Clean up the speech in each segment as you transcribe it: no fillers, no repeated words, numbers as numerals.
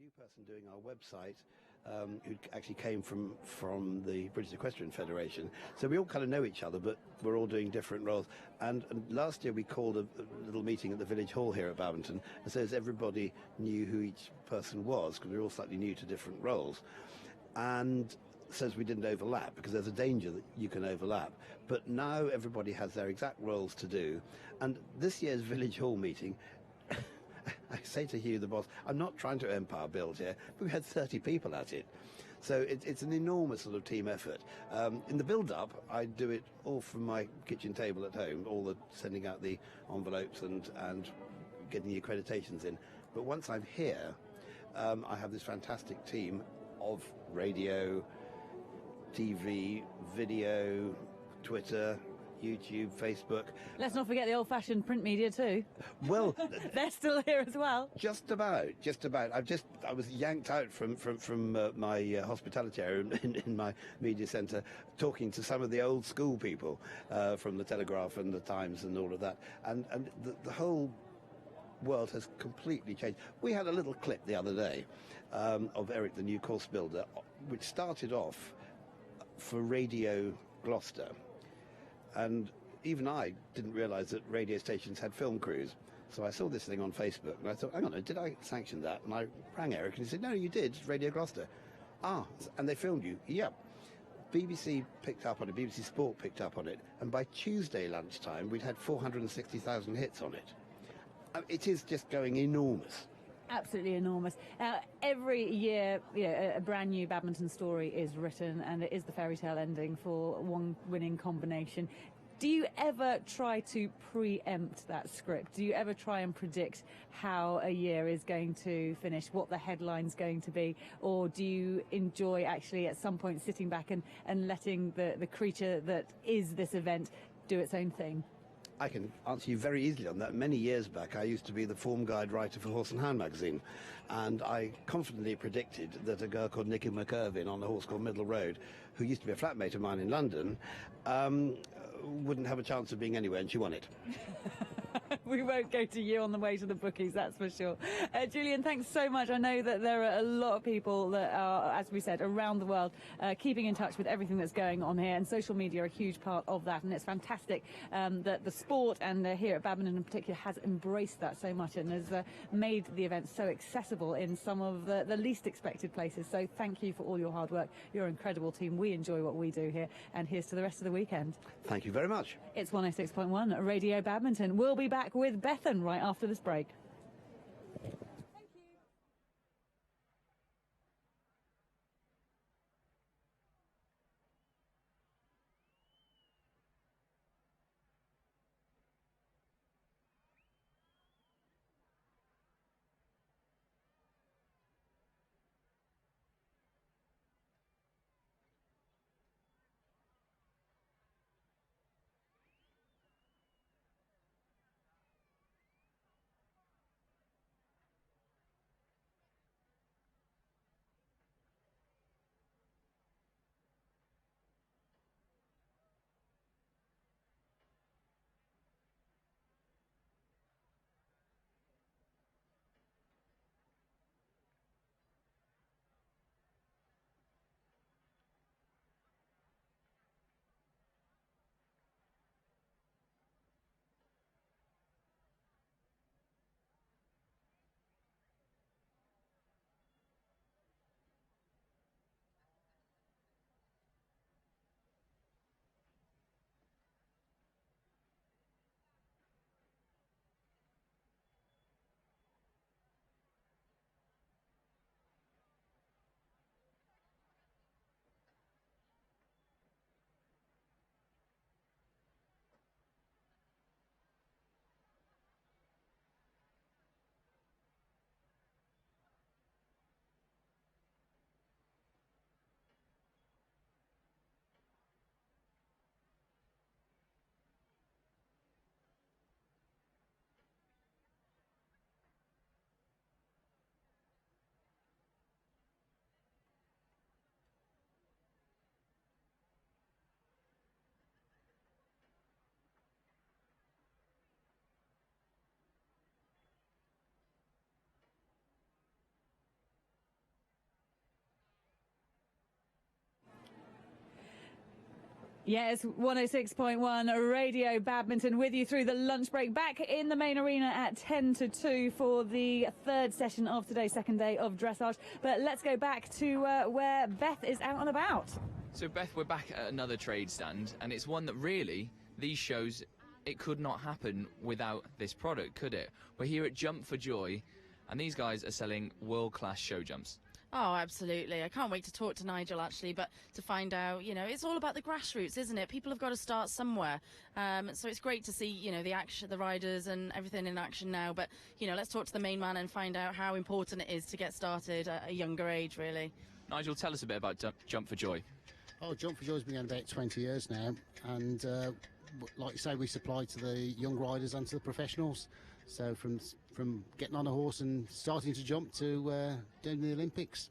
new person doing our website who actually came from the British Equestrian Federation. So we all kind of know each other, but we're all doing different roles. And last year we called a little meeting at the village hall here at Badminton, and so as everybody knew who each person was, because we were all slightly new to different roles. And says we didn't overlap, because there's a danger that you can overlap. But now everybody has their exact roles to do. And this year's village hall meeting, I say to Hugh, the boss, I'm not trying to empire build here, but we had 30 people at it. So it's an enormous sort of team effort. In the build-up, I do it all from my kitchen table at home, all the sending out the envelopes and getting the accreditations in. But once I'm here, I have this fantastic team of radio, TV, video, Twitter, YouTube, Facebook. Let's not forget the old-fashioned print media too. Well, they're still here as well. Just about. I was yanked out from my hospitality area in my media centre, talking to some of the old school people from the Telegraph and the Times and all of that, and the whole world has completely changed. We had a little clip the other day of Eric, the new course builder, which started off for Radio Gloucester. And even I didn't realise that radio stations had film crews. So I saw this thing on Facebook, and I thought, hang on, did I sanction that? And I rang Eric, and he said, no, you did, it's Radio Gloucester. Ah, and they filmed you? Yep. BBC picked up on it, BBC Sport picked up on it, and by Tuesday lunchtime, we'd had 460,000 hits on it. It is just going enormous. Absolutely enormous. Every year, a brand new badminton story is written, and it is the fairy tale ending for one winning combination. Do you ever try to preempt that script? Do you ever try and predict how a year is going to finish, what the headline's going to be? Or do you enjoy actually at some point sitting back and letting the creature that is this event do its own thing? I can answer you very easily on that. Many years back, I used to be the form guide writer for Horse and Hound magazine, and I confidently predicted that a girl called Nicky McIrvin on a horse called Middle Road, who used to be a flatmate of mine in London, wouldn't have a chance of being anywhere, and she won it. We won't go to you on the way to the bookies, that's for sure. Julian, thanks so much. I know that there are a lot of people that are, as we said, around the world, keeping in touch with everything that's going on here, and social media are a huge part of that, and it's fantastic that the sport and here at Badminton in particular has embraced that so much and has made the event so accessible in some of the least expected places. So thank you for all your hard work. You're an incredible team. We enjoy what we do here, and here's to the rest of the weekend. Thank you very much. It's 106.1 Radio Badminton. We'll be back with Bethan right after this break. Yes, 106.1 Radio Badminton with you through the lunch break. Back in the main arena at 10 to 2 for the third session of today's second day of dressage. But let's go back to where Beth is out and about. So, Beth, we're back at another trade stand, and it's one that really, these shows, it could not happen without this product, could it? We're here at Jump for Joy, and these guys are selling world-class show jumps. Oh, absolutely. I can't wait to talk to Nigel, actually, but to find out, you know, it's all about the grassroots, isn't it? People have got to start somewhere. So it's great to see, you know, the action, the riders and everything in action now. But, you know, let's talk to the main man and find out how important it is to get started at a younger age, really. Nigel, tell us a bit about Jump for Joy. Oh, Jump for Joy's been going about 20 years now. And like you say, we supply to the young riders and to the professionals. So from getting on a horse and starting to jump to doing the Olympics.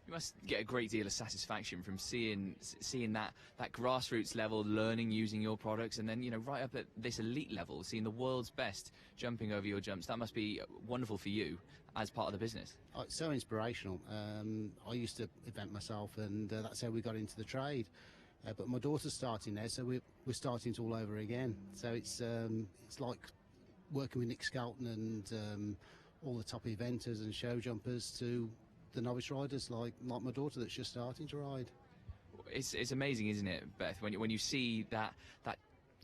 You must get a great deal of satisfaction from seeing that grassroots level, learning using your products, and then, you know, right up at this elite level, seeing the world's best jumping over your jumps. That must be wonderful for you as part of the business. Oh, it's so inspirational. I used to event myself, and that's how we got into the trade. But my daughter's starting now, so we're starting it all over again. So it's like working with Nick Skelton and all the top eventers and show jumpers to the novice riders like my daughter that's just starting to ride. It's amazing, isn't it, Beth, when you see that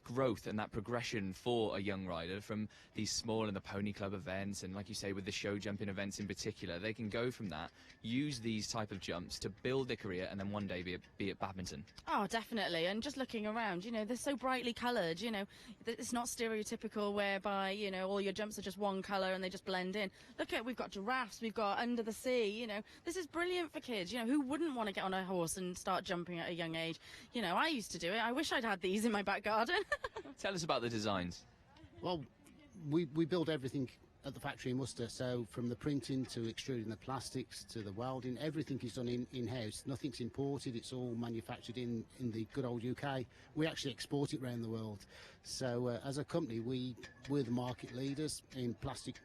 growth and that progression for a young rider from these small and the pony club events, and like you say with the show jumping events in particular, they can go from that, use these type of jumps to build their career, and then one day be at badminton. Oh, definitely. And just looking around, you know, they're so brightly coloured, you know, it's not stereotypical whereby, you know, all your jumps are just one colour and they just blend in. Look at, we've got giraffes, we've got under the sea, you know, this is brilliant for kids. You know, who wouldn't want to get on a horse and start jumping at a young age? You know, I used to do it. I wish I'd had these in my back garden. Tell us about the designs. Well, we build everything at the factory in Worcester, so from the printing to extruding the plastics to the welding, everything is done in-house. Nothing's imported, it's all manufactured in the good old UK. We actually export it around the world. So as a company, we're the market leaders in plastic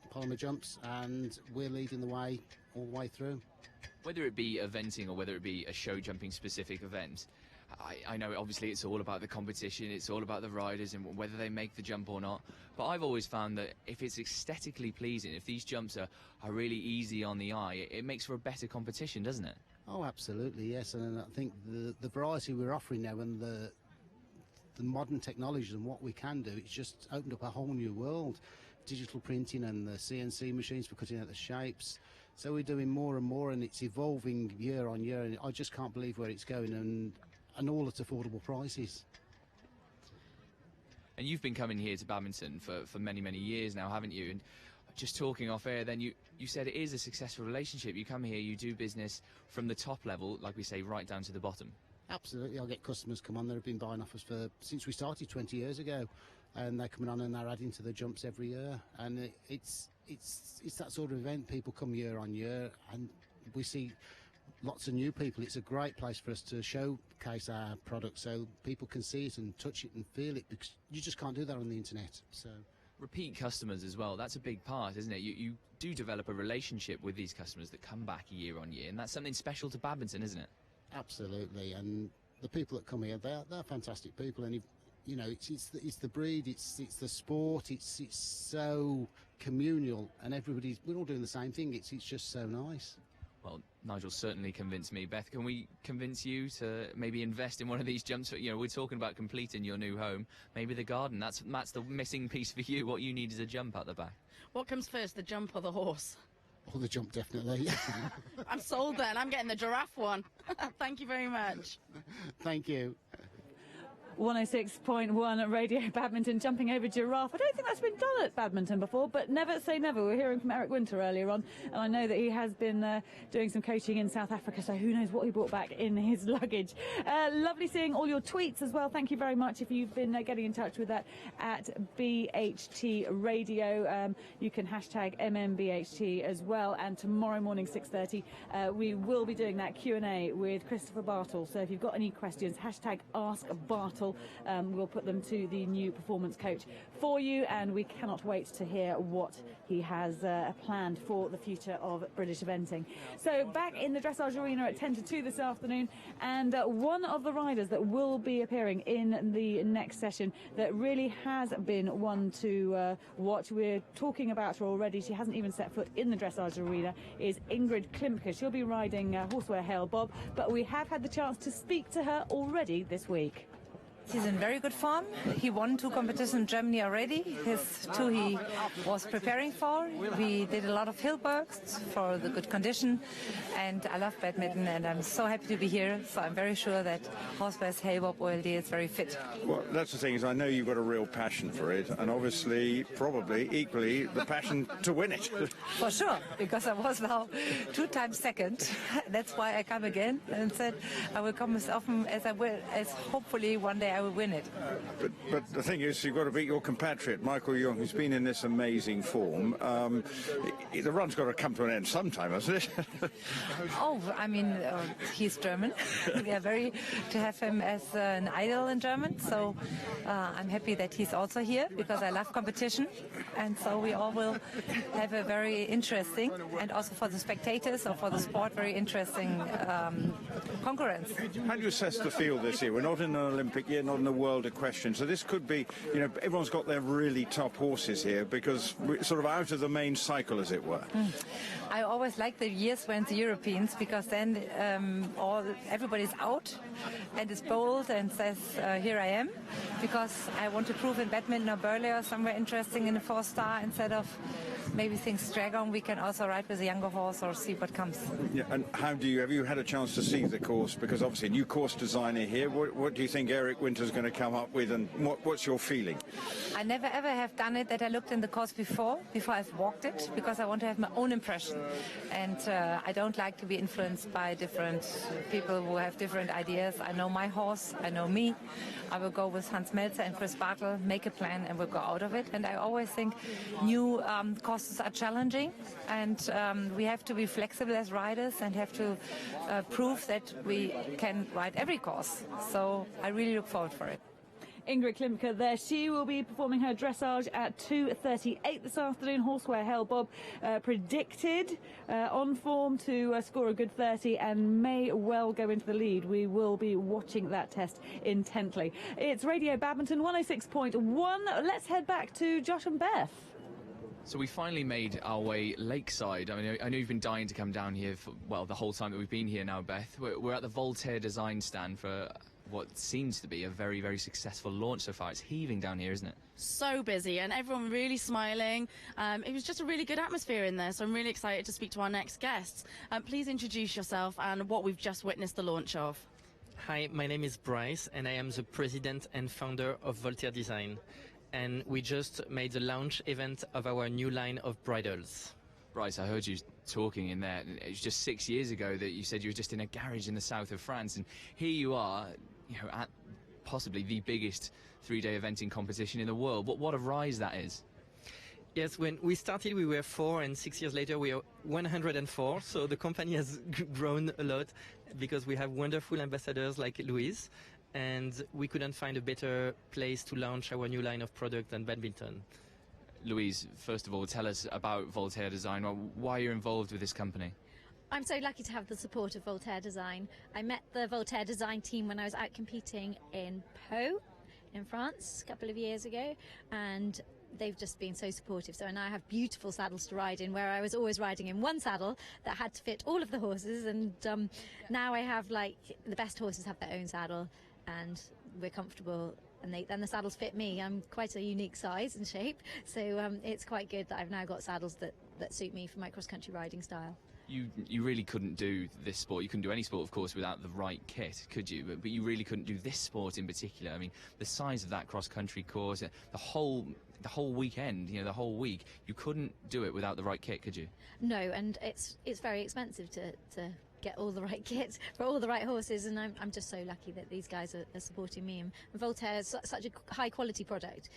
polymer jumps, and we're leading the way all the way through. Whether it be eventing or whether it be a show jumping specific event, I know obviously it's all about the competition, it's all about the riders and whether they make the jump or not, but I've always found that if it's aesthetically pleasing, if these jumps are really easy on the eye, it makes for a better competition, doesn't it? Oh, absolutely, yes. And I think the variety we're offering now and the modern technologies and what we can do, it's just opened up a whole new world. Digital printing and the CNC machines for cutting out the shapes. So we're doing more and more, and it's evolving year on year, and I just can't believe where it's going, and all at affordable prices. And you've been coming here to badminton for many, many years now, haven't you? And just talking off air, then you said it is a successful relationship. You come here, you do business from the top level, like we say, right down to the bottom. Absolutely. I'll get customers come on that have been buying off us since we started 20 years ago, and they're coming on and they're adding to the jumps every year. And it's that sort of event. People come year on year, and we see lots of new people. It's a great place for us to showcase our product so people can see it and touch it and feel it, because you just can't do that on the internet. So repeat customers as well, that's a big part, isn't it? You do develop a relationship with these customers that come back year on year, and that's something special to badminton, isn't it? Absolutely. And the people that come here, they're fantastic people, and you know, it's the breed, it's the sport, it's so communal, and we're all doing the same thing. It's just so nice. Well, Nigel certainly convinced me. Beth, can we convince you to maybe invest in one of these jumps? You know, we're talking about completing your new home. Maybe the garden. That's the missing piece for you. What you need is a jump at the back. What comes first, the jump or the horse? Oh, the jump, definitely. I'm sold then. I'm getting the giraffe one. Thank you very much. Thank you. 106.1 Radio Badminton, jumping over giraffe. I don't think that's been done at badminton before, but never say never. We were hearing from Eric Winter earlier on, and I know that he has been doing some coaching in South Africa, so who knows what he brought back in his luggage. Lovely seeing all your tweets as well. Thank you very much if you've been getting in touch with that at BHT Radio. You can hashtag MMBHT as well, and tomorrow morning 6:30 we will be doing that Q&A with Christopher Bartle. So if you've got any questions, hashtag Ask Bartle. available, we'll put them to the new performance coach for you, and we cannot wait to hear what he has planned for the future of British eventing. So back in the Dressage Arena at 10 to 2 this afternoon, and one of the riders that will be appearing in the next session that really has been one to watch, we're talking about her already, she hasn't even set foot in the Dressage Arena, is Ingrid Klimke. She'll be riding Horseware Hail Bob, but we have had the chance to speak to her already this week. He's in very good form. He won 2 competitions in Germany already. His 2 he was preparing for. We did a lot of hill bursts for the good condition, and I love badminton, and I'm so happy to be here. So I'm very sure that Horseware's Hail Bob OLD is very fit. Well, that's the thing, is I know you've got a real passion for it, and obviously, probably, equally, the passion to win it. For sure, because I was now 2 times second. That's why I come again and said I will come as often as I will, as hopefully one day I will win it. But the thing is, you've got to beat your compatriot, Michael Young, who's been in this amazing form. The run's got to come to an end sometime, hasn't it? Oh, I mean, he's German. We are very to have him as an idol in German. So I'm happy that he's also here, because I love competition. And so we all will have a very interesting, and also for the spectators or for the sport, very interesting concurrence. How do you assess the field this year? We're not in an Olympic year, not in the World Equestrian, so this could be, you know, everyone's got their really top horses here, because we're sort of out of the main cycle, as it were. I always like the years when the Europeans, because then everybody's out and is bold and says, here I am, because I want to prove in badminton or Burley or somewhere interesting in a 4-star, instead of maybe things drag on, we can also ride with a younger horse or see what comes. Yeah, and have you had a chance to see the course? Because obviously a new course designer here, what do you think Eric Winter's going to come up with, and what's your feeling? I never ever have done it that I looked in the course before I've walked it, because I want to have my own impression, and I don't like to be influenced by different people who have different ideas. I know my horse, I know me. I will go with Hans Melzer and Chris Bartle, make a plan, and we'll go out of it. And I always think new courses are challenging, and we have to be flexible as riders and have to prove that we can ride every course. So I really look forward for it. Ingrid Klimke there. She will be performing her dressage at 2:38 this afternoon. Horseware Hail Bob predicted on form to score a good 30 and may well go into the lead. We will be watching that test intently. It's Radio Badminton 106.1. Let's head back to Josh and Beth. So we finally made our way lakeside. I mean, I know you've been dying to come down here for, well, the whole time that we've been here now, Beth. We're at the Voltaire design stand for what seems to be a very, very successful launch so far. It's heaving down here, isn't it? So busy, and everyone really smiling. It was just a really good atmosphere in there, so I'm really excited to speak to our next guests. Please introduce yourself and what we've just witnessed the launch of. Hi, my name is Bryce, and I am the president and founder of Voltaire Design. And we just made the launch event of our new line of bridles. Bryce, I heard you talking in there. It was just 6 years ago that you said you were just in a garage in the south of France, and here you are, you know, at possibly the biggest 3-day eventing competition in the world. What a rise that is. Yes, when we started we were 4, and 6 years later we are 104, so the company has grown a lot because we have wonderful ambassadors like Louise, and we couldn't find a better place to launch our new line of product than badminton. Louise, first of all, tell us about Voltaire Design, why you're involved with this company. I'm so lucky to have the support of Voltaire Design. I met the Voltaire Design team when I was out competing in Pau in France a couple of years ago, and they've just been so supportive. So now I have beautiful saddles to ride in, where I was always riding in one saddle that had to fit all of the horses, and now I have, like, the best horses have their own saddle, and we're comfortable, and the saddles fit me. I'm quite a unique size and shape, so it's quite good that I've now got saddles that suit me for my cross-country riding style. You really couldn't do this sport. You couldn't do any sport, of course, without the right kit, could you? But you really couldn't do this sport in particular. I mean, the size of that cross-country course, the whole weekend, you know, the whole week, you couldn't do it without the right kit, could you? No, and it's very expensive to get all the right kit for all the right horses, and I'm just so lucky that these guys are supporting me. And Voltaire is such a high-quality product.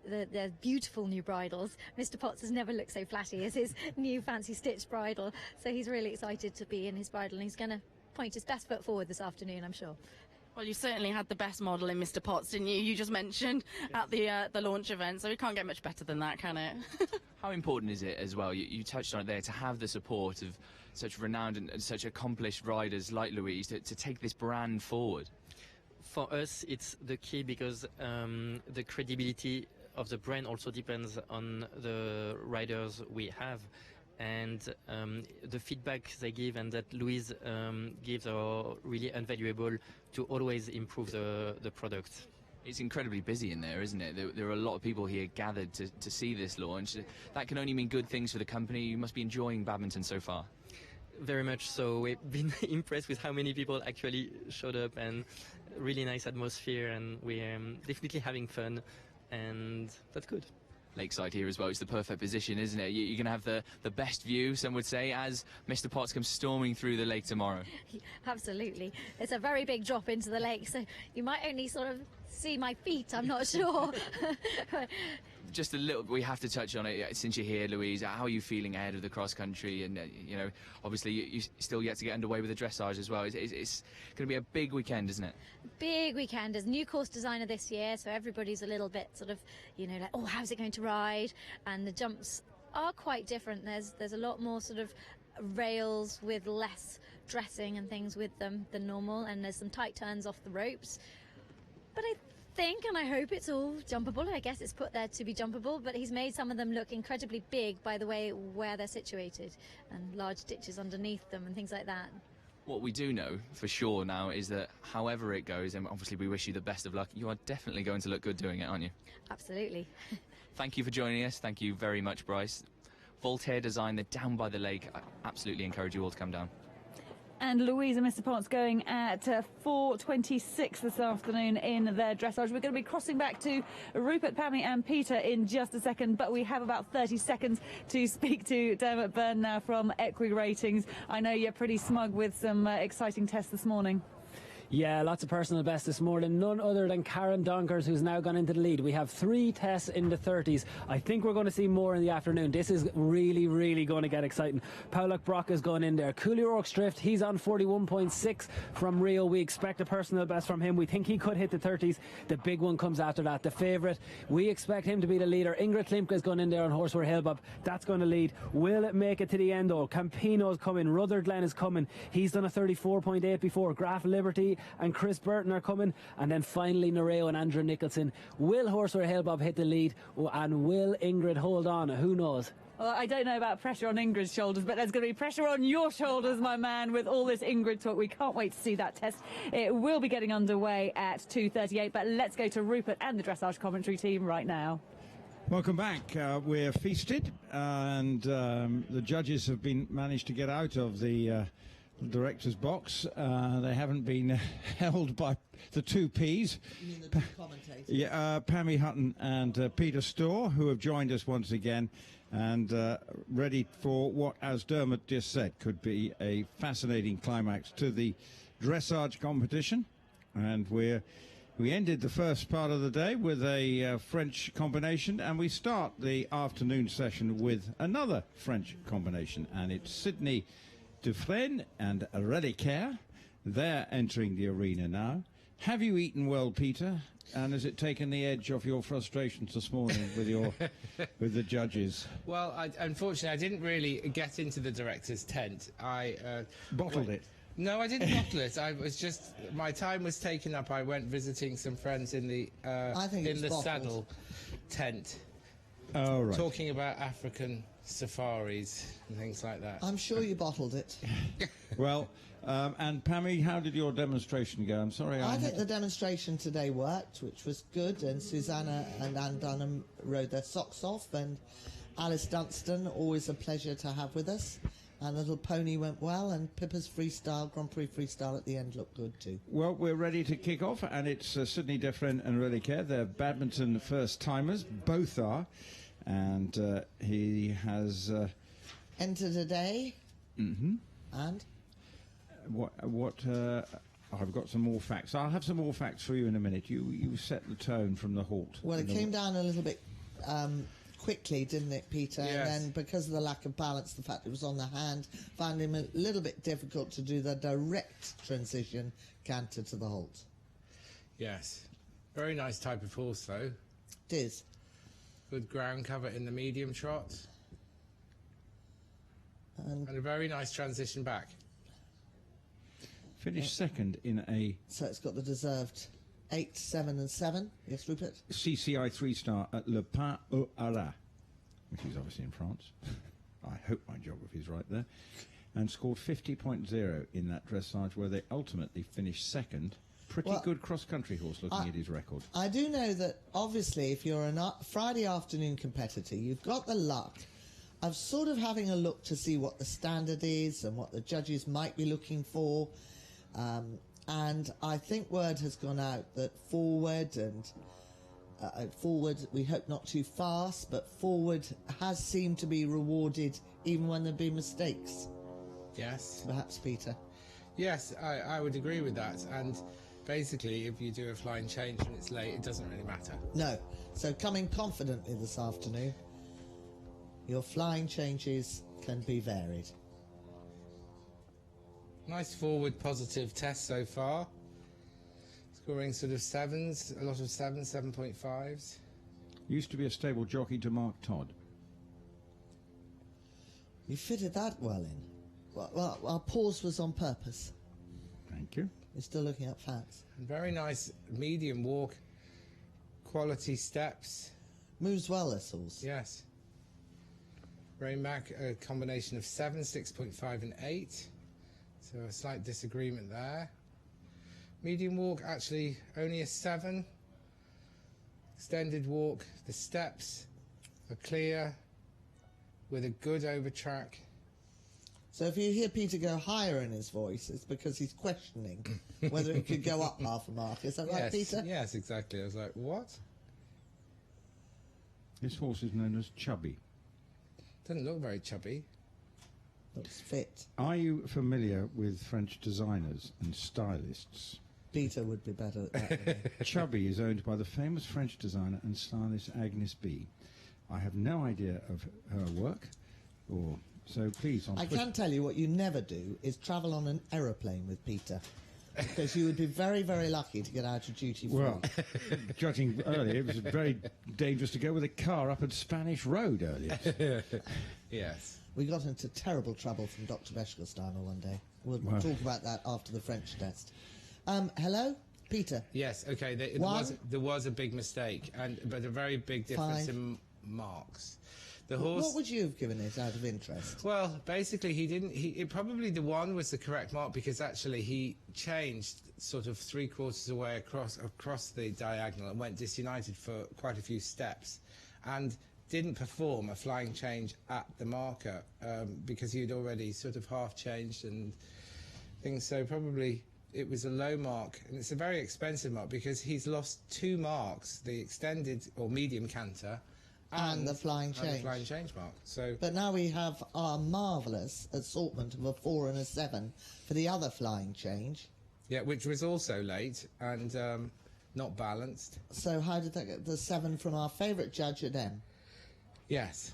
They're beautiful new bridles. Mr. Potts has never looked so flashy as his new fancy stitched bridle, so he's really excited to be in his bridle, and he's going to point his best foot forward this afternoon, I'm sure. Well, you certainly had the best model in Mr. Potts, didn't you? You just mentioned at the launch event, so it can't get much better than that, can it? How important is it as well, you touched on it there, to have the support of such renowned and such accomplished riders like Louise to take this brand forward? For us, it's the key because the credibility of the brand also depends on the riders we have. And the feedback they give and that Louise gives are really invaluable to always improve the product. It's incredibly busy in there, isn't it? There are a lot of people here gathered to see this launch. That can only mean good things for the company. You must be enjoying badminton so far. Very much so. We've been impressed with how many people actually showed up, and really nice atmosphere, and we're definitely having fun, and that's good. Lakeside here as well, it's the perfect position, isn't it? You're going to have the best view, some would say, as Mr. Potts comes storming through the lake tomorrow. Absolutely. It's a very big drop into the lake, so you might only sort of see my feet, I'm not sure. Just a little, we have to touch on it since you're here, Louise. How are you feeling ahead of the cross country? And, you know, obviously you still yet to get underway with the dressage as well. It's going to be a big weekend, isn't it? Big weekend. As new course designer this year, so everybody's a little bit sort of, you know, like, oh, how's it going to ride? And the jumps are quite different. There's a lot more sort of rails with less dressing and things with them than normal, and there's some tight turns off the ropes. But I think and I hope it's all jumpable. I guess it's put there to be jumpable, but he's made some of them look incredibly big by the way where they're situated, and large ditches underneath them and things like that. What we do know for sure now is that however it goes, and obviously we wish you the best of luck, you are definitely going to look good doing it, aren't you? Absolutely. Thank you for joining us. Thank you very much, Bryce. Voltaire Design, they're down by the lake. I absolutely encourage you all to come down. And Louise and Mr. Potts going at 4:26 this afternoon in their dressage. We're going to be crossing back to Rupert, Pammy and Peter in just a second, but we have about 30 seconds to speak to Dermot Byrne now from Equi Ratings. I know you're pretty smug with some exciting tests this morning. Yeah, lots of personal best this morning. None other than Karen Donkers, who's now gone into the lead. We have 3 tests in the 30s. I think we're going to see more in the afternoon. This is really, really going to get exciting. Paulak Brock is going in there. Cooley Rourke's Drift, he's on 41.6 from Rio. We expect a personal best from him. We think he could hit the 30s. The big one comes after that. The favourite, we expect him to be the leader. Ingrid Klimke is going in there on Horseware Hillbob. That's going to lead. Will it make it to the end, though? Campino's coming. Rutherglen is coming. He's done a 34.8 before. Graf Liberty and Chris Burton are coming, and then finally Nereo and Andrew Nicholson. Will Horseware Hillbob hit the lead, and will Ingrid hold on? Who knows? Well, I don't know about pressure on Ingrid's shoulders, but there's going to be pressure on your shoulders, my man, with all this Ingrid talk. We can't wait to see that test. It will be getting underway at 2:38, but let's go to Rupert and the dressage commentary team right now. Welcome back. We're feasted, and the judges have managed to get out of the director's box. They haven't been held by the 2 Ps. You mean the 2 commentators? Yeah, Pammy Hutton and Peter Storr, who have joined us once again, and ready for what, as Dermot just said, could be a fascinating climax to the dressage competition. And we ended the first part of the day with a French combination, and we start the afternoon session with another French combination, and it's Sydney Dufresne and Reliquaire. They're entering the arena now. Have you eaten well, Peter? And has it taken the edge off your frustrations this morning with the judges? Well, unfortunately, I didn't really get into the director's tent. I bottled it. No, I didn't bottle it. I was just, my time was taken up. I went visiting some friends in the saddle tent. Oh, right. Talking about African safaris and things like that. I'm sure you bottled it. Well, and Pammy, how did your demonstration go? I'm sorry. I think the demonstration today worked, which was good, and Susanna and Anne Dunham rode their socks off, and Alice Dunstan, always a pleasure to have with us. And Little Pony went well, and Pippa's freestyle, Grand Prix freestyle at the end looked good too. Well, we're ready to kick off, and it's Sydney Dufresne and Reliquaire. They're badminton first-timers, both are. And he has entered today. Mm-hmm. And I've got some more facts. I'll have some more facts for you in a minute. You set the tone from the halt. Well, it came down a little bit quickly, didn't it, Peter? Yes. And then because of the lack of balance, the fact it was on the hand, found him a little bit difficult to do the direct transition canter to the halt. Yes. Very nice type of horse, though. It is. Good ground cover in the medium trot. And a very nice transition back. Finished second in a... So it's got the deserved 8, 7 and 7. Yes, Rupert? CCI 3-star at Le Pas au Haras, which is obviously in France. I hope my geography's right there. And scored 50.0 in that dressage, where they ultimately finished second. Pretty good cross-country horse, looking at his record. I do know that, obviously, if you're a Friday afternoon competitor, you've got the luck of sort of having a look to see what the standard is and what the judges might be looking for. And I think word has gone out that forward and forward, we hope not too fast, but forward has seemed to be rewarded even when there have been mistakes. Yes. Perhaps, Peter. Yes, I would agree with that. And basically, if you do a flying change and it's late, it doesn't really matter. No. So coming confidently this afternoon, your flying changes can be varied. Nice forward positive test so far. Scoring sort of 7s, a lot of 7s, 7.5s. Used to be a stable jockey to Mark Todd. You fitted that well in. Well, our pause was on purpose. Thank you. You're still looking at facts. And very nice medium walk, quality steps. Moves well, this horse. Yes. Ray Mack, a combination of 7, 6.5 and 8. So a slight disagreement there. Medium walk, actually only a 7. Extended walk, the steps are clear with a good over track. So if you hear Peter go higher in his voice, it's because he's questioning whether it could go up half a mark. Is that right, Peter? Yes, exactly. I was like, what? This horse is known as Chubby. Doesn't look very chubby. Looks fit. Are you familiar with French designers and stylists? Peter would be better at that. Chubby is owned by the famous French designer and stylist Agnes B. I have no idea of her work, or so please. I can tell you what you never do is travel on an aeroplane with Peter, because you would be very, very lucky to get out of duty free. Well, judging earlier, it was very dangerous to go with a car up a Spanish road earlier. Yes. We got into terrible trouble from Dr. Beschkelsteiner one day. We'll talk about that after the French test. Hello, Peter. Yes, okay. There was a big mistake, but a very big difference in marks. The horse. What would you have given it out of interest? Well, basically, probably the 1 was the correct mark, because actually he changed sort of 3/4 away across the diagonal and went disunited for quite a few steps, and didn't perform a flying change at the marker because he'd already sort of half changed and things. So probably it was a low mark, and it's a very expensive mark because he's lost 2 marks: the extended or medium canter and the flying change mark. So, but now we have our marvellous assortment of a 4 and a 7 for the other flying change. Yeah, which was also late and not balanced. So how did that get the 7 from our favourite judge at M? Yes.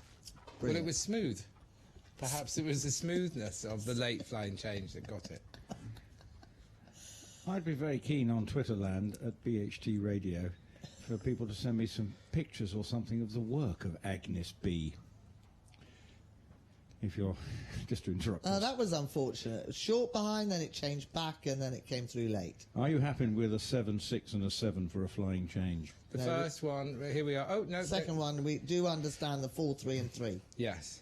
Brilliant. Well, it was smooth. Perhaps it was the smoothness of the late flying change that got it. I'd be very keen on Twitterland at BHT Radio for people to send me some pictures or something of the work of Agnes B. If you're just to interrupt us. That was unfortunate. It was short behind, then it changed back, and then it came through late. Are you happy with a 7, 6 and a 7 for a flying change? The first one, here we are. Oh, no. Second one, we do understand the 4, 3 and 3. Yes.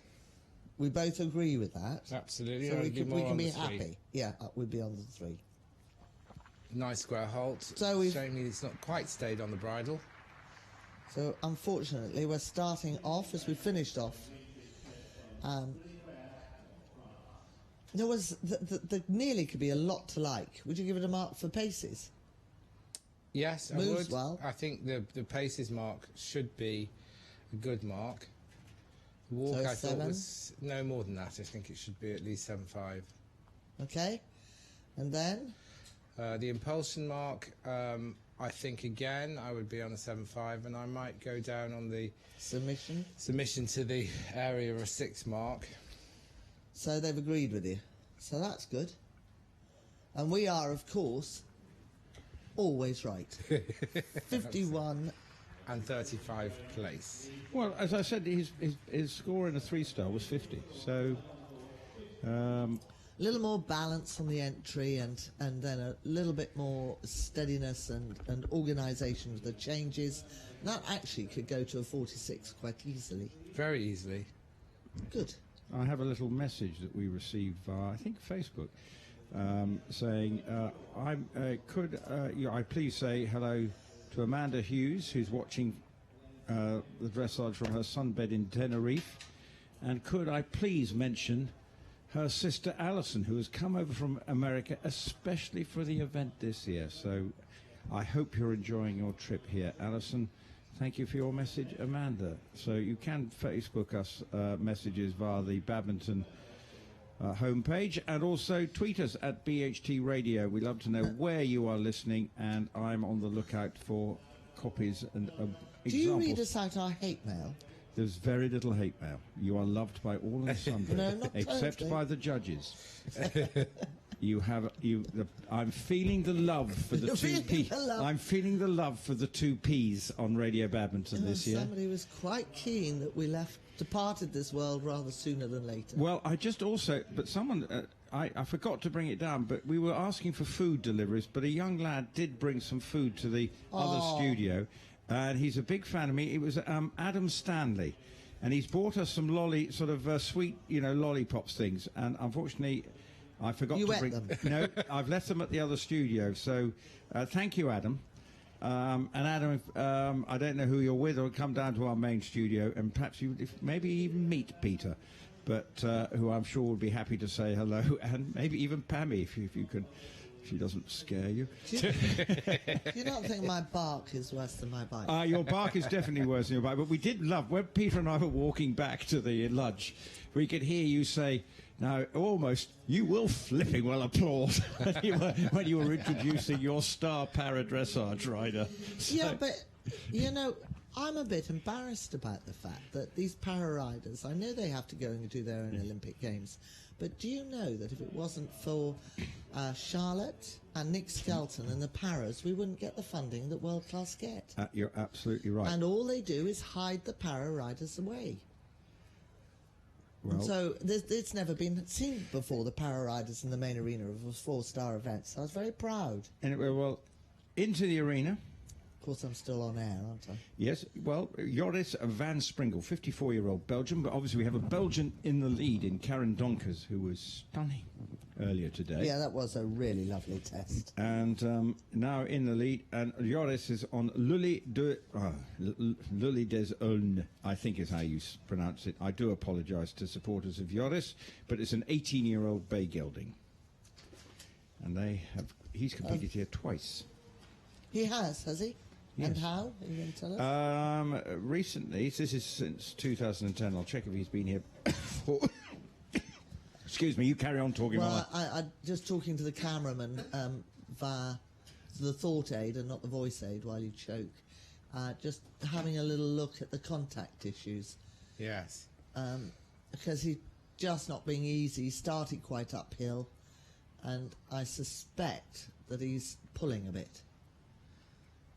We both agree with that. Absolutely. So we can be happy. Yeah, we'd be on the 3. Nice square halt. So showing me it's not quite stayed on the bridle. So unfortunately, we're starting off as we finished off. There was there nearly could be a lot to like. Would you give it a mark for paces? Yes, Moves I would. Well. I think the paces mark should be a good mark. Walk, so I 7? thought was no more than that. I think it should be at least 7.5. Okay, and then the impulsion mark. I think again I would be on a 7.5, and I might go down on the submission to the area of a 6 mark. So they've agreed with you. So that's good. And we are, of course, always right. 51 and 35th place. Well, as I said, his score in a 3-star was 50. So, a little more balance on the entry, and then a little bit more steadiness and organisation of the changes. That actually could go to a 46 quite easily. Very easily. Good. I have a little message that we received via, I think, Facebook, saying, could I please say hello to Amanda Hughes, who's watching the dressage from her sunbed in Tenerife, and could I please mention her sister Alison, who has come over from America especially for the event this year. So I hope you're enjoying your trip here, Alison. Thank you for your message, Amanda. So you can Facebook us messages via the Badminton homepage, and also tweet us at BHT Radio. We love to know where you are listening, and I'm on the lookout for copies and examples. Do you read us out our hate mail? There's very little hate mail. You are loved by all and sundry, No, not except totally. by the judges. I'm feeling the love for the You're two feeling P's. the love. I'm feeling the love for the two P's on Radio Badminton this year. Somebody was quite keen that we departed this world rather sooner than later. Well, I just also, but someone, I forgot to bring it down, but we were asking for food deliveries, but a young lad did bring some food to the other studio, and he's a big fan of me. It was Adam Stanley, and he's bought us some sweet, lollipops things, and unfortunately, I forgot to bring them. No, I've left them at the other studio. So, thank you, Adam. And Adam, I don't know who you're with, or come down to our main studio, and perhaps maybe even meet Peter, but who I'm sure will be happy to say hello, and maybe even Pammy if you could, if she doesn't scare you. Do you not think my bark is worse than my bite? Your bark is definitely worse than your bite. But we did love when Peter and I were walking back to the lodge. We could hear you say, "Now, almost, you will flipping well applaud," when you were introducing your star para dressage rider. So, yeah, but, I'm a bit embarrassed about the fact that these para riders, I know they have to go and do their own Olympic Games, but do you know that if it wasn't for Charlotte and Nick Skelton and the paras, we wouldn't get the funding that world class get? you're absolutely right. And all they do is hide the para riders away. Well, so it's never been seen before, the para riders in the main arena of a 4-star event. So I was very proud. Anyway, well, into the arena. Of course, I'm still on air, aren't I? Yes, well, Joris van Springel, 54-year-old Belgian, but obviously we have a Belgian in the lead in Karen Donkers, who was stunning earlier today. Yeah, that was a really lovely test. And now in the lead, and Joris is on Lully des Uln, I think is how you pronounce it. I do apologise to supporters of Joris, but it's an 18-year-old bay gelding. And he's competed here twice. He has he? Yes. And how? Are you going to tell us? Recently, this is since 2010. I'll check if he's been here before. Excuse me, you carry on talking. Well, I just talking to the cameraman via the thought aid and not the voice aid while you choke. Just having a little look at the contact issues. Yes. Because he's just not being easy. He started quite uphill, and I suspect that he's pulling a bit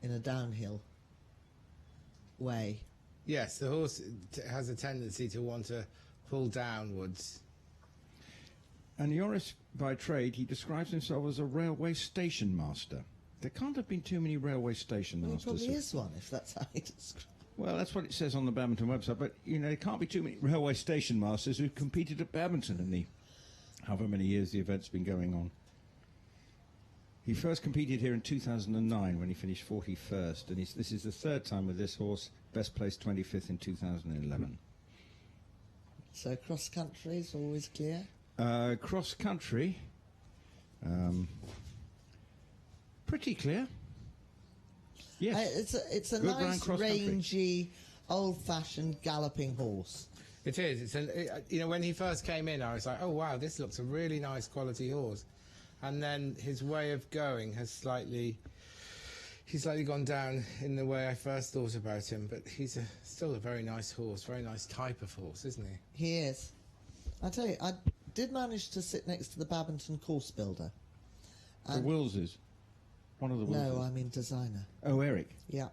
in a downhill way. Yes, the horse has a tendency to want to pull downwards. And Joris, by trade, he describes himself as a railway station master. There can't have been too many railway station masters. Well, he probably is one, if that's how he describes. Well, that's what it says on the Badminton website, but, there can't be too many railway station masters who've competed at Badminton in the however many years the event's been going on. He first competed here in 2009 when he finished 41st, and this is the third time with this horse, best placed 25th in 2011. So cross-country is always clear? Cross-country, pretty clear. Yes. It's a Good nice, rangy, old-fashioned galloping horse. It is. When he first came in, I was like, oh, wow, this looks a really nice quality horse. And then his way of going has slightly gone down in the way I first thought about him. But he's still a very nice horse, very nice type of horse, isn't he? He is. I tell you, I did manage to sit next to the Badminton course builder. The Willses. One of the No, Wilsons. I mean designer. Oh, Eric. Yeah.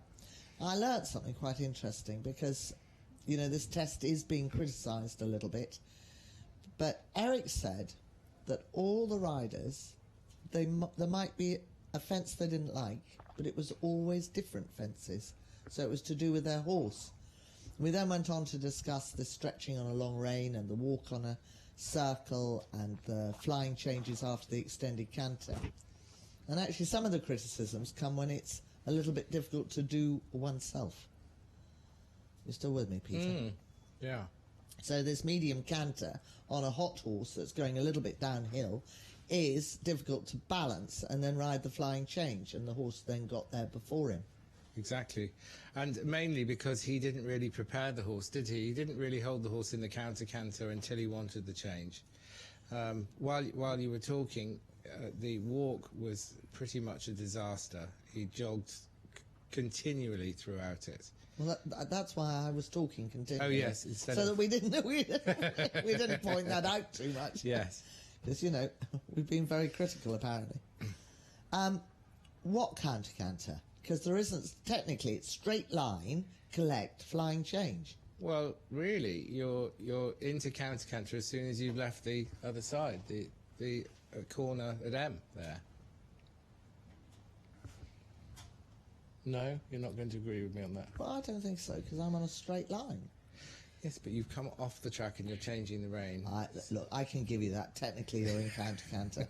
I learnt something quite interesting because, you know, this test is being criticised a little bit. But Eric said that all the riders, there might be a fence they didn't like, but it was always different fences. So it was to do with their horse. We then went on to discuss the stretching on a long rein and the walk on a circle and the flying changes after the extended canter. And actually some of the criticisms come when it's a little bit difficult to do oneself. You're still with me, Peter? Yeah. So this medium canter on a hot horse that's going a little bit downhill is difficult to balance and then ride the flying change, and the horse then got there before him. Exactly. And mainly because he didn't really prepare the horse, did he? He didn't really hold the horse in the counter until he wanted the change. While you were talking, the walk was pretty much a disaster. He jogged continually throughout it. Well, that's why I was talking continually. Oh, yes. So that we didn't point that out too much. Yes. Because, you know, we've been very critical, apparently. What counter? Because there isn't, technically, it's straight line, collect, flying change. Well, really, you're into counter as soon as you've left the other side, the corner at M there. No, you're not going to agree with me on that. Well, I don't think so, because I'm on a straight line. Yes, but you've come off the track and you're changing the rein. Look, I can give you that. Technically, you're in counter.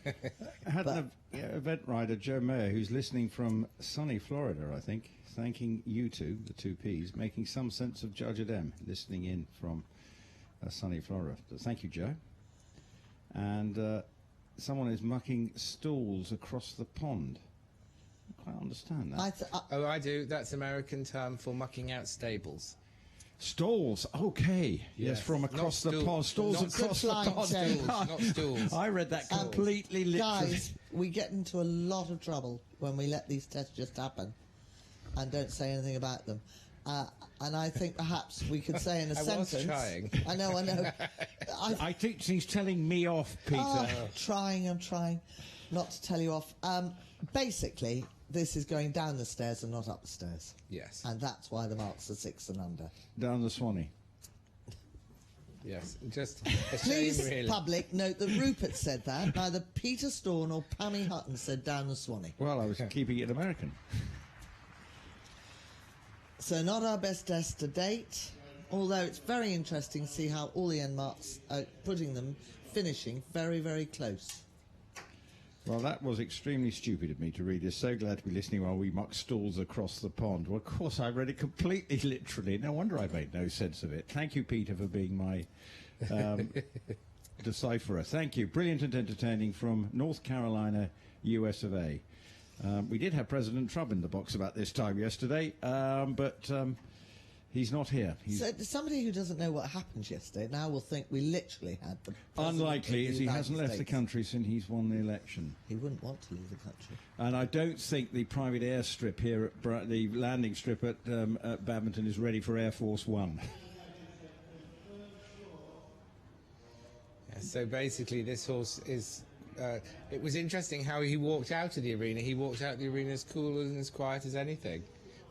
I had an event rider, Joe Mayer, who's listening from sunny Florida, I think, thanking you two, the two Ps, making some sense of Judge at M, listening in from sunny Florida. Thank you, Joe. And someone is mucking stools across the pond. I don't quite understand that. Oh, I do. That's American term for mucking out stables. Stalls, okay. Yes, from across the pond. Stalls across the pond. Not stools. I read that completely literally. Guys, we get into a lot of trouble when we let these tests just happen and don't say anything about them. And I think perhaps we could say in a sentence... I was trying. I know. I think she's telling me off, Peter. I'm trying not to tell you off. Basically, this is going down the stairs and not up the stairs. Yes. And that's why the marks are 6 and under. Down the Swanee. Yes, just a Please, shame, really. public, note that Rupert said that. Neither Peter Storr nor Pammy Hutton said down the Swanee. Well, I was keeping it American. So not our best test to date, although it's very interesting to see how all the end marks are putting them, finishing very, very close. Well, that was extremely stupid of me to read this. So glad to be listening while we muck stalls across the pond. Well, of course, I read it completely literally. No wonder I made no sense of it. Thank you, Peter, for being my decipherer. Thank you. Brilliant and entertaining from North Carolina, US of A. We did have President Trump in the box about this time yesterday, but he's not here. So somebody who doesn't know what happened yesterday now will think we literally had the Unlikely, as he hasn't left the country since he's won the election. He wouldn't want to leave the country. And I don't think the private airstrip here at the landing strip at Badminton is ready for Air Force One. Yeah, so basically, this horse is... it was interesting how he walked out of the arena. He walked out the arena as cool and as quiet as anything,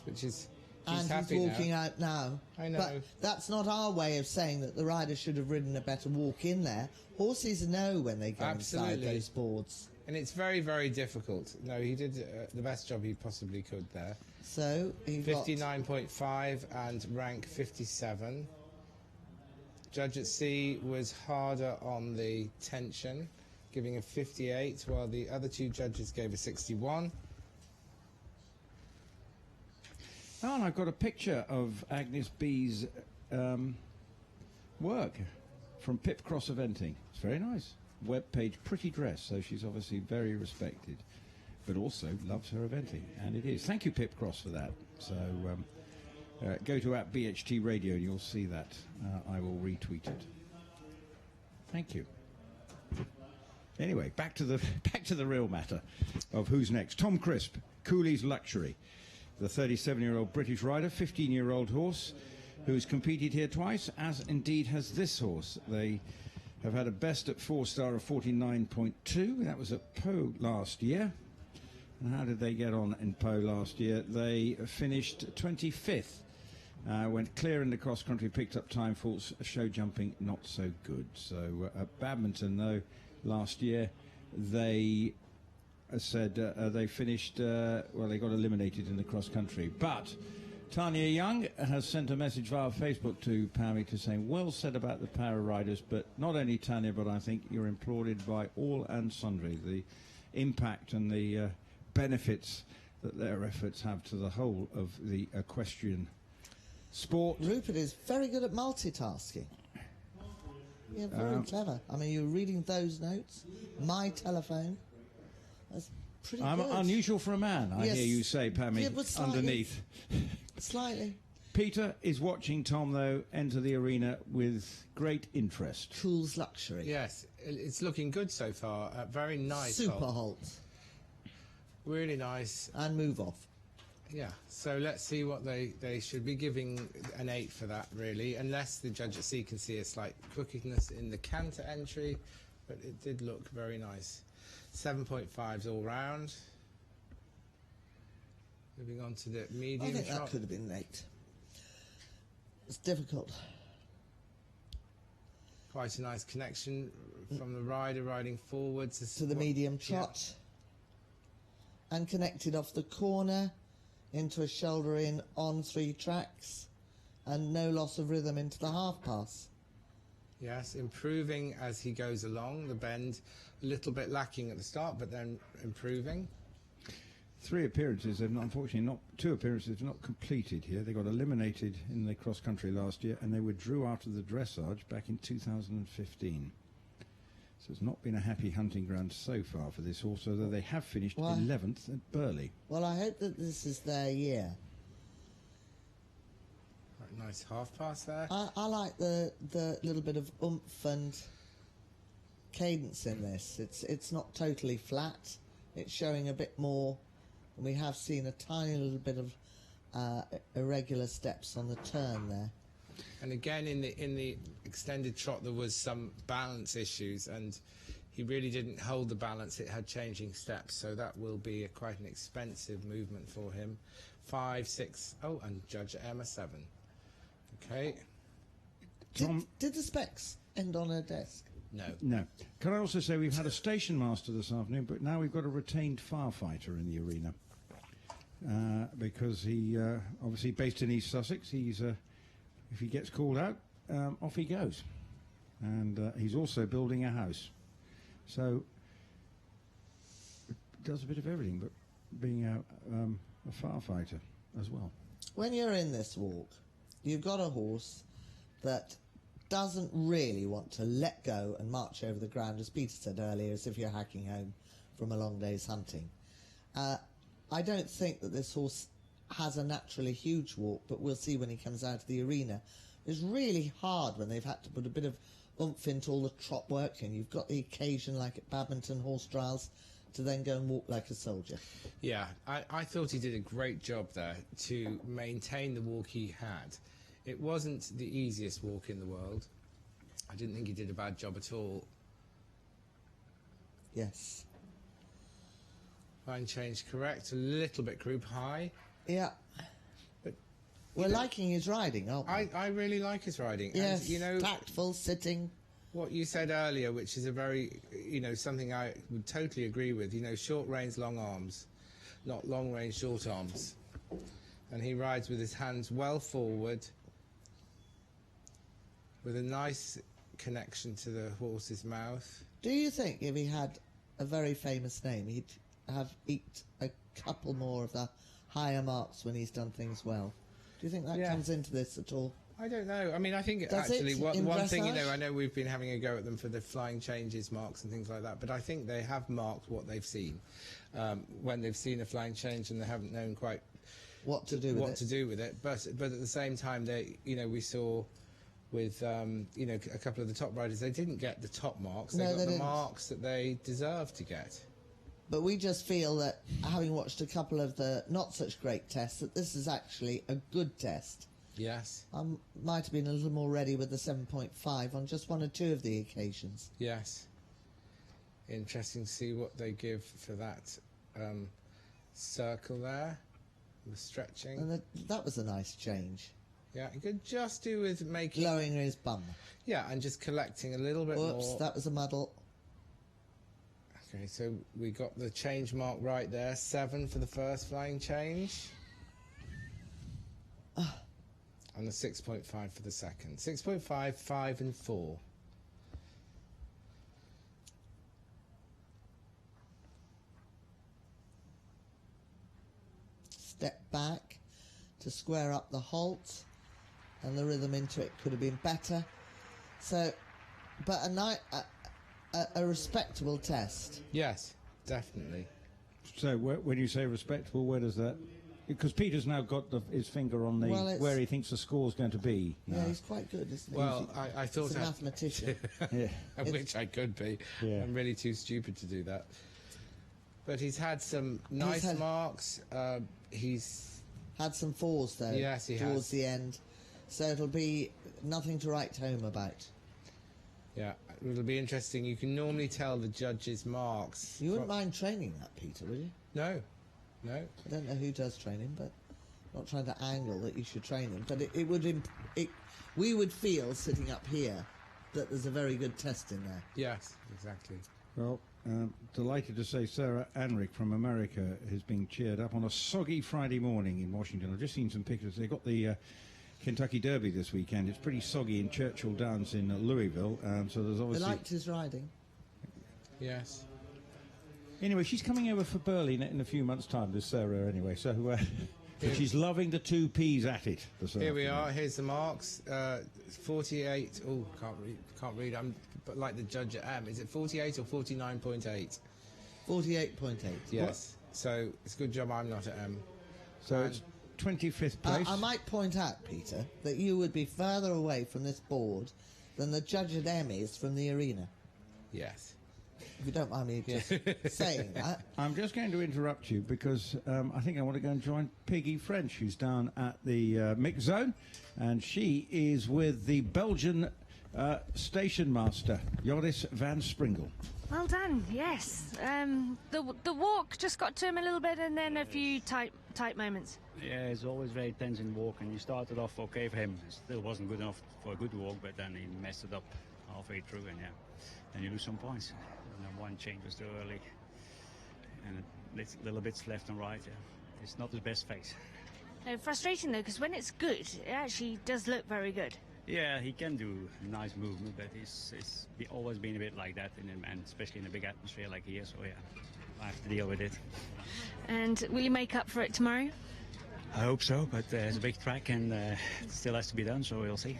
which is... And he's walking out now. I know. But that's not our way of saying that the rider should have ridden a better walk in there. Horses know when they go inside those boards. And it's very, very difficult. No, he did the best job he possibly could there. So he got 59.5 and rank 57. Judge at C was harder on the tension, giving a 58, while the other two judges gave a 61. Oh, and I've got a picture of Agnes B's work from Pip Cross Eventing. It's very nice. Web page, pretty dress, so she's obviously very respected, but also loves her eventing, and it is. Thank you, Pip Cross, for that. So go to @BHT Radio and you'll see that. I will retweet it. Thank you. Anyway, back to the real matter of who's next. Tom Crisp, Cooley's Luxury. The 37-year-old British rider, 15-year-old horse, who's competed here twice, as indeed has this horse. They have had a best at 4-star of 49.2. That was at Po last year. And how did they get on in Po last year? They finished 25th. Went clear in the cross country, picked up time faults, show jumping not so good. So at badminton, though, last year they said they finished, well, they got eliminated in the cross country. But Tanya Young has sent a message via Facebook to Pammy to say, well said about the para riders, but not only Tanya, but I think you're applauded by all and sundry. The impact and the benefits that their efforts have to the whole of the equestrian sport. Rupert is very good at multitasking. Yeah, very clever. I mean, you're reading those notes. My telephone. That's pretty I'm good. unusual for a man, I Yes. hear you say, Pammy, Yeah, but slightly. underneath. Slightly. Peter is watching Tom, though, enter the arena with great interest. Fool's luxury. Yes, it's looking good so far. Very nice. Super halt. halt. Really nice. And move off. Yeah, so let's see what they should be giving an 8 for that, really, unless the judge at sea can see a slight crookedness in the canter entry, but it did look very nice. 7.5s all round. Moving on to the medium I think trot. that could have been 8. It's difficult. Quite a nice connection from the rider riding forwards To the medium trot. And connected off the corner into a shoulder in on 3 tracks. And no loss of rhythm into the half pass. Yes, improving as he goes along. The bend a little bit lacking at the start, but then improving. 3 appearances, unfortunately not 2 appearances not completed here. They got eliminated in the cross country last year and they withdrew out of the dressage back in 2015. So it's not been a happy hunting ground so far for this horse, although they have finished 11th at Burley. Well, I hope that this is their year. Right, nice half pass there. I like the little bit of oomph and cadence in this. It's not totally flat. It's showing a bit more. And we have seen a tiny little bit of irregular steps on the turn there. And again, in the extended trot, there was some balance issues, and he really didn't hold the balance. It had changing steps, so that will be quite an expensive movement for him. 5, 6, oh, and Judge Emma 7. Okay. Did the specs end on her desk? No. No. Can I also say we've had a station master this afternoon, but now we've got a retained firefighter in the arena. Because he, obviously based in East Sussex, he's, if he gets called out, off he goes. And he's also building a house. So, does a bit of everything, but being a firefighter as well. When you're in this walk, you've got a horse that doesn't really want to let go and march over the ground, as Peter said earlier, as if you're hacking home from a long day's hunting. I don't think that this horse has a naturally huge walk, but we'll see when he comes out of the arena. It's really hard when they've had to put a bit of oomph into all the trot work, and you've got the occasion, like at badminton horse trials, to then go and walk like a soldier. Yeah, I thought he did a great job there to maintain the walk he had. It wasn't the easiest walk in the world. I didn't think he did a bad job at all. Yes. Line change correct, a little bit group high. Yeah. But we're liking his riding, aren't we? I really like his riding. Yes, and, you know, tactful, sitting. What you said earlier, which is a very, you know, something I would totally agree with, you know, short range, long arms, not long range, short arms. And he rides with his hands well forward, with a nice connection to the horse's mouth. Do you think if he had a very famous name, he'd have eked a couple more of the higher marks when he's done things well? Do you think that comes into this at all? I don't know. I mean, I think Does actually it one thing, you dressage? know, I know we've been having a go at them for the flying changes marks and things like that, but I think they have marked what they've seen. When they've seen a flying change and they haven't known quite what to do with it. But at the same time, they, you know, we saw with you know, a couple of the top riders, they didn't get the top marks. They No, got they the didn't. marks that they deserved to get. But we just feel that, having watched a couple of the not such great tests, that this is actually a good test. Yes. I might have been a little more ready with the 7.5 on just 1 or 2 of the occasions. Yes. Interesting to see what they give for that circle there, the stretching. And that was a nice change. Yeah, you could just do with making... Lowering his bum. Yeah, and just collecting a little bit more. Whoops, that was a muddle. Okay, so we got the change mark right there. 7 for the first flying change. And the 6.5 for the second. 6.5, 5 and 4. Step back to square up the halt, and the rhythm into it could have been better. So, but a respectable test. Yes, definitely. So when you say respectable, where does that... Because Peter's now got his finger on the where he thinks the score's going to be. Yeah, he's quite good, isn't he? Well, I thought... He's a mathematician. Yeah. I wish I could be. Yeah. I'm really too stupid to do that. But he's had some nice marks. He's had some 4s, though, yes, he towards the end. So it'll be nothing to write home about. Yeah, it'll be interesting. You can normally tell the judges' marks. You wouldn't mind training that, Peter, would you? No. No. I don't know who does training, but not trying to angle that you should train him. But we would feel, sitting up here, that there's a very good test in there. Yes, exactly. Well, delighted to say Sarah Anrick from America is being cheered up on a soggy Friday morning in Washington. I've just seen some pictures. They've got the Kentucky Derby this weekend. It's pretty soggy in Churchill Downs in Louisville, so there's obviously... They liked his riding. Yes. Anyway, she's coming over for Burley in a few months' time, this Sarah, anyway, so she's loving the 2 Ps at it. Here we are, here's the marks. 48, oh, can't read, I'm but like the judge at M. Is it 48 or 49.8? 48.8. Yes, so it's a good job I'm not at M. So it's 25th place. I might point out, Peter, that you would be further away from this board than the judge at M is from the arena. Yes. If you don't mind me just saying that. I'm just going to interrupt you because I think I want to go and join Piggy French, who's down at the mix zone, and she is with the Belgian station master, Joris van Springel. Well done, yes. The walk just got to him a little bit, and then a few tight moments. Yeah, it's always very tense in walk, and you started off okay for him. It still wasn't good enough for a good walk, but then he messed it up halfway through, and then you lose some points. And then one change was too early, and little bits left and right. Yeah. It's not his best face. Frustrating though, because when it's good, it actually does look very good. Yeah, he can do nice movement, but he's always been a bit like that, and especially in a big atmosphere like here. So yeah, I have to deal with it. And will you make up for it tomorrow? I hope so, but it's a big track and it still has to be done, so we'll see.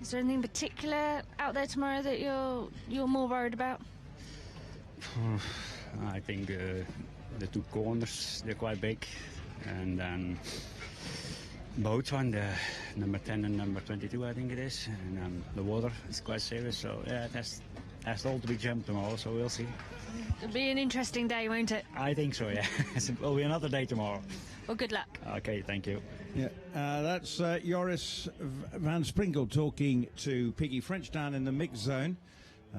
Is there anything particular out there tomorrow that you're more worried about? I think the 2 corners, they're quite big, and then both one, the number 10 and number 22, I think it is, and the water is quite serious, so yeah, it has all to be jumped tomorrow, so we'll see. It'll be an interesting day, won't it? I think so, yeah. It will be another day tomorrow. Well, good luck. Okay, thank you. Yeah, that's Joris van Springel talking to Piggy French down in the mix zone.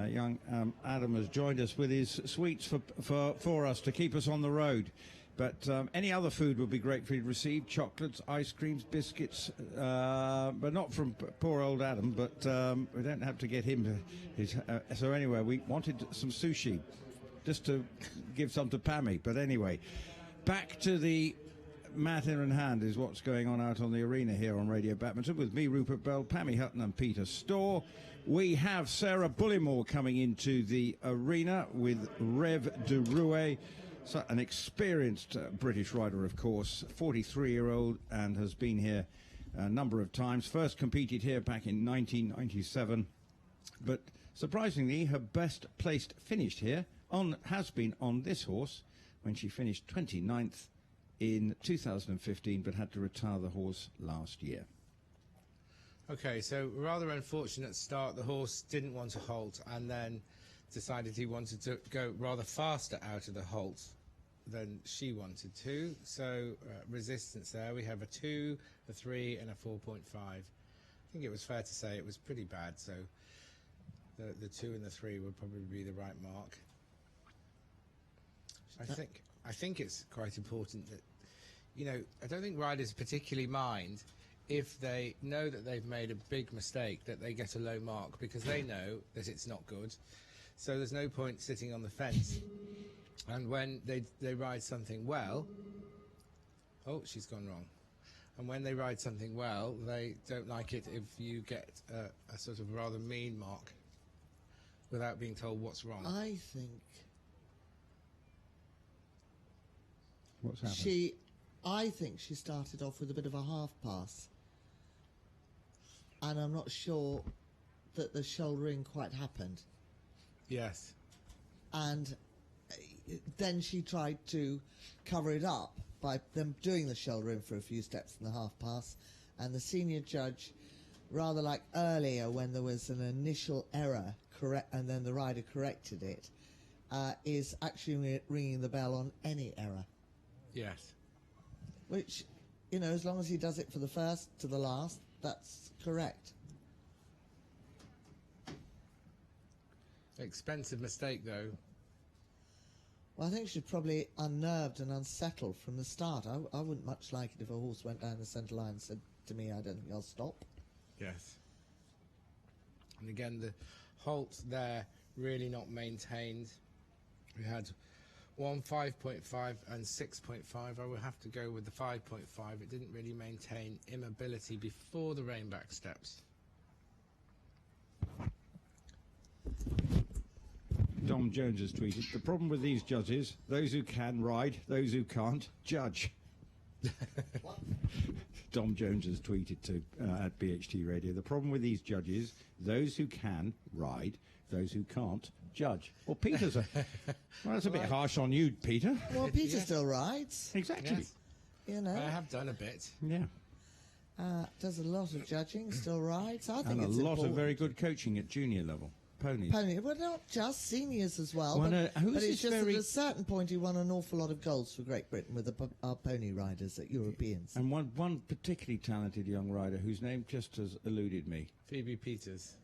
Young Adam has joined us with his sweets for us to keep us on the road. But any other food would be great for you to receive. Chocolates, ice creams, biscuits, but not from poor old Adam. But we don't have to get him his... so anyway, we wanted some sushi, just to give some to Pammy. But anyway, back to the matter in hand is what's going on out on the arena here on Radio Badminton with me, Rupert Bell, Pammy Hutton and Peter Storr. We have Sarah Bullymore coming into the arena with Rev de Rouet, an experienced British rider, of course, 43-year-old, and has been here a number of times. First competed here back in 1997, but surprisingly, her best placed finish here has been on this horse when she finished 29th in 2015, but had to retire the horse last year. Okay, so rather unfortunate start. The horse didn't want to halt and then decided he wanted to go rather faster out of the halt than she wanted to. So resistance there. We have a 2, a 3 and a 4.5. I think it was fair to say it was pretty bad, so the 2 and the 3 would probably be the right mark. I think. I think it's quite important that, you know, I don't think riders particularly mind if they know that they've made a big mistake, that they get a low mark, because they know that it's not good. So there's no point sitting on the fence. And when they ride something well, oh, she's gone wrong. And when they ride something well, they don't like it if you get a sort of rather mean mark without being told what's wrong. I think What's happened? I think she started off with a bit of a half pass, and I'm not sure that the shouldering quite happened. Yes. And then she tried to cover it up by them doing the shouldering for a few steps in the half pass, and the senior judge, rather like earlier when there was an initial error, and then the rider corrected it, is actually ringing the bell on any error. Yes. Which, you know, as long as he does it for the first to the last, that's correct. Expensive mistake, though. Well, I think she's probably unnerved and unsettled from the start. I wouldn't much like it if a horse went down the centre line and said to me, I don't think I'll stop. Yes. And again, the halt there really not maintained. We had 1 5.5 and 6.5. I would have to go with the 5.5. It didn't really maintain immobility before the rein-back steps. Dom Jones has tweeted, the problem with these judges, those who can ride, those who can't, judge. Dom Jones has tweeted to at BHT Radio, the problem with these judges, those who can ride, those who can't, judge. Well, Peter's well, that's a bit harsh on you, Peter. Well, Peter still rides. Exactly. Yes. You know. I have done a bit. Yeah. Does a lot of judging, still rides. I think and it's a lot important. of very good coaching at junior level. Ponies. Well, not just seniors as well. Well, but, no, but it's just at a certain point he won an awful lot of goals for Great Britain with our pony riders at Europeans. And one particularly talented young rider whose name just has eluded me. Phoebe Peters.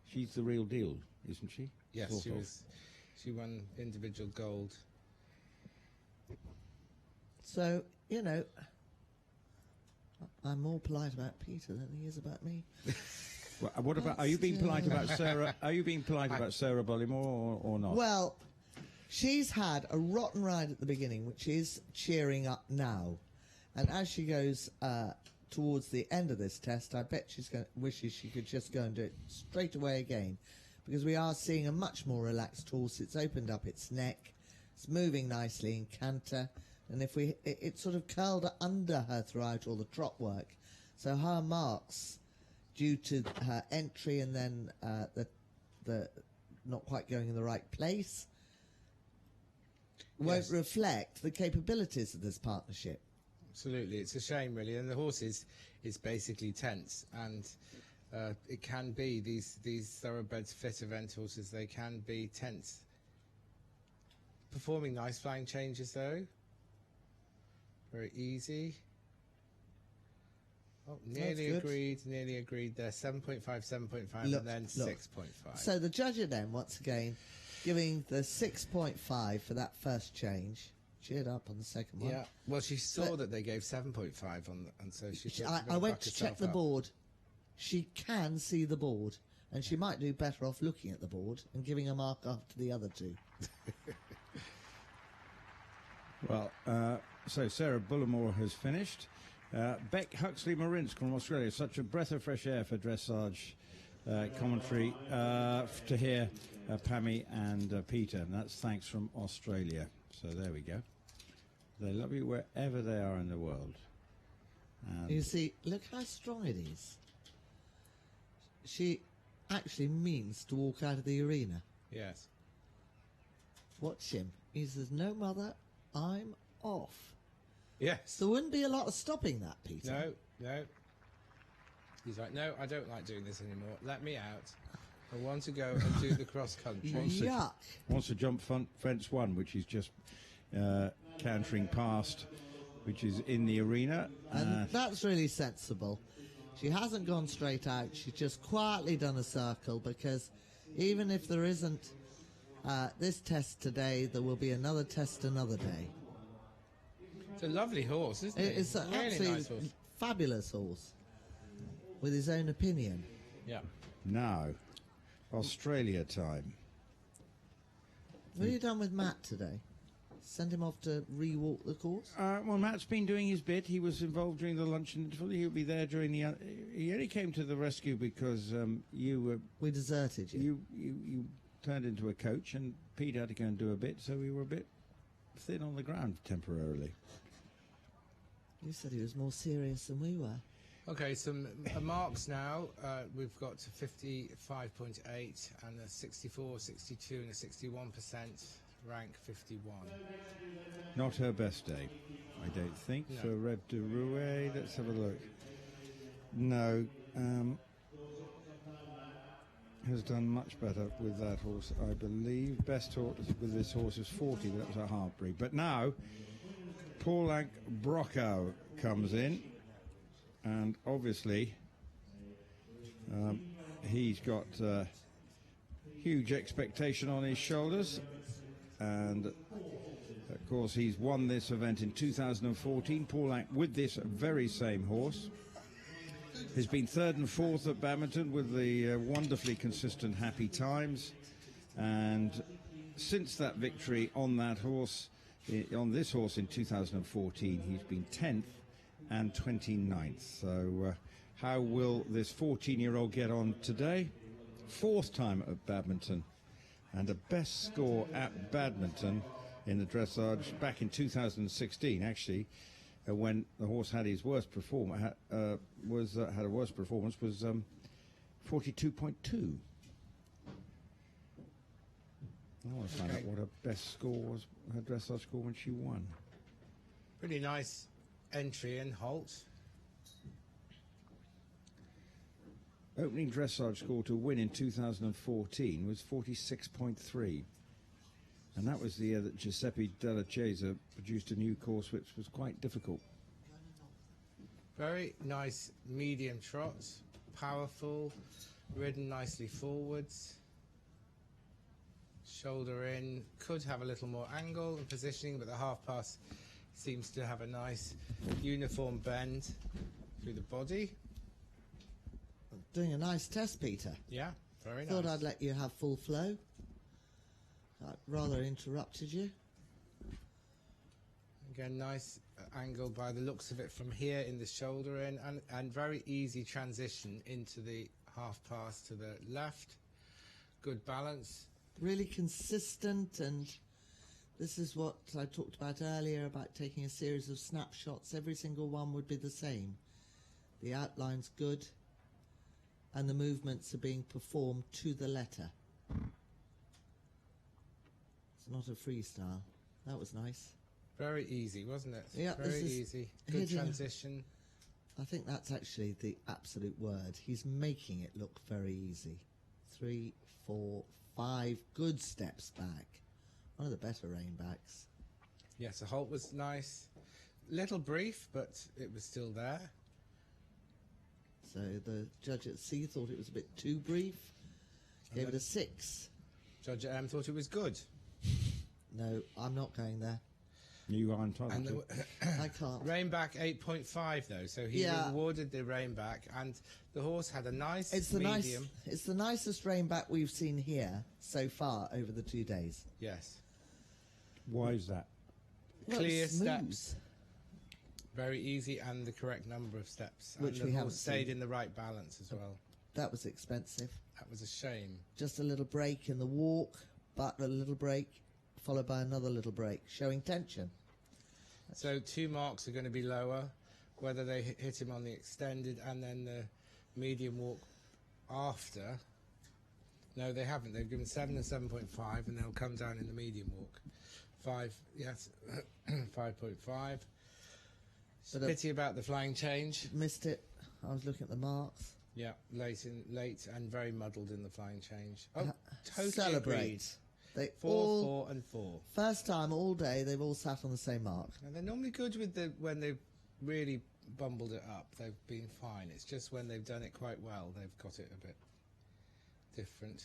She's the real deal, isn't she? Yes, Sort she of. was. She won individual gold. So, you know, I'm more polite about Peter than he is about me. Well, what about? Are you being polite about Sarah? Are you being polite about Sarah Bullymore or not? Well, she's had a rotten ride at the beginning, which is cheering up now, and as she goes towards the end of this test, I bet wishes she could just go and do it straight away again, because we are seeing a much more relaxed horse. It's opened up its neck, it's moving nicely in canter, and it sort of curled under her throughout all the trot work, so her marks, due to her entry and then the not quite going in the right place, won't reflect the capabilities of this partnership. Absolutely, it's a shame really, and the horse is basically tense, and it can be these thoroughbreds fit event horses. They can be tense. Performing nice flying changes though, very easy. Oh, nearly agreed there. 7.5, 7.5, and then 6.5. So the judge then, once again, giving the 6.5 for that first change. Cheered up on the second one. Yeah, well, she saw that they gave 7.5 on, and so she. I went to check the board. She can see the board, and she might do better off looking at the board and giving a mark after the other two. Well, so Sarah Bullimore has finished. Beck Huxley Marinsk from Australia. Such a breath of fresh air for dressage commentary to hear Pammy and Peter. And that's thanks from Australia. So there we go. They love you wherever they are in the world. And you see, look how strong it is. She actually means to walk out of the arena. Yes. Watch him. He says, no, mother, I'm off. Yes. There wouldn't be a lot of stopping that, Peter. No. He's like, no, I don't like doing this anymore. Let me out. I want to go and do the cross country. Yuck. Wants to jump fence one, which is just cantering past, which is in the arena. And that's really sensible. She hasn't gone straight out. She's just quietly done a circle, because even if there isn't This test today, there will be another test another day. It's a lovely horse, isn't it? It's an really absolutely nice horse. fabulous horse with his own opinion. Yeah. Now, Australia time. What have you done with Matt today? Send him off to re-walk the course? Well, Matt's been doing his bit. He was involved during the lunch interval. He'll be there during the... he only came to the rescue because you were... We deserted you. You turned into a coach, and Pete had to go and do a bit, so we were a bit thin on the ground temporarily. You said he was more serious than we were. Okay, some marks now. We've got 55.8 and a 64, 62 and a 61%, rank 51. Not her best day, I don't think, No. for Reb de Rouet. Let's have a look. No, has done much better with that horse, I believe. Best horse with this horse is 40, but that was a half breed. But now, Paul Brocco comes in, and obviously he's got huge expectation on his shoulders, and of course he's won this event in 2014. Paul with this very same horse has been third and fourth at Badminton with the wonderfully consistent Happy Times, and since that victory on that horse, on this horse in 2014, he's been 10th and 29th. So how will this 14-year-old get on today? Fourth time at Badminton, and a best score at Badminton in the dressage back in 2016, actually, when the horse had his worst performance, had a worse performance, was 42.2. I want to find out what her best score was, her dressage score when she won. Pretty nice entry in Holt. Opening dressage score to win in 2014 was 46.3. And that was the year that Giuseppe Della Chiesa produced a new course which was quite difficult. Very nice medium trot, powerful, ridden nicely forwards. Shoulder in, could have a little more angle and positioning, but the half pass seems to have a nice uniform bend through the body. Doing a nice test, Peter. Yeah, very nice. Thought I'd let you have full flow. I rather interrupted you. Again, nice angle by the looks of it from here in the shoulder in, and very easy transition into the half pass to the left. Good balance. Really consistent, and this is what I talked about earlier about taking a series of snapshots. Every single one would be the same. The outline's good, and the movements are being performed to the letter. It's not a freestyle. That was nice. Very easy, wasn't it? Yeah, very easy. Good transition. I think that's actually the absolute word. He's making it look very easy. 3, 4, 5 good steps back. One of the better rainbacks. Yes, the Holt was nice. Little brief, but it was still there. So the judge at C thought it was a bit too brief. Gave it a 6. Judge at M thought it was good. No, I'm not going there. You are entitled to. I can't. Rainback 8.5 though, so he rewarded the rainback, and the horse had a nice medium. It's the nicest rainback we've seen here so far over the 2 days. Yes. Why is that? Well, Clear it's smooth. steps. Very easy, and the correct number of steps. Which and we the haven't horse stayed seen. in the right balance as well. That was expensive. That was a shame. Just a little break in the walk, but a little break, followed by another little break, showing tension. So 2 marks are going to be lower, whether they hit him on the extended and then the medium walk after. No, they haven't. They've given 7 and 7.5, and they'll come down in the medium walk. 5, yes, 5.5. But Pity about the flying change. Missed it. I was looking at the marks. Yeah, late and very muddled in the flying change. Oh, totally Celebrate. agreed. They 4, 4 and 4. First time all day they've all sat on the same mark. And they're normally good with when they've really bumbled it up. They've been fine. It's just when they've done it quite well, they've got it a bit different.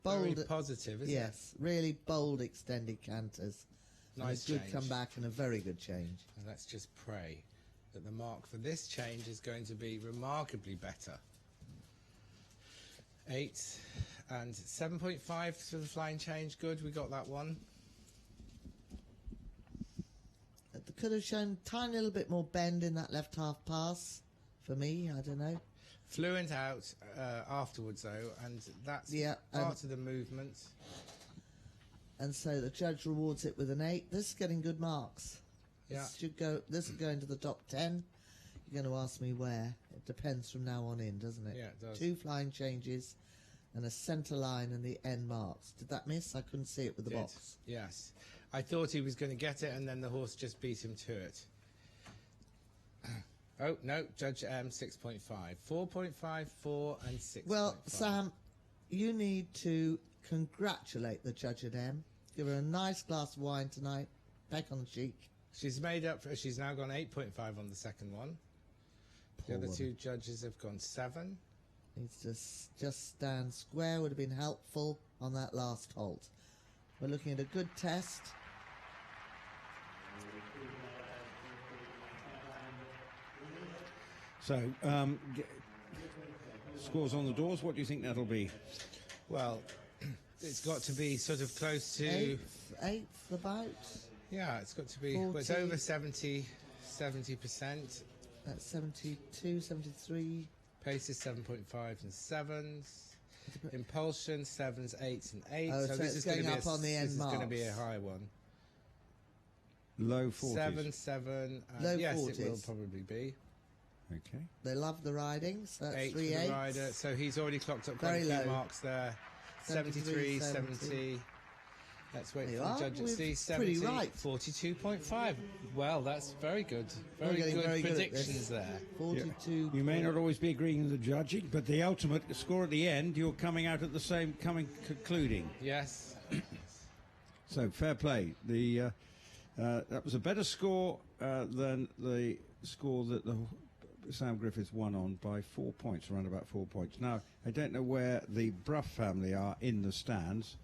bold, very positive, isn't it? yes, really bold extended canters. Nice and a good change. comeback and a very good change. And let's just pray that the mark for this change is going to be remarkably better. 8 and 7.5 for the flying change. Good, we got that one. It could have shown a tiny little bit more bend in that left half pass for me. I don't know. Fluent out afterwards though, and that's part of the movement. And so the judge rewards it with an 8. This is getting good marks. Yeah. This will go into the top 10. You're going to ask me where. It depends from now on in, doesn't it? Yeah, it does. 2 flying changes and a centre line and the end marks. Did that miss? I couldn't see it with the box. Yes. I thought he was going to get it, and then the horse just beat him to it. Oh, no, Judge M, 6.5. 4.5, 4 and 6.5. Well, Sam, you need to congratulate the judge at M. Give her a nice glass of wine tonight. Back on the cheek. She's made up for, she's now gone 8.5 on the second one. The other two judges have gone 7. Needs to just stand square, would have been helpful on that last halt. We're looking at a good test. So, scores on the doors, what do you think that'll be? Well, it's got to be sort of close to... Eighth about? Yeah, it's got to be... Well, it's over 70%. That's 72, 73. Pace is 7.5s and 7s. Impulsion, 7s, 8s and 8s. Oh, so so this it's is going going to be up on the end This is going to marks. be a high one. Low 40s. 7, 7. Low yes, 40s. it will probably be. Okay. They love the riding, so that's 8 for 3 the 8s. rider. So he's already clocked up quite Very a few low. marks there. 73, 70. Let's wait There for you the are. judge to We're see. pretty 70, right. 42.5. Well, that's very good. We're Very getting good very good at predictions this. there. 42. You may not always be agreeing with the judging, but the ultimate score at the end, you're coming out at the same, concluding. Yes. So, fair play. That was a better score than the score that the Sam Griffiths won on by 4 points, around about 4 points. Now, I don't know where the Bruff family are in the stands,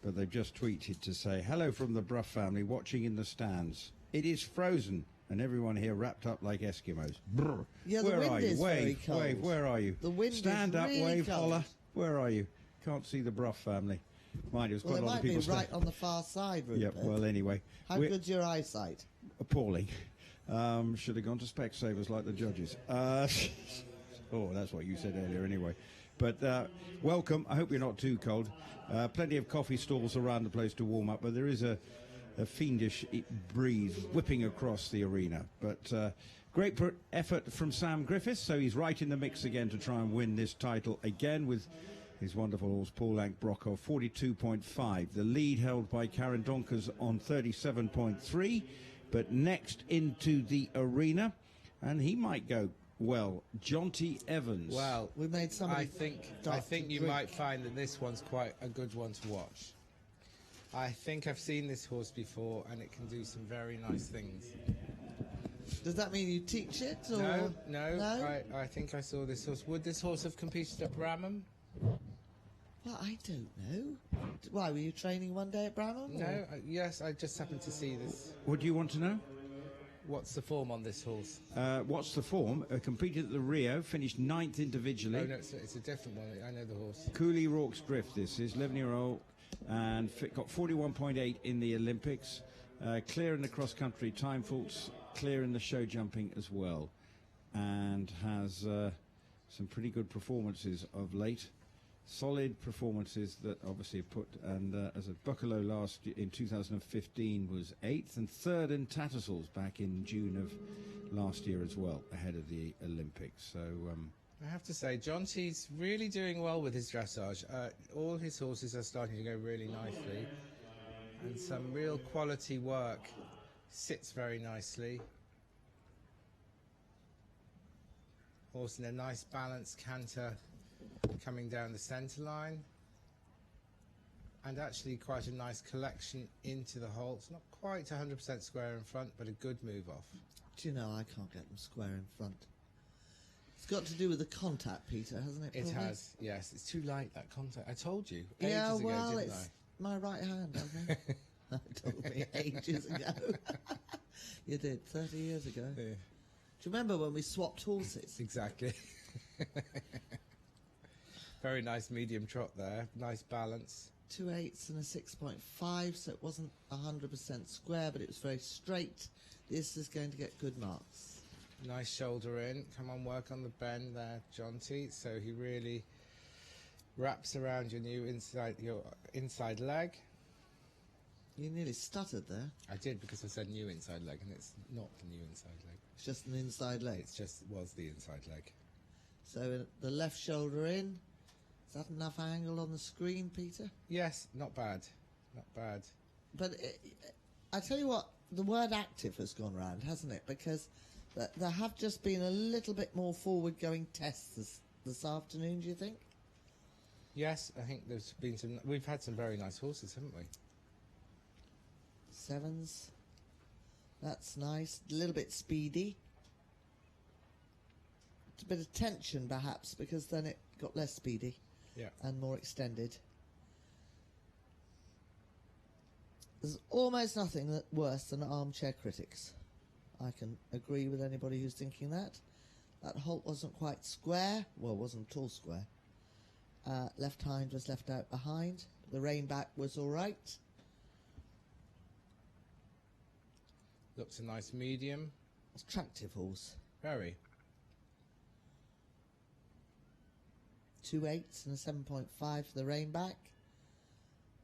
but they've just tweeted to say, hello from the Bruff family watching in the stands. It is frozen, and everyone here wrapped up like Eskimos. Brr. Yeah, the where wind are you? is Wave, very cold. wave, where are you? The wind Stand is up, really wave, cold. holler. Where are you? Can't see the Bruff family. Mind you, there's Well, quite it a lot might of be people right on the far side, Rupert. Yep, well, anyway. How we're good's your eyesight? appalling. Should have gone to Specsavers like the judges. Oh, that's what you said earlier anyway. But welcome. I hope you're not too cold. Plenty of coffee stalls around the place to warm up, but there is a fiendish breeze whipping across the arena. But great effort from Sam Griffiths, so he's right in the mix again to try and win this title again with his wonderful horse Paul Ank Brocco, 42.5. The lead held by Karen Donkers on 37.3. But next into the arena, and he might go well, Jonty Evans. Well, we made somebody. I think you might find that this one's quite a good one to watch. I think I've seen this horse before, and it can do some very nice things. Does that mean you teach it? Or? No. I think I saw this horse. Would this horse have competed at Bramham? Well, I don't know. Why, were you training one day at Bramham? No. Yes, I just happened to see this. What do you want to know? What's the form on this horse? What's the form? Competed at the Rio, finished 9th individually. Oh, no, it's a different one. I know the horse. Cooley Rorke's Drift, this is 11-year-old, and got 41.8 in the Olympics. Clear in the cross-country time faults, clear in the show jumping as well. And has some pretty good performances of late. Solid performances that obviously put, and as a Buccalo last year, in 2015 was 8th and 3rd in Tattersalls back in June of last year as well, ahead of the Olympics. So I have to say, Jonty's really doing well with his dressage. All his horses are starting to go really nicely, and some real quality work. Sits very nicely. Horse in a nice balanced canter coming down the centre line, and actually quite a nice collection into the hole. It's not quite 100% square in front, but a good move off. Do you know, I can't get them square in front. It's got to do with the contact, Peter, hasn't it? It probably? has, yes. It's too light, that contact. I told you Yeah, ages well, ago, didn't it's my right hand, I think. That told me ages ago. You did, 30 years ago. Yeah. Do you remember when we swapped horses? Exactly. Very nice medium trot there. Nice balance. 2 8s and a 6.5, so it wasn't 100% square, but it was very straight. This is going to get good marks. Nice shoulder in. Come on, work on the bend there, Jonty. So he really wraps around your inside leg. You nearly stuttered there. I did, because I said new inside leg, and it's not the new inside leg. It's just an inside leg. It just was the inside leg. So the left shoulder in. Is that enough angle on the screen, Peter? Yes, not bad. Not bad. But I tell you what, the word active has gone round, hasn't it? Because there have just been a little bit more forward-going tests this afternoon, do you think? Yes, I think there's been some... We've had some very nice horses, haven't we? 7s. That's nice. A little bit speedy. It's a bit of tension, perhaps, because then it got less speedy. Yeah. And more extended. There's almost nothing worse than armchair critics. I can agree with anybody who's thinking that. That halt wasn't quite square. Well, it wasn't at all square. Left hind was left out behind. The rein back was all right. Looks a nice medium. Attractive horse. Very. 2 8s and a 7.5 for the rein back.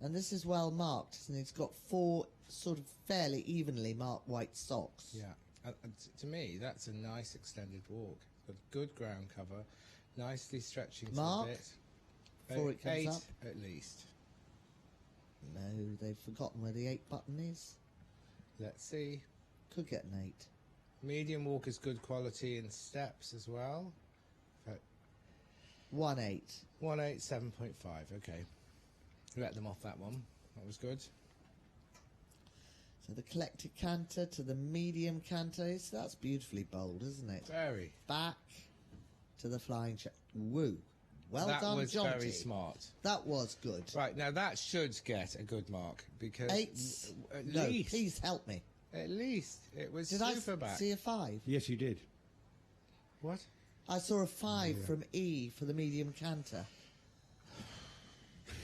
And this is well marked, and it's got 4 sort of fairly evenly marked white socks. Yeah. To me, that's a nice extended walk. Got good ground cover, nicely stretching Mark, to the bit. before it comes 8 up. at least. No, they've forgotten where the 8 button is. Let's see. Could get an 8. Medium walk is good quality in steps as well. 1 8. 1 8, 7.5. Okay. Let them off that one. That was good. So the collected canter to the medium canter. So that's beautifully bold, isn't it? Very. Back to the flying check. Woo. Well that done, was Jonty. very smart. That was good. Right, now that should get a good mark, because 8s. at No, least, please help me. at least it was Did super I back. see a 5? Yes, you did. What? I saw a 5 from E for the medium canter.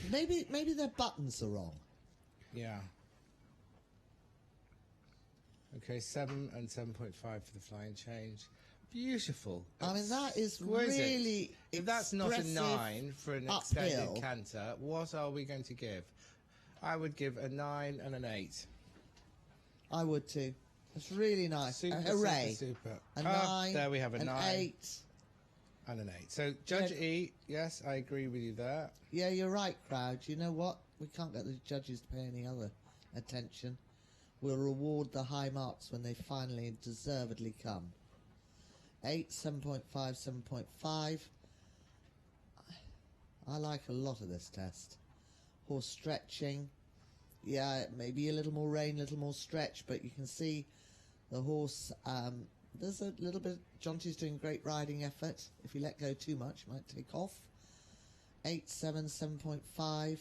Maybe their buttons are wrong. Yeah. Okay, 7 and 7.5 for the flying change. Beautiful. I mean, that is Exquisite. really If that's not a expressive 9 for an uphill. extended canter, what are we going to give? I would give a 9 and an 8. I would too. It's really nice. Super, Hooray. super. A Ah, 9. there we have a an 9. 8. And an 8. So, Judge Yeah. E, yes, I agree with you there. Yeah, you're right, crowd. You know what? We can't get the judges to pay any other attention. We'll reward the high marks when they finally and deservedly come. 8, 7.5, 7.5. I like a lot of this test. Horse stretching. Yeah, maybe a little more rein, a little more stretch, but you can see the horse... there's a little bit... Jonty's doing great riding effort. If you let go too much, it might take off. 8, 7, 7.5.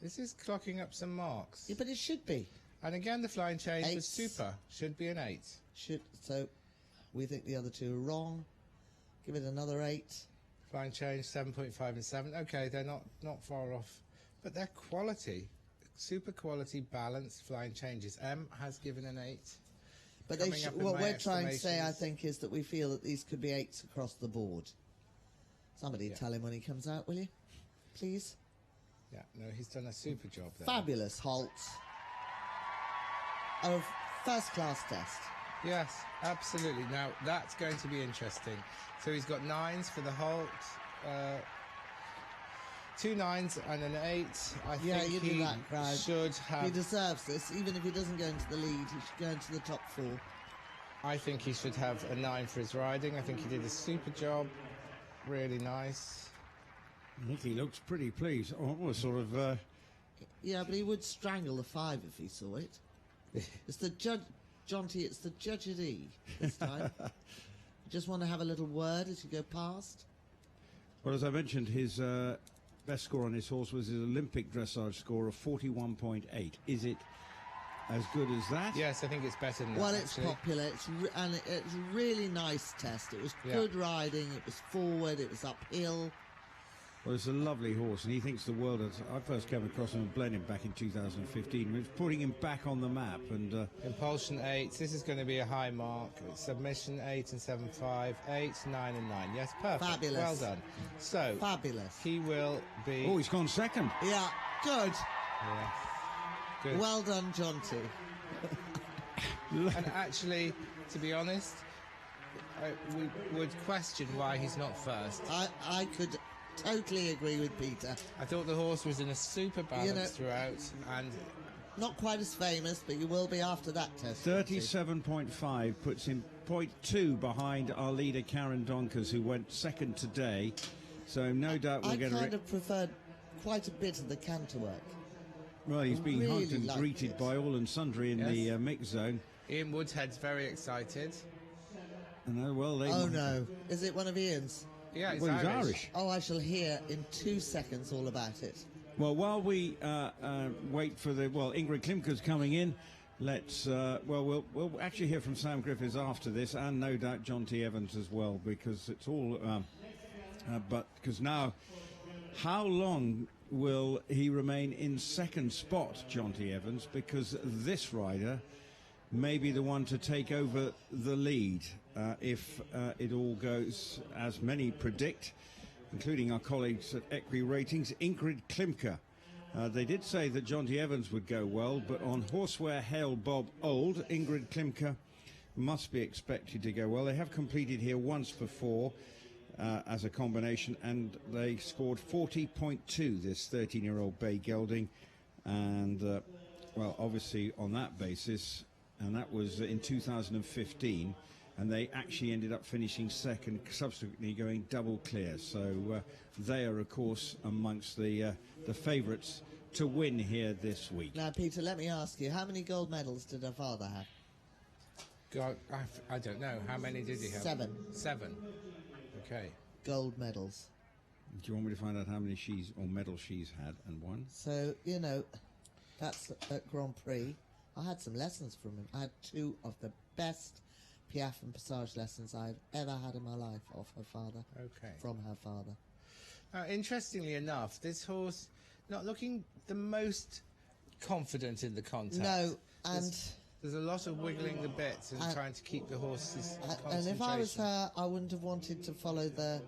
This is clocking up some marks. Yeah, but it should be. And again, the flying change was 8s. super. Should be an 8. So we think the other two are wrong. Give it another 8. Flying change, 7.5 and 7. Okay, they're not far off. But they're quality. Super quality, balanced flying changes. M has given an 8. But Coming up in what my we're trying to say, I estimations. think, is that we feel that these could be 8s across the board. Somebody tell him when he comes out, will you? Please. Yeah, no, he's done a super job there. Fabulous halt. A first-class test. Yes, absolutely. Now, that's going to be interesting. So he's got 9s for the halt. 2 9s and an 8. I Yeah, think you do he that, crowd. should have... He deserves this. Even if he doesn't go into the lead, he should go into the top 4. I think he should have a 9 for his riding. I think he did a super job. Really nice. I think he looks pretty pleased. Almost sort of... Yeah, but he would strangle the 5 if he saw it. It's the judge, Jonty, it's the judge at E this time. just want to have a little word as you go past? Well, as I mentioned, his best score on his horse was his Olympic dressage score of 41.8. Is it as good as that? Yes, I think it's better than that. Well, it's actually popular. It's a really nice test. It was good riding. It was forward. It was uphill. Well, it's a lovely horse, and he thinks the world. I first came across him and bled him back in 2015. We're putting him back on the map. And Impulsion 8. This is going to be a high mark. Submission 8 and 7.5. 8, 9 and 9. Yes, perfect. Fabulous. Well done. So fabulous. He will be. Oh, he's gone second. Yeah, good. Yeah. Good. Well done, Jonty. And actually, to be honest, we would question why he's not first. I could totally agree with Peter. I thought the horse was in a super balance throughout, and not quite as famous, but you will be after that test. 37.5 puts him 0.2 behind our leader Kieran Donkers, who went second today. So no doubt we'll get I kind of preferred quite a bit of the canter work. Well, he's being really hugged and greeted by all and sundry in the mix zone. Ian Woodhead's very excited. And well, oh no, is it one of Ian's? Yeah, he's Irish. Oh, I shall hear in 2 seconds all about it. Well, while we wait for Ingrid Klimke's coming in, let's we'll actually hear from Sam Griffiths after this, and no doubt John T. Evans as well, because it's all because now, how long will he remain in second spot, John T. Evans, because this rider may be the one to take over the lead if it all goes as many predict, including our colleagues at Equi Ratings. Ingrid Klimke. They did say that John T. Evans would go well, but on Horseware Hail Bob Old, Ingrid Klimke must be expected to go well. They have completed here once before as a combination, and they scored 40.2, this 13-year-old Bay Gelding. And, well, obviously on that basis, and that was in 2015, and they actually ended up finishing second, subsequently going double clear. So they are, of course, amongst the favourites to win here this week. Now, Peter, let me ask you, how many gold medals did her father have? God, I don't know. How many did he have? 7. 7. Okay. Gold medals. Do you want me to find out how many medals she's had and won? So, you know, that's at Grand Prix. I had some lessons from him. I had 2 of the best Piaffe and Passage lessons I've ever had in my life off her father. Okay. From her father. Now, interestingly enough, this horse not looking the most confident in the contact. No, and there's a lot of wiggling the bits and trying to keep the horse's concentration. And if I was her, I wouldn't have wanted to follow the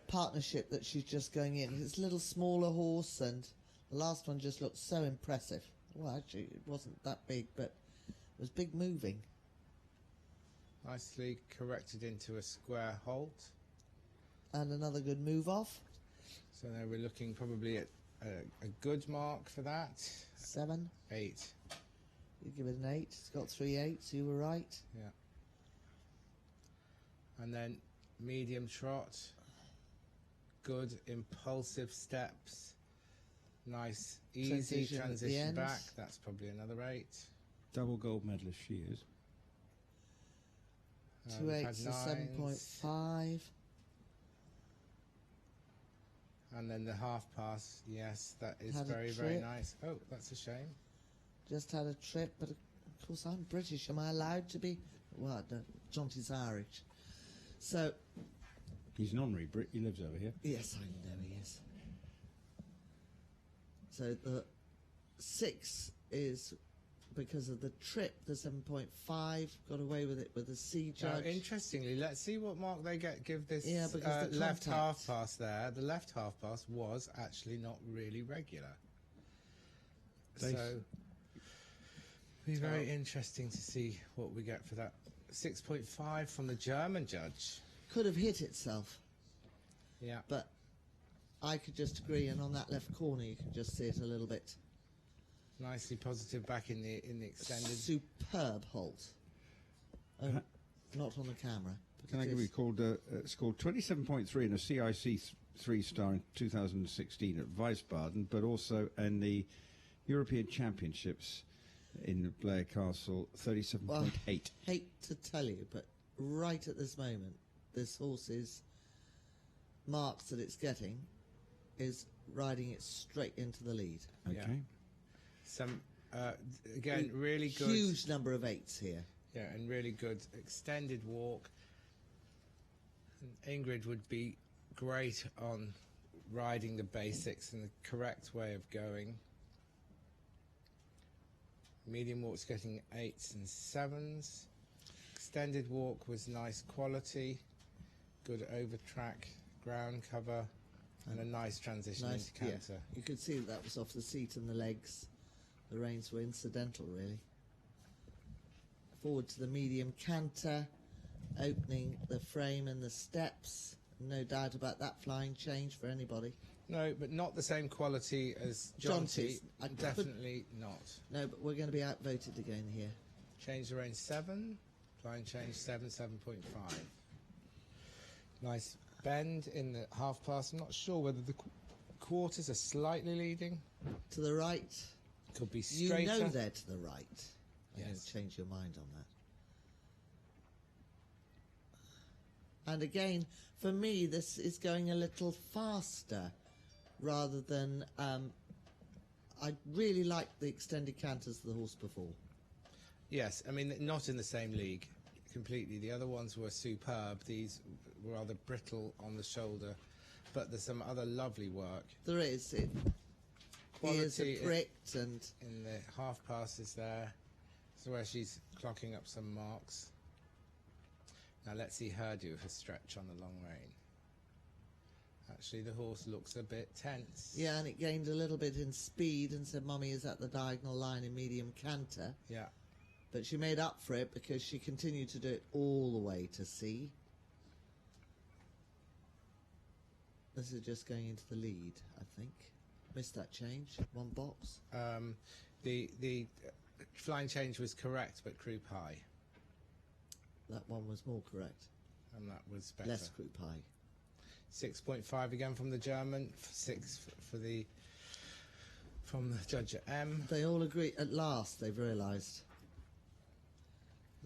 partnership that she's just going in. It's a little smaller horse, and the last one just looked so impressive. Well, actually, it wasn't that big, but it was big moving. Nicely corrected into a square halt. And another good move off. So now we're looking probably at a good mark for that. 7. 8. You give it an 8. It's got 3 8s. You were right. Yeah. And then medium trot. Good impulsive steps. Nice easy transition back. That's probably another 8. Double gold medalist she is. 2 8s to 7.5. And then the half pass, yes, that is very, very nice. Oh, that's a shame. Just had a trip, but of course I'm British. Am I allowed to be? Well, no, Jonty's Irish. So. He's an honorary Brit. He lives over here. Yes, I know he is. So the 6 is because of the trip. The 7.5 got away with it with the C judge. Now, interestingly, let's see what mark they give this because the left half pass there. The left half pass was actually not really regular. So be very interesting to see what we get for that. 6.5 from the German judge. Could have hit itself. Yeah. But I could just agree, and on that left corner you can just see it a little bit. Nicely positive back in the extended. Superb halt. Oh, not on the camera. Can I give you scored 27.3 in a CIC 3-star in 2016 at Wiesbaden, but also in the European Championships in Blair Castle, 37.8. Hate to tell you, but right at this moment, this horse's marks that it's getting is riding it straight into the lead. Okay. Yeah. Some, again, really good... Huge number of 8s here. Yeah, and really good extended walk. And Ingrid would be great on riding the basics and the correct way of going. Medium walk's getting 8s and 7s. Extended walk was nice quality, good over track, ground cover, and a nice transition into canter. Yeah. You could see that was off the seat and the legs. The reins were incidental, really. Forward to the medium canter, opening the frame and the steps. No doubt about that flying change for anybody. No, but not the same quality as Jonty. Definitely not. No, but we're going to be outvoted again here. Change the rein 7, flying change 7, 7.5. Nice bend in the half pass. I'm not sure whether the quarters are slightly leading. To the right. Could be straighter. You know they're to the right. Yes. Don't change your mind on that. And again, for me, this is going a little faster rather than... I really like the extended canters of the horse before. Yes, I mean, not in the same league completely. The other ones were superb. These were rather brittle on the shoulder. But there's some other lovely work. There is. Ears are pricked and... In the half passes there. So where she's clocking up some marks. Now let's see her do her stretch on the long rein. Actually, the horse looks a bit tense. Yeah, and it gained a little bit in speed and said, Mummy is at the diagonal line in medium canter. Yeah. But she made up for it because she continued to do it all the way to C. This is just going into the lead, I think. Missed that change. One box. The flying change was correct, but croup high. That one was more correct. And that was better. Less croup high. 6.5 again from the German. 6 from the judge at M. They all agree. At last, they've realised.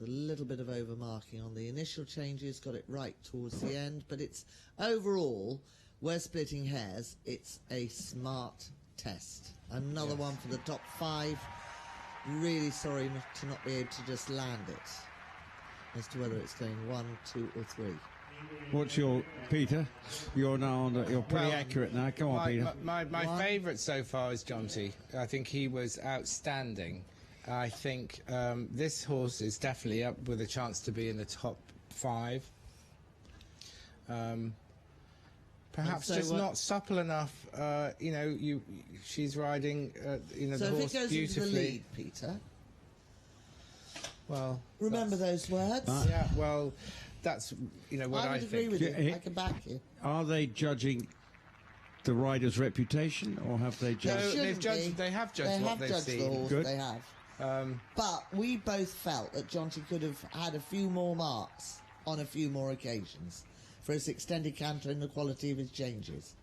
A little bit of overmarking on the initial changes. Got it right towards the end. But it's overall, we're splitting hairs. It's a smart test. Another one for the top 5. Really sorry to not be able to just land it. As to whether it's going 1, 2 or 3. What's your, Peter? You're now on, you're pretty accurate now. Come on, Peter. My favourite so far is Jonty. I think he was outstanding. I think this horse is definitely up with a chance to be in the top 5. Perhaps just not supple enough. You know, she's riding, the horse beautifully. So if it goes into the lead, Peter. Well, remember those words. Yeah. Well, that's what I would agree with you. I can back you. Are they judging the rider's reputation, or have they judged? No, they have judged what they've seen. The horse. Good. They have. But we both felt that Jonty could have had a few more marks on a few more occasions for his extended canter and the quality of his changes.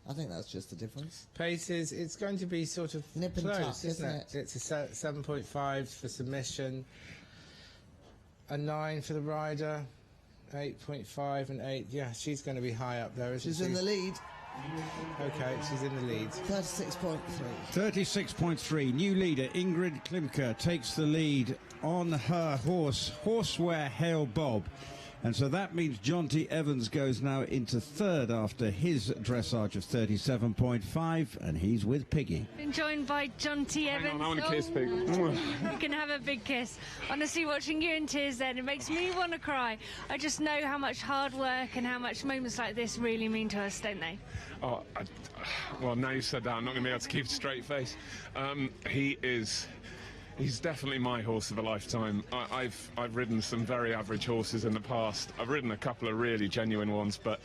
I think that's just the difference. Paces, it's going to be sort of nip and close, tuck, isn't it? It's a 7.5 for submission, a 9 for the rider, 8.5 and 8. Yeah, she's going to be high up there, isn't she? She's in the lead. Okay, she's in the lead. 36.3. 36.3. New leader Ingrid Klimke takes the lead on her horse, Horseware Hail Bob. And so that means Jonty Evans goes now into 3rd after his dressage of 37.5, and he's with Piggy. Been joined by Jonty Evans. Hang on, I want to kiss Pig. You can have a big kiss. Honestly, watching you in tears then, it makes me want to cry. I just know how much hard work and how much moments like this really mean to us, don't they? Oh, well, now you said that, I'm not going to be able to keep a straight face. He's definitely my horse of a lifetime. I've ridden some very average horses in the past. I've ridden a couple of really genuine ones, but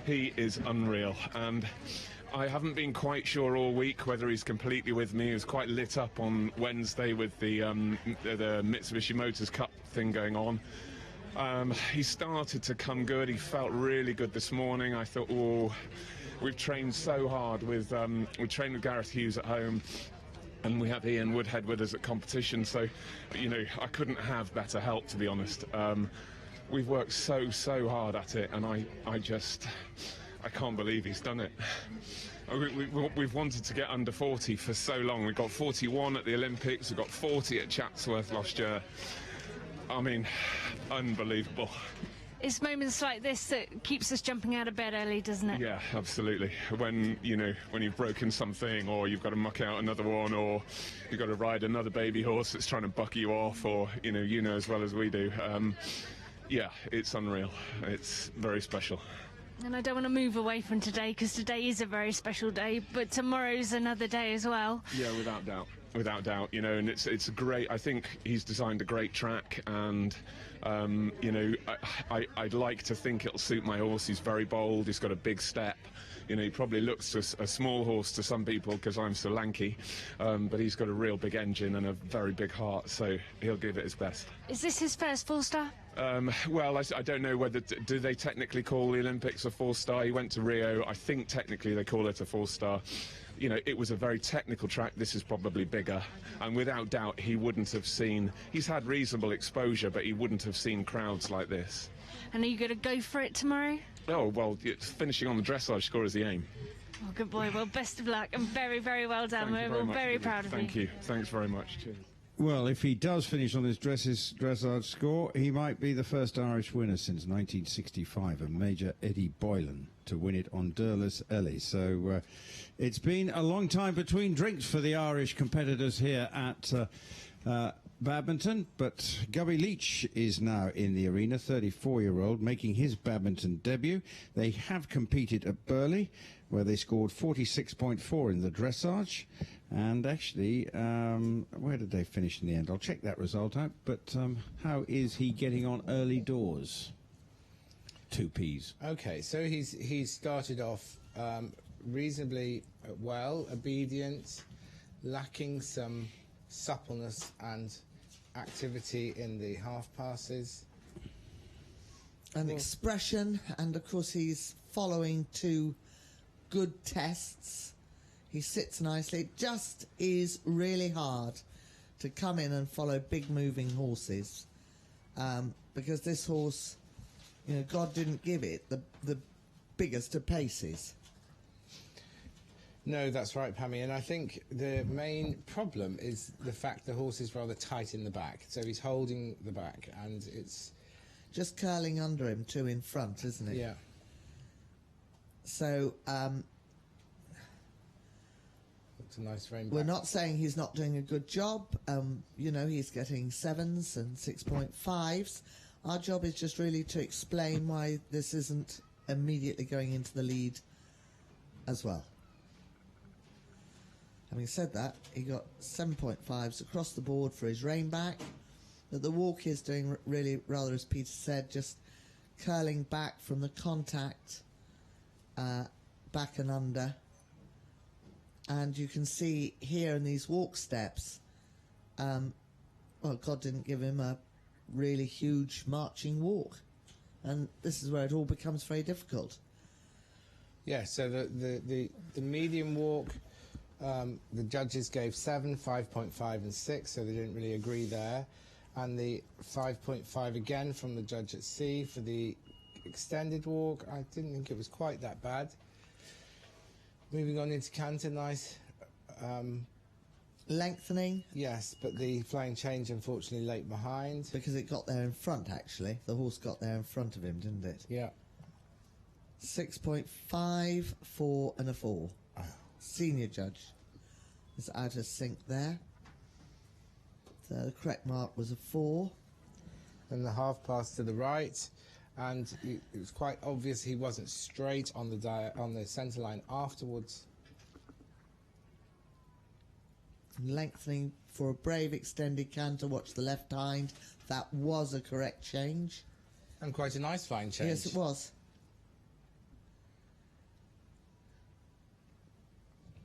he is unreal. And I haven't been quite sure all week whether he's completely with me. He was quite lit up on Wednesday with the Mitsubishi Motors Cup thing going on. He started to come good. He felt really good this morning. I thought, oh, we've trained so hard with we trained with Gareth Hughes at home. And we have Ian Woodhead with us at competition, so, I couldn't have better help, to be honest. we've worked so hard at it, and I can't believe he's done it. We've wanted to get under 40 for so long. We got 41 at the Olympics, we got 40 at Chatsworth last year. I mean, unbelievable. It's moments like this that keeps us jumping out of bed early, doesn't it? Yeah, absolutely. When you've broken something, or you've got to muck out another one, or you've got to ride another baby horse that's trying to buck you off, or you know as well as we do. Yeah, it's unreal. It's very special. And I don't want to move away from today, because today is a very special day, but tomorrow's another day as well. Yeah, without doubt. Without doubt, and it's great. I think he's designed a great track, and I'd like to think it'll suit my horse. He's very bold. He's got a big step. He probably looks a small horse to some people because I'm so lanky, but he's got a real big engine and a very big heart, so he'll give it his best. Is this his first 4-star? Well, I don't know whether do they technically call the Olympics a 4-star. He went to Rio. I think technically they call it a 4-star. It was a very technical track. This is probably bigger, and without doubt he wouldn't have seen. He's had reasonable exposure, but he wouldn't have seen crowds like this. And are you going to go for it tomorrow? Oh, well, finishing on the dressage score is the aim. Oh, good boy. Well, best of luck, and very, very well done. We're very proud of you. Thank you. Thanks very much. Cheers. Well, if he does finish on his dressage score, he might be the first Irish winner since 1965, and Major Eddie Boylan to win it on Durlas Ellie. So it's been a long time between drinks for the Irish competitors here at badminton, but Gubby Leach is now in the arena, 34-year-old, making his badminton debut. They have competed at Burghley, where they scored 46.4 in the dressage. And actually, where did they finish in the end? I'll check that result out. But how is he getting on early doors? 2 Ps. Okay, so he's started off reasonably well, obedient, lacking some suppleness and activity in the half passes. And expression, and of course he's following 2 good tests. He sits nicely. It just is really hard to come in and follow big moving horses, because this horse, God didn't give it the biggest of paces. No, that's right, Pammy, and I think the main problem is the fact the horse is rather tight in the back, so he's holding the back, and it's just curling under him too in front, isn't it? Yeah. So it's a nice rain back. We're not saying he's not doing a good job. He's getting 7s and 6.5s. Our job is just really to explain why this isn't immediately going into the lead as well. Having said that, he got 7.5s across the board for his rein back. But the walk is doing really rather, as Peter said, just curling back from the contact, back and under. And you can see here in these walk steps, God didn't give him a really huge marching walk. And this is where it all becomes very difficult. Yeah, so the medium walk, the judges gave 7, 5.5 and 6, so they didn't really agree there. And the 5.5 again from the judge at C for the extended walk. I didn't think it was quite that bad. Moving on into canter, nice. Lengthening. Yes, but the flying change unfortunately late behind. Because it got there in front, actually. The horse got there in front of him, didn't it? Yeah. 6.5, 4 and a 4. Oh. Senior judge is out of sync there. So the correct mark was a 4. And the half pass to the right. And it was quite obvious he wasn't straight on the centre line afterwards. Lengthening for a brave extended canter. Watch the left hind. That was a correct change. And quite a nice flying change. Yes, it was.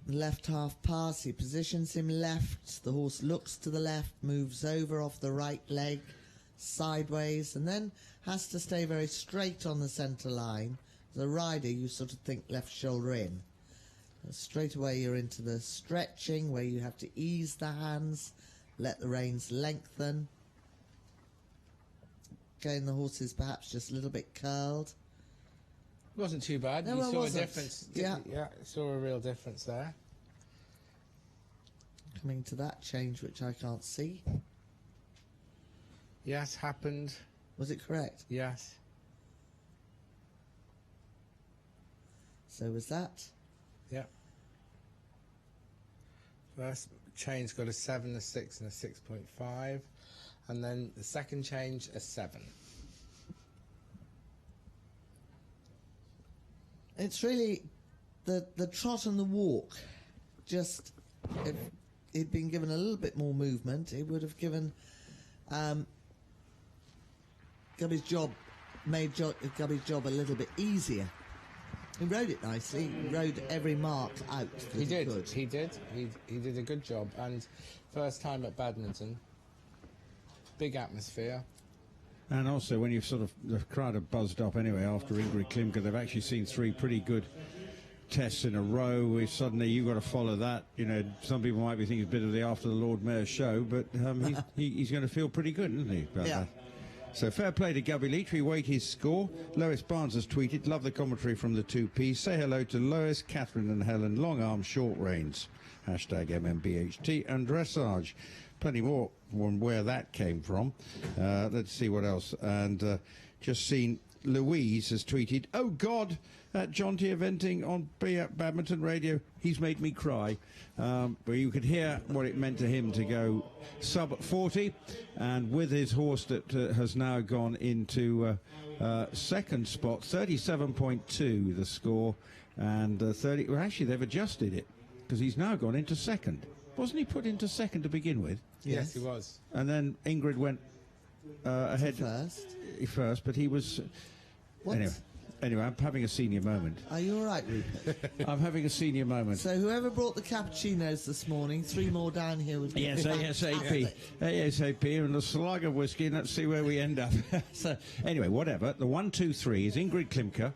Left half pass. He positions him left. The horse looks to the left, moves over off the right leg, sideways, and then has to stay very straight on the centre line. As a rider, you sort of think left shoulder in. Straight away you're into the stretching, where you have to ease the hands, let the reins lengthen. Again, the horses perhaps just a little bit curled. It wasn't too bad. No, you it saw wasn't. a difference. Yeah. Yeah, saw a real difference there. Coming to that change, which I can't see. Yes, happened. Was it correct? Yes. So was that. Yeah. First change got a 7, a 6 and a 6.5. And then the second change, a 7. It's really the trot and the walk. Just if he'd been given a little bit more movement, it would have given Gubby's job a little bit easier. He rode it nicely. He rode every mark out. He did. He did a good job. And first time at badminton. Big atmosphere. And also, when you've sort of, the crowd have buzzed up anyway after Ingrid Klimke, they've actually seen 3 pretty good tests in a row. If suddenly you've got to follow that, you know, some people might be thinking it's a bit of the after the Lord Mayor's show, but he's going to feel pretty good, isn't he? About that. So fair play to Gubby Leach. We wait his score. Lois Barnes has tweeted, love the commentary from the 2Ps. Say hello to Lois, Catherine and Helen. Long arm, short reins. Hashtag MMBHT and Dressage. Plenty more on where that came from. Let's see what else. And just seen Louise has tweeted, oh God, at John T eventing on Badminton Radio, he's made me cry. But you could hear what it meant to him to go sub 40, and with his horse that has now gone into second spot, 37.2 the score, and 30. Well, actually, they've adjusted it because he's now gone into second. Wasn't he put into second to begin with? Yes, he was. And then Ingrid went ahead first, but he was. Anyway, I'm having a senior moment. Are you all right, Rupert? I'm having a senior moment. So whoever brought the cappuccinos this morning, 3 more down here would be yes, ASAP. ASAP and a slug of whiskey, and let's see where we end up. So anyway, whatever. The 1, 2, 3 is Ingrid Klimke,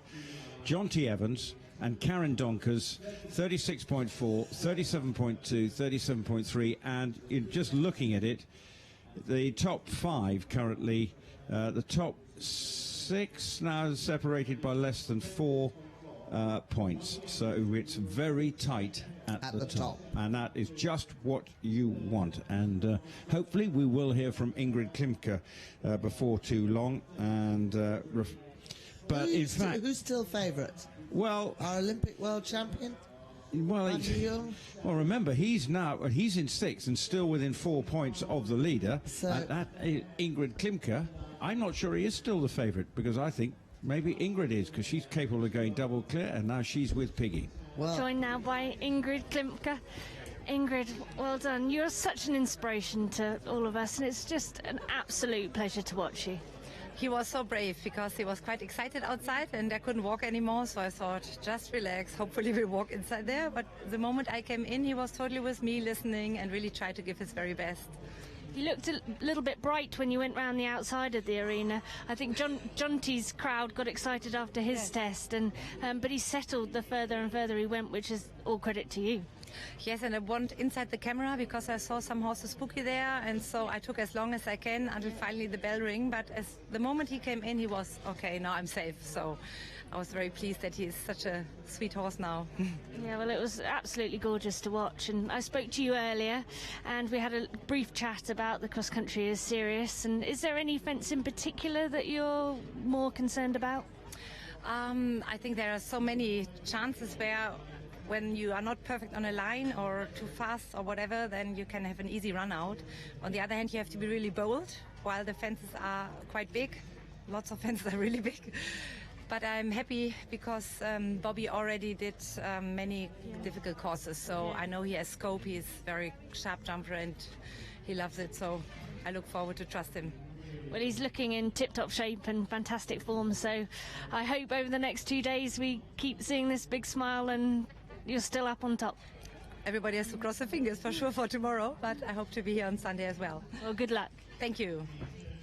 John T. Evans, and Karen Donkers, 36.4, 37.2, 37.3, and just looking at it, the top 5 currently, the top 6 now separated by less than 4 points, so it's very tight at the top, and that is just what you want. And hopefully we will hear from Ingrid Klimke before too long. And but in fact, who's still favourite? Well, our Olympic world champion. Well, remember, he's in 6th and still within 4 points of the leader. So Ingrid Klimke, I'm not sure he is still the favourite, because I think maybe Ingrid is, because she's capable of going double clear, and now she's with Piggy. Well, joined now by Ingrid Klimke. Ingrid, well done. You're such an inspiration to all of us, and it's just an absolute pleasure to watch you. He was so brave because he was quite excited outside and I couldn't walk anymore, so I thought, just relax, hopefully we'll walk inside there. But the moment I came in, he was totally with me, listening and really tried to give his very best. You looked a little bit bright when you went round the outside of the arena. I think John T's crowd got excited after his test, and but he settled the further and further he went, which is all credit to you. Yes, and I went inside the camera because I saw some horses spooky there, and so I took as long as I can until finally the bell rang. But as the moment he came in, he was, okay, now I'm safe. So I was very pleased that he is such a sweet horse now. Yeah, well, it was absolutely gorgeous to watch. And I spoke to you earlier, and we had a brief chat about the cross-country as serious. And is there any fence in particular that you're more concerned about? I think there are so many chances where when you are not perfect on a line or too fast or whatever, then you can have an easy run out. On the other hand, you have to be really bold, while the fences are quite big. Lots of fences are really big. But I'm happy because Bobby already did many difficult courses, so I know he has scope. He's a very sharp jumper and he loves it, so I look forward to trust him. Well, he's looking in tip-top shape and fantastic form, so I hope over the next 2 days we keep seeing this big smile and you're still up on top. Everybody has to cross their fingers for sure for tomorrow, but I hope to be here on Sunday as well. Well, good luck. Thank you.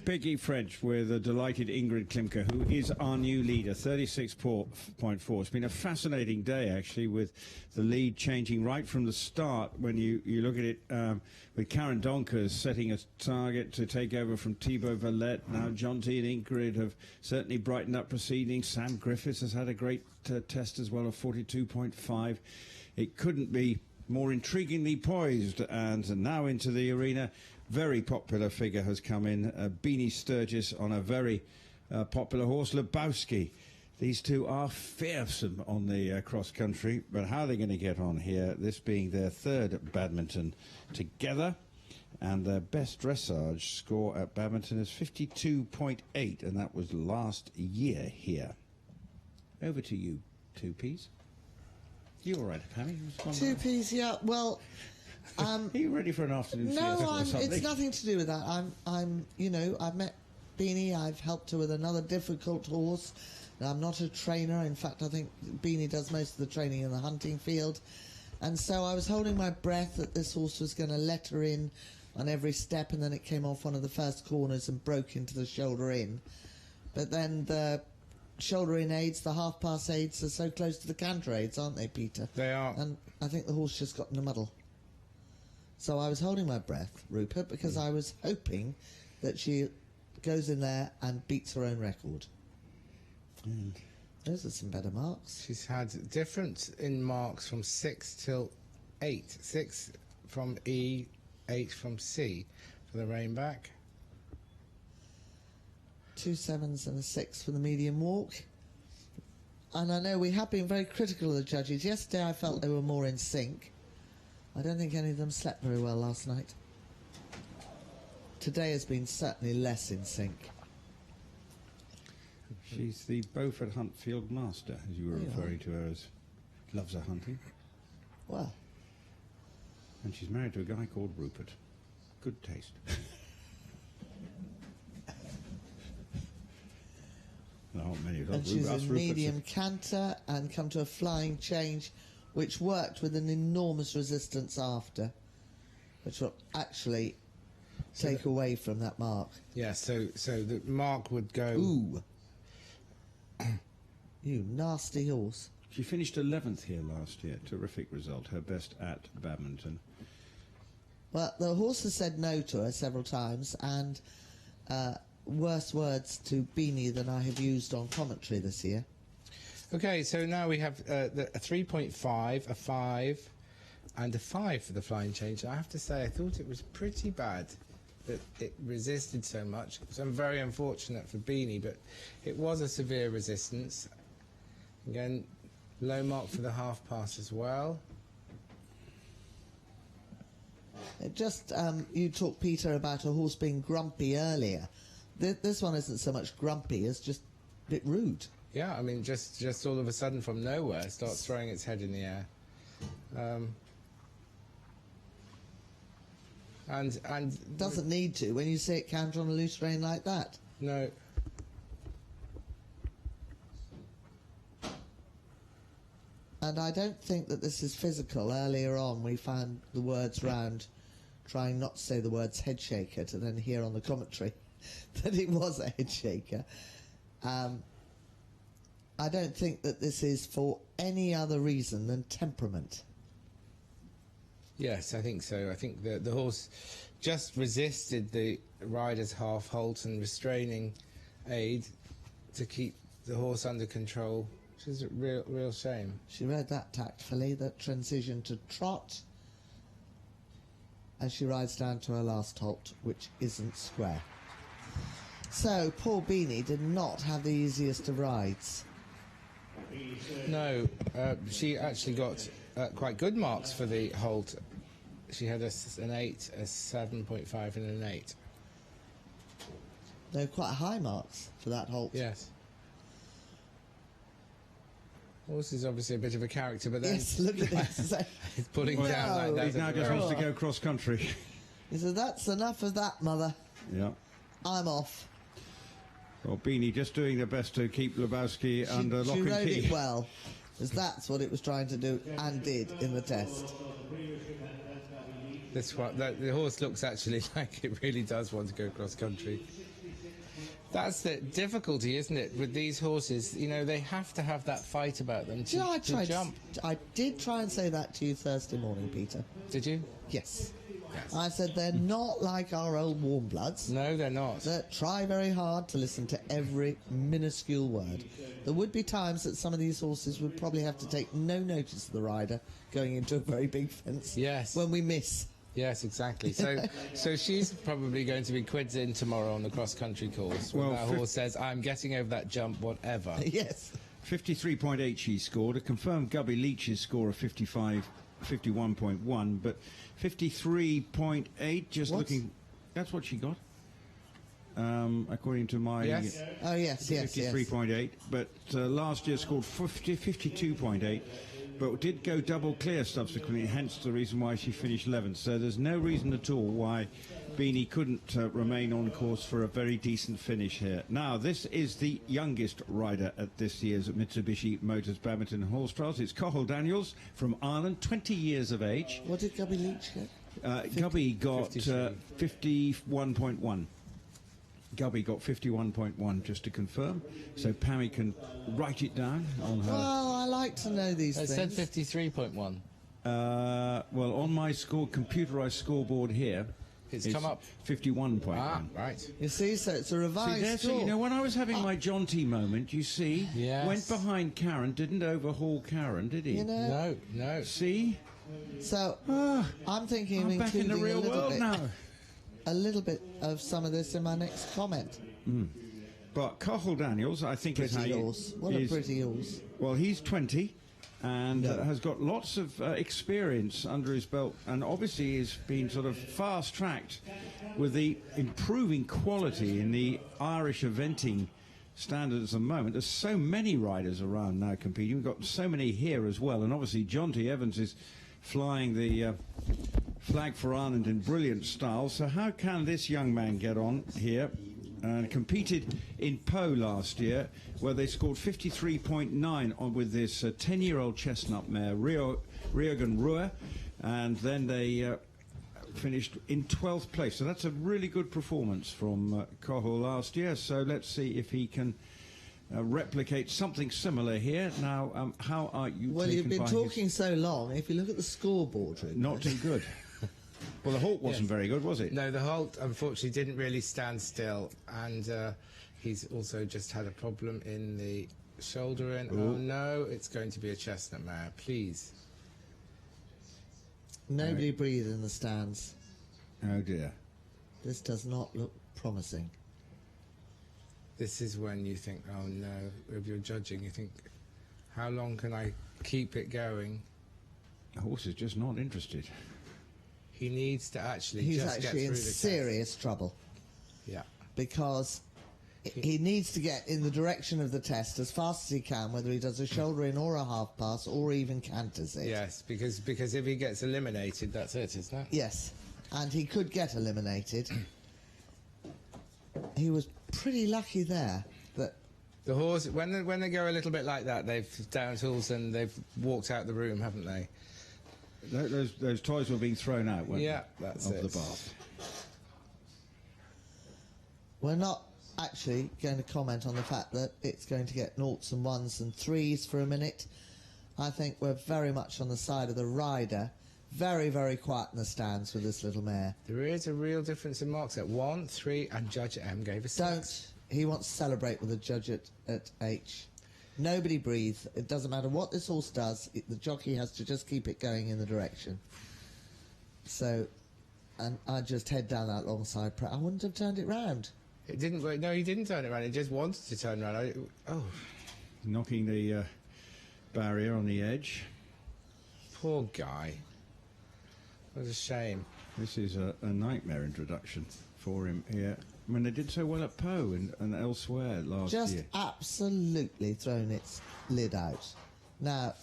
Peggy French with a delighted Ingrid Klimke, who is our new leader, 36.4. It's been a fascinating day, actually, with the lead changing right from the start. When you look at it, with Karen Donkers setting a target to take over from Thibaut Valette. Now John T and Ingrid have certainly brightened up proceedings. Sam Griffiths has had a great test as well of 42.5. It couldn't be more intriguingly poised, and now into the arena. Very popular figure has come in, Beanie Sturgis on a very popular horse, Lebowski. These two are fearsome on the cross country, but how are they going to get on here? This being their third badminton together, and their best dressage score at badminton is 52.8, and that was last year here. Over to you, 2Ps. You all right, Pammy? 2Ps, yeah. Well, are you ready for an afternoon? No, it's nothing to do with that. You know, I've met Beanie. I've helped her with another difficult horse. I'm not a trainer. In fact, I think Beanie does most of the training in the hunting field. And so I was holding my breath that this horse was going to let her in on every step, and then it came off one of the first corners and broke into the shoulder in. But then the shoulder in aids, the half pass aids, are so close to the canter aids, aren't they, Peter? They are. And I think the horse just got in a muddle. So I was holding my breath, Rupert, because I was hoping that she goes in there and beats her own record. Those are some better marks. She's had difference in marks from 6 till 8. 6 from E, 8 from C for the rein back. 2 7s and a 6 for the medium walk. And I know we have been very critical of the judges. Yesterday I felt they were more in sync. I don't think any of them slept very well last night. Today has been certainly less in sync. She's the Beaufort Hunt Field Master, as you were referring to her as. Loves her hunting. Well. And she's married to a guy called Rupert. Good taste. And she's a medium canter and come to a flying change, which worked with an enormous resistance after, which will actually take away from that mark. Yeah, so the mark would go... Ooh. You nasty horse. She finished 11th here last year. Terrific result. Her best at badminton. Well, the horse has said no to her several times, and worse words to Beanie than I have used on commentary this year. Okay, so now we have a 3.5, a 5, and a 5 for the flying change. I have to say, I thought it was pretty bad that it resisted so much. So I'm very unfortunate for Beanie, but it was a severe resistance. Again, low mark for the half pass as well. It just, you talked, Peter, about a horse being grumpy earlier. This one isn't so much grumpy as just a bit rude. Yeah, I mean, just all of a sudden from nowhere starts throwing its head in the air. And doesn't need to when you see it counter on a loose rein like that. No. And I don't think that this is physical. Earlier on we found the words round, trying not to say the words head shaker, to then hear on the commentary that it was a head shaker. I don't think that this is for any other reason than temperament. Yes, I think so. I think the horse just resisted the rider's half halt and restraining aid to keep the horse under control, which is a real shame. She read that tactfully, that transition to trot, as she rides down to her last halt, which isn't square. So, poor Beanie did not have the easiest of rides. No, she actually got quite good marks for the halt. She had an 8, a 7.5 and an 8. They're quite high marks for that halt. Yes. Horse is obviously a bit of a character, but then... Yes, look at this. He's pulling down like that. He now just wants to go cross-country. He said, that's enough of that, mother. Yeah. I'm off. Well, Beanie just doing their best to keep Lebowski under lock and key. She rode it well, because that's what it was trying to do, and did in the test. This one, the horse looks actually like it really does want to go cross-country. That's the difficulty, isn't it, with these horses? You know, they have to have that fight about them to jump. I did try and say that to you Thursday morning, Peter. Did you? Yes. I said they're not like our old warm bloods. No, they're not. That try very hard to listen to every minuscule word. There would be times that some of these horses would probably have to take no notice of the rider going into a very big fence. Yes. When we miss. Yes, exactly. So she's probably going to be quids in tomorrow on the cross-country course. When that horse says, I'm getting over that jump, whatever. Yes. 53.8 she scored. A confirmed Gubby Leach's score of 51.1, but 53.8, just looking... That's what she got. According to my... Yes. Oh, yes, 53.8. But last year scored 52.8. But did go double clear subsequently, hence the reason why she finished 11th. So there's no reason at all why Beanie couldn't remain on course for a very decent finish here. Now, this is the youngest rider at this year's Mitsubishi Motors Badminton Horse Trials. It's Cathal Daniels from Ireland, 20 years of age. What did Gubby Leach get? Gubby got 51.1. Gubby got 51.1, just to confirm. So Pammy can write it down on her. Well, I like to know these things. It said 53.1. Well, on my computerized scoreboard here, it's come up 51.1. Ah, right. You see, so it's a revised score. So, you know, when I was having my Jaunty moment, you see, went behind Karen, didn't overhaul Karen, did he? You know, no. See? So, I'm thinking of back in the real world now. A little bit of some of this in my next comment. But Cathal Daniels, I think, What a pretty horse. Well, he's 20 and has got lots of experience under his belt, and obviously has been sort of fast-tracked with the improving quality in the Irish eventing standards at the moment. There's so many riders around now competing. We've got so many here as well, and obviously Jonty Evans is flying the flag for Ireland in brilliant style. So how can this young man get on here? Competed in Po last year, where they scored 53.9 on with this 10-year-old chestnut mare, Riogan Rua, and then they finished in 12th place. So that's a really good performance from Cathal last year. So let's see if he can replicate something similar here. Now, how are you? Well, you've been talking so long. If you look at the scoreboard, not too good. Well, the halt wasn't very good, was it? No, the halt, unfortunately, didn't really stand still, and he's also just had a problem in the shoulder in. Oh, no, it's going to be a chestnut mare, please. Nobody breathe in the stands. Oh, dear. This does not look promising. This is when you think, oh, no, if you're judging, you think, how long can I keep it going? The horse is just not interested. He needs to actually He's just actually get through in the serious trouble. Yeah. Because he needs to get in the direction of the test as fast as he can, whether he does a shoulder in or a half pass or even canters it. Yes, because if he gets eliminated, that's it, isn't it? Yes, and he could get eliminated. He was pretty lucky there. That the horse, when they go a little bit like that, they've down tools and they've walked out the room, haven't they? Those toys were being thrown out, weren't yeah, they? That's of it. the bath. We're not actually going to comment on the fact that it's going to get noughts and ones and threes for a minute. I think we're very much on the side of the rider. Very, very quiet in the stands with this little mare. There is a real difference in marks at 1, 3, and Judge at M gave a 6. Don't. He wants to celebrate with the judge at H. Nobody breathe. It doesn't matter what this horse does. The jockey has to just keep it going in the direction. So, and I just head down that long side. I wouldn't have turned it round. It didn't work. No, he didn't turn it round. He just wanted to turn round. Knocking the barrier on the edge. Poor guy. What a shame. This is a nightmare introduction for him here. I mean, they did so well at Po and elsewhere last year. Just absolutely thrown its lid out. Now,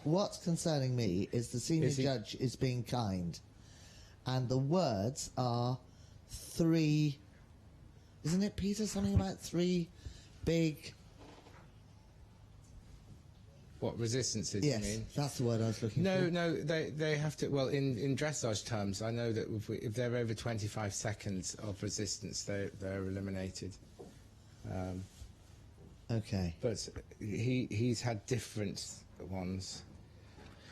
what's concerning me is the senior judge is being kind. And the words are 3... Isn't it, Peter, something about 3 big... What, resistances, yes, you mean? That's the word I was looking for. No, they have to... Well, in dressage terms, I know that if they're over 25 seconds of resistance, they're eliminated. Okay. But he's had different ones.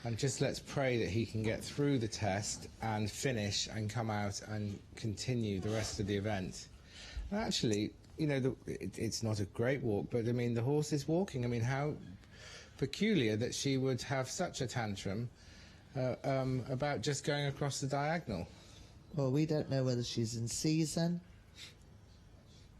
And just let's pray that he can get through the test and finish and come out and continue the rest of the event. And actually, you know, it's not a great walk, but I mean, the horse is walking. I mean, how peculiar that she would have such a tantrum about just going across the diagonal. Well, we don't know whether she's in season.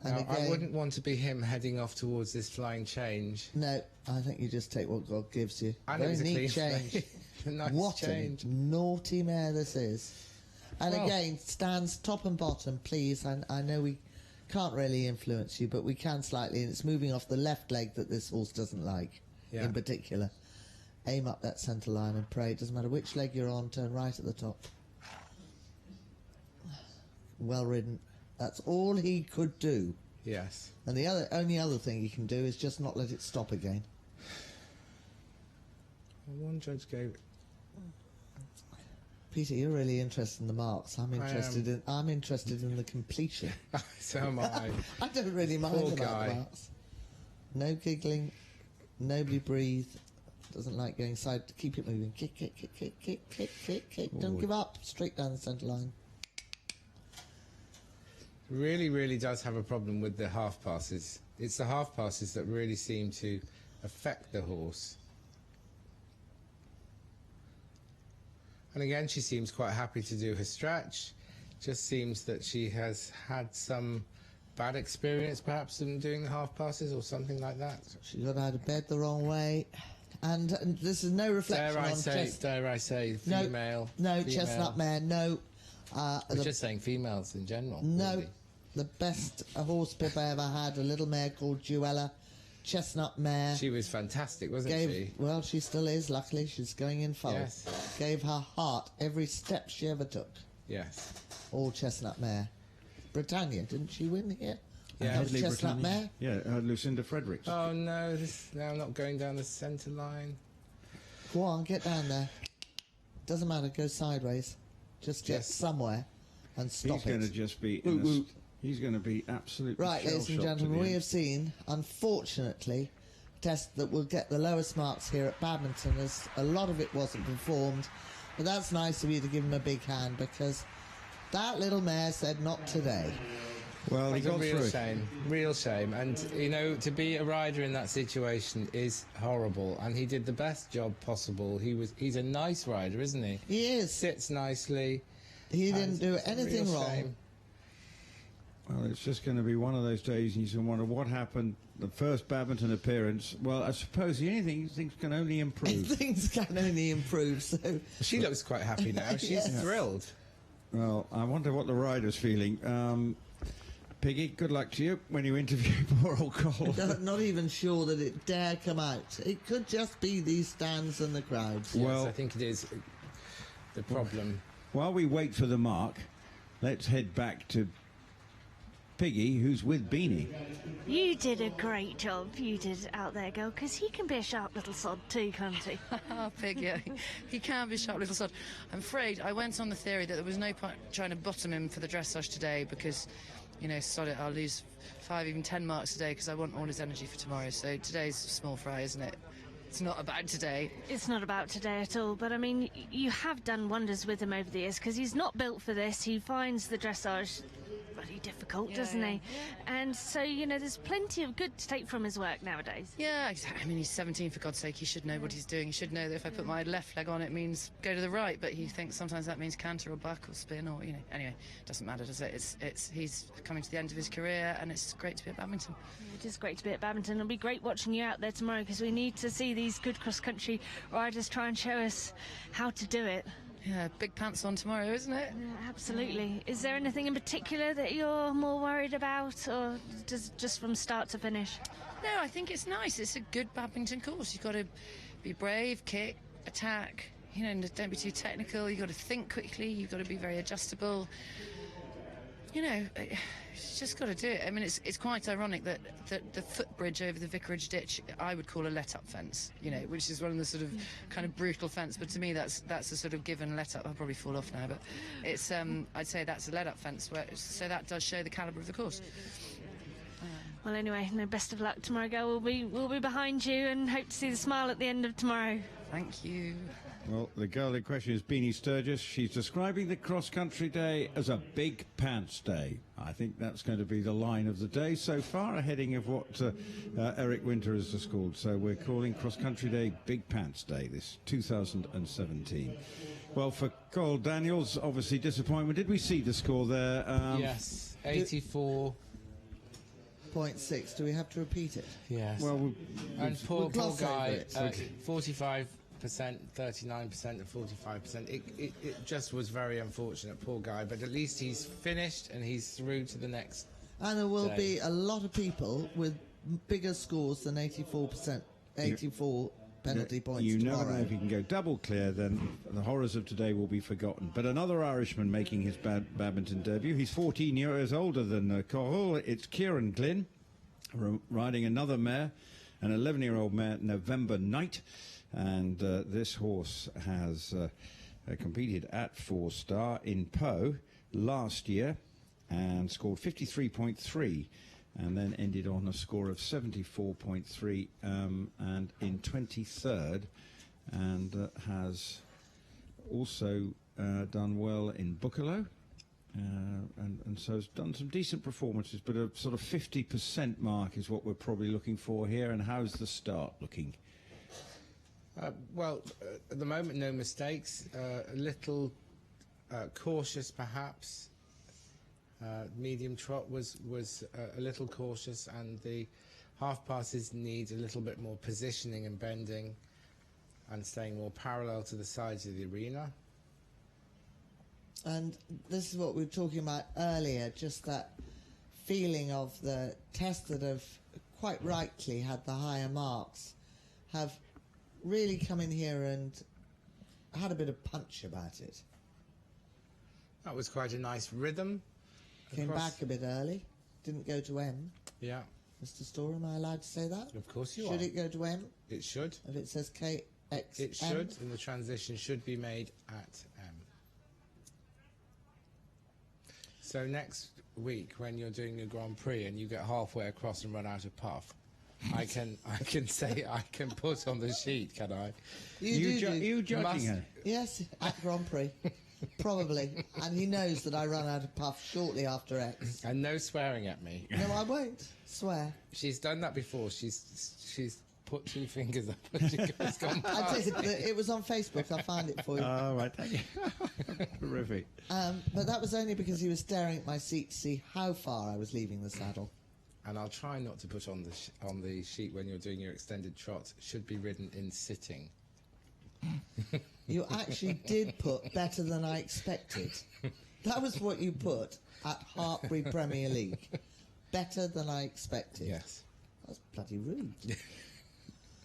And Now, again, I wouldn't want to be him heading off towards this flying change. No, I think you just take what God gives you. And Very it was a neat clean change. slate. A nice what change. a naughty mare this is. And Well, again, stands top and bottom, please. I know we can't really influence you, but we can slightly, and it's moving off the left leg that this horse doesn't like, Yeah. in particular. Aim up that centre line and pray. It doesn't matter which leg you're on, turn right at the top. Well ridden. That's all he could do. Yes. And the only other thing he can do is just not let it stop again. One judge gave. Peter, you're really interested in the marks. I'm interested in the completion. So am I. I don't really mind Poor about guy. the marks. No giggling. Nobody breathe. Doesn't like going side. Keep it moving. Kick, kick, kick, kick, kick, kick, kick, kick. Don't give up. Straight down the centre line. Really, really does have a problem with the half passes. It's the half passes that really seem to affect the horse. And again, she seems quite happy to do her stretch. Just seems that she has had some bad experience, perhaps, in doing the half passes or something like that. She got out of bed the wrong way. And this is no reflection on Dare I say, female. No, female. chestnut mare, no. I was just saying females in general. No, really. the best horse pip I ever had, a little mare called Duella, chestnut mare. She was fantastic, wasn't she? Well, she still is, luckily. She's going in full. Yes. Gave her heart every step she ever took. Yes. All chestnut mare. Britannia, didn't she win here? Yeah. That was chestnut mare? Yeah, Lucinda Fredericks. Oh no, now I'm not going down the centre line. Go on, get down there. Doesn't matter, go sideways. Just get somewhere and stop He's going to just be. He's going to be absolutely. Right, ladies and shell-shocked gentlemen, at the we end. have seen, unfortunately, a test that will get the lowest marks here at Badminton, as a lot of it wasn't performed. But that's nice of you to give him a big hand, because that little mare said not today. Well, he It's a got real through. shame, real shame. And, you know, to be a rider in that situation is horrible. And he did the best job possible. He's a nice rider, isn't he? He is. Sits nicely. He didn't do It's a anything real wrong. shame. Well, it's just going to be one of those days, and you can wonder what happened. The first badminton appearance. Well, I suppose the only thing things can only improve. Things can only improve. So She looks quite happy now. She's Yes. thrilled. Well, I wonder what the rider's feeling. Piggy, good luck to you when you interview poor old Cole. not even sure that it dare come out. It could just be these stands and the crowds. Yes, Well- I think it is the problem. While we wait for the mark, let's head back to Piggy, who's with Beanie. You did a great job, you did out there, girl, because he can be a sharp little sod too, can't he? Oh, Piggy, he can be a sharp little sod. I'm afraid I went on the theory that there was no point trying to bottom him for the dressage today because, you know, sod it, I'll lose 5, even 10 marks today because I want all his energy for tomorrow. So today's small fry, isn't it? It's not about today. It's not about today at all, but I mean, you have done wonders with him over the years because he's not built for this. He finds the dressage bloody difficult, doesn't he? And so, you know, there's plenty of good to take from his work nowadays. Yeah, exactly. I mean, he's 17, for God's sake. He should know what he's doing. He should know that if I put my left leg on, it means go to the right, but he thinks sometimes that means canter or buck or spin or, you know. Anyway, doesn't matter, does it? He's coming to the end of his career, and it's great to be at badminton. It is great to be at badminton. It'll be great watching you out there tomorrow because we need to see these good cross-country riders try and show us how to do it. Yeah, big pants on tomorrow, isn't it? Yeah, absolutely. Is there anything in particular that you're more worried about, or just from start to finish? No, I think it's nice. It's a good badminton course. You've got to be brave, kick, attack, you know, and don't be too technical. You've got to think quickly. You've got to be very adjustable. You know, it's just got to do it. I mean, it's quite ironic that the footbridge over the Vicarage ditch, I would call a let-up fence, you know, which is one of the sort of kind of brutal fence. But to me, that's a sort of given let-up. I'll probably fall off now, but it's I'd say that's a let-up fence. So that does show the calibre of the course. Well, anyway, no, best of luck tomorrow, girl. We'll be behind you and hope to see the smile at the end of tomorrow. Thank you. Well, the girl in question is Beanie Sturgis. She's describing the cross-country day as a big pants day. I think that's going to be the line of the day so far, aheading of what Eric Winter has just called. So we're calling cross-country day Big Pants Day, this 2017. Well, for Cole Daniels, obviously disappointment. Did we see the score there? Yes, 84. 0.6. Do we have to repeat it? Yes. Well, and poor guy, it. 45%, 39% and 45%. It just was very unfortunate, poor guy. But at least he's finished and he's through to the next. And there will day. be a lot of people with bigger scores than 84%, 84 penalty points You never tomorrow. know if you can go double clear, then the horrors of today will be forgotten. But another Irishman making his badminton debut. He's 14 years older than Coral. It's Kieran Glynn, riding another mare, an 11-year-old mare, November Night. And this horse has competed at 4-star in Po last year and scored 53.3. And then ended on a score of 74.3 and in 23rd, and has also done well in Buccalo, and so has done some decent performances, but a sort of 50% mark is what we're probably looking for here. And how's the start looking? Well, at the moment, no mistakes. A little cautious, perhaps. Medium trot was a little cautious, and the half passes need a little bit more positioning and bending and staying more parallel to the sides of the arena. And this is what we were talking about earlier, just that feeling of the tests that have quite rightly had the higher marks have really come in here and had a bit of punch about it. That was quite a nice rhythm. Came back a bit early, didn't go to M. Yeah. Mr. Storr, am I allowed to say that? Of course you are. Should it go to M? It should. If it says KX. It should, and the transition should be made at M. So next week, when you're doing your Grand Prix and you get halfway across and run out of puff, I can say I can put on the sheet, can I? You judging her? Yes, at Grand Prix. Probably. And he knows that I run out of puff shortly after X. And no swearing at me. No, I won't swear. She's done that before. She's put 2 fingers up and she goes, gone past. I did. It was on Facebook. I'll find it for you. Oh, right. Thank you. Terrific. But that was only because he was staring at my seat to see how far I was leaving the saddle. And I'll try not to put on the sheet when you're doing your extended trot. Should be ridden in sitting. You actually did put better than I expected. That was what you put at Hartbury Premier League. Better than I expected. Yes. That's bloody rude.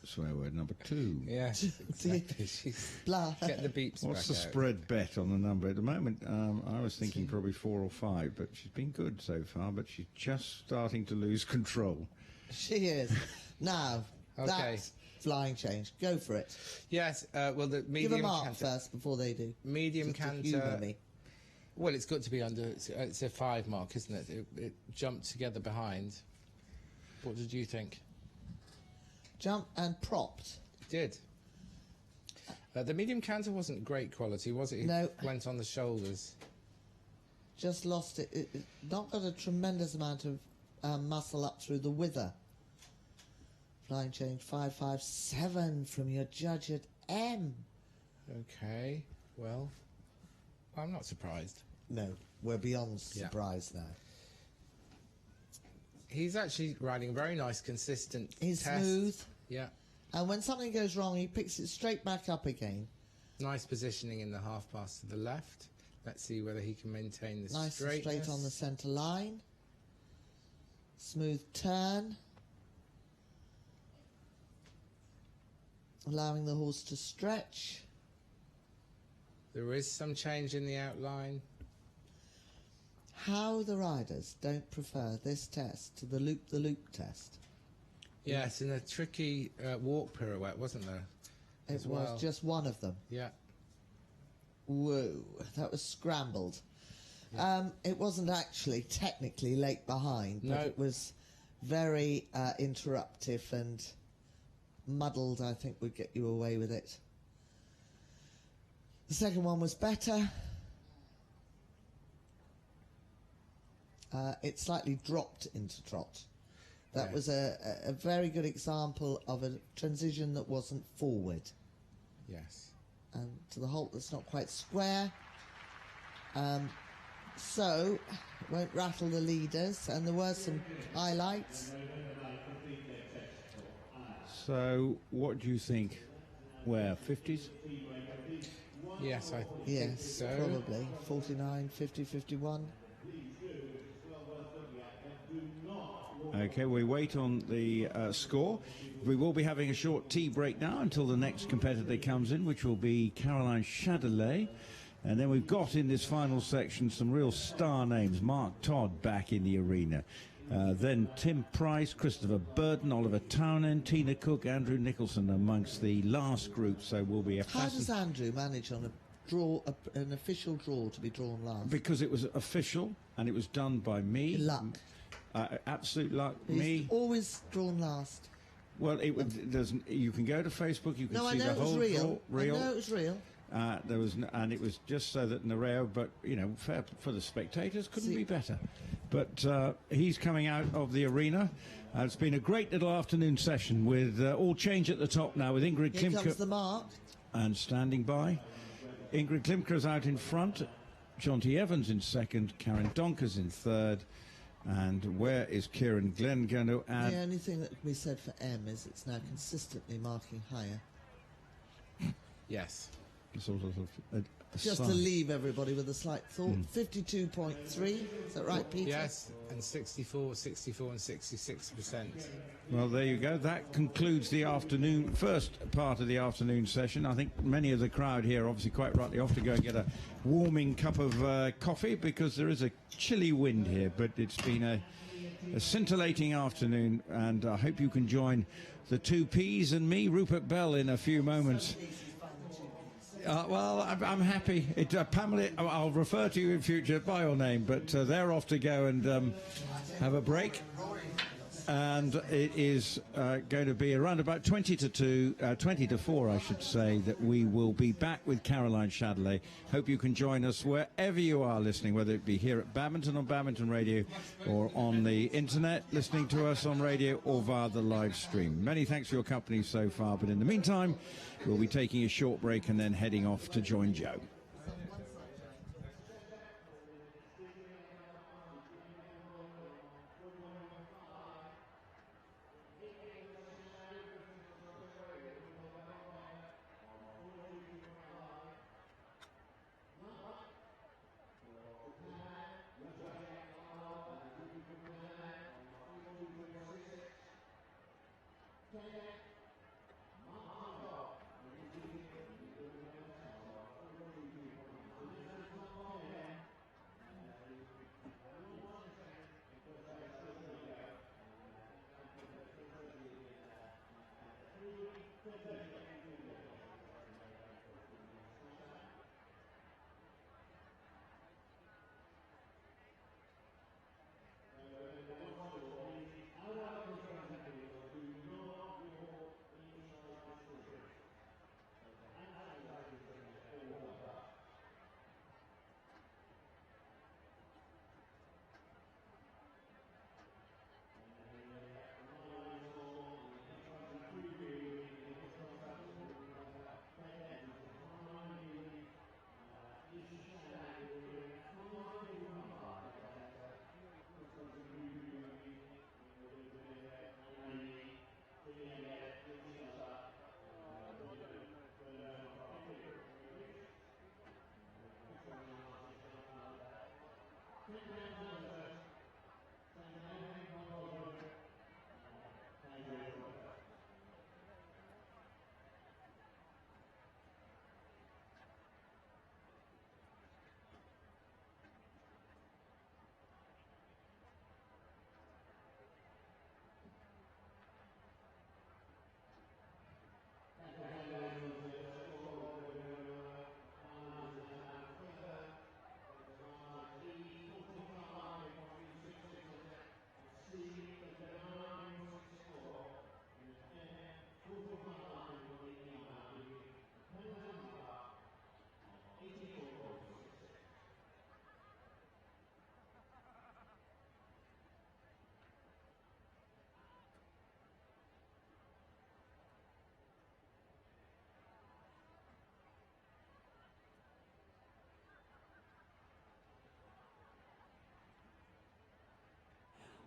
Swear word number 2. Yes, exactly. Blah. Get the beeps back What's the out. spread bet on the number? At the moment, I was thinking probably 4 or 5, but she's been good so far, but she's just starting to lose control. She is. Now, that's flying change. Go for it. Yes, well, the medium Give a mark canter. first before they do. Medium Just to humour canter. me. Well, it's got to be under. It's a 5 mark, isn't it? It jumped together behind. What did you think? Jumped and propped. It did. The medium canter wasn't great quality, was it? No. It went on the shoulders. Just lost it. It not got a tremendous amount of muscle up through the wither. Flying change 557 from your judge at M. Okay, well, I'm not surprised. No, we're beyond surprise now. He's actually riding a very nice, consistent He's test. smooth. Yeah. And when something goes wrong, he picks it straight back up again. Nice positioning in the half pass to the left. Let's see whether he can maintain the Nice and straightness. straight on the centre line. Smooth turn. Allowing the horse to stretch. There is some change in the outline. How the riders don't prefer this test to the loop test. Yes, and a tricky walk pirouette, wasn't there? It was just one of them. Yeah. Whoa, that was scrambled. It wasn't actually technically late behind, but No. it was very interruptive and muddled, I think, would get you away with it. The second one was better. It slightly dropped into trot. That was a very good example of a transition that wasn't forward. Yes. And to the halt that's not quite square. So, it won't rattle the leaders, and there were some highlights. So, what do you think? Where, 50s? Yes, I think yes, so. Probably. 49, 50, 51. Okay, we wait on the score. We will be having a short tea break now until the next competitor comes in, which will be Caroline Chatelet. And then we've got in this final section some real star names. Mark Todd back in the arena. Then Tim Price, Christopher Burton, Oliver Townend, Tina Cook, Andrew Nicholson amongst the last group. So we'll be a How does Andrew manage on a draw, an official draw to be drawn last? Because it was official and it was done by me. Luck. Absolute luck. He's always drawn last. Well, you can go to Facebook. You can see the whole real. draw. I know it was real. And it was just so that Nereo, but fair for the spectators, couldn't be better. But he's coming out of the arena. It's been a great little afternoon session with all change at the top now with Ingrid Klimke. Here comes the mark. And standing by, Ingrid Klimke's out in front, Jonty Evans in second, Karen Donkers in third. And where is Kieran Glynn going to add? The only thing that can be said for M is it's now consistently marking higher. Yes. Sort of just to leave everybody with a slight thought. 52.3, is that right, Peter? Yes, and 64, 64 and 66%. Well, there you go. That concludes the first part of the afternoon session. I think many of the crowd here obviously quite rightly off to go and get a warming cup of coffee because there is a chilly wind here, but it's been a scintillating afternoon, and I hope you can join the two Ps and me, Rupert Bell, in a few moments. Well, I'm happy. Pamela, I'll refer to you in future by your name, but they're off to go and have a break. And it is going to be around about 20 to 4, I should say, that we will be back with Caroline Chatelet. Hope you can join us wherever you are listening, whether it be here at Badminton on Badminton Radio or on the internet, listening to us on radio or via the live stream. Many thanks for your company so far, but in the meantime, we'll be taking a short break and then heading off to join Joe.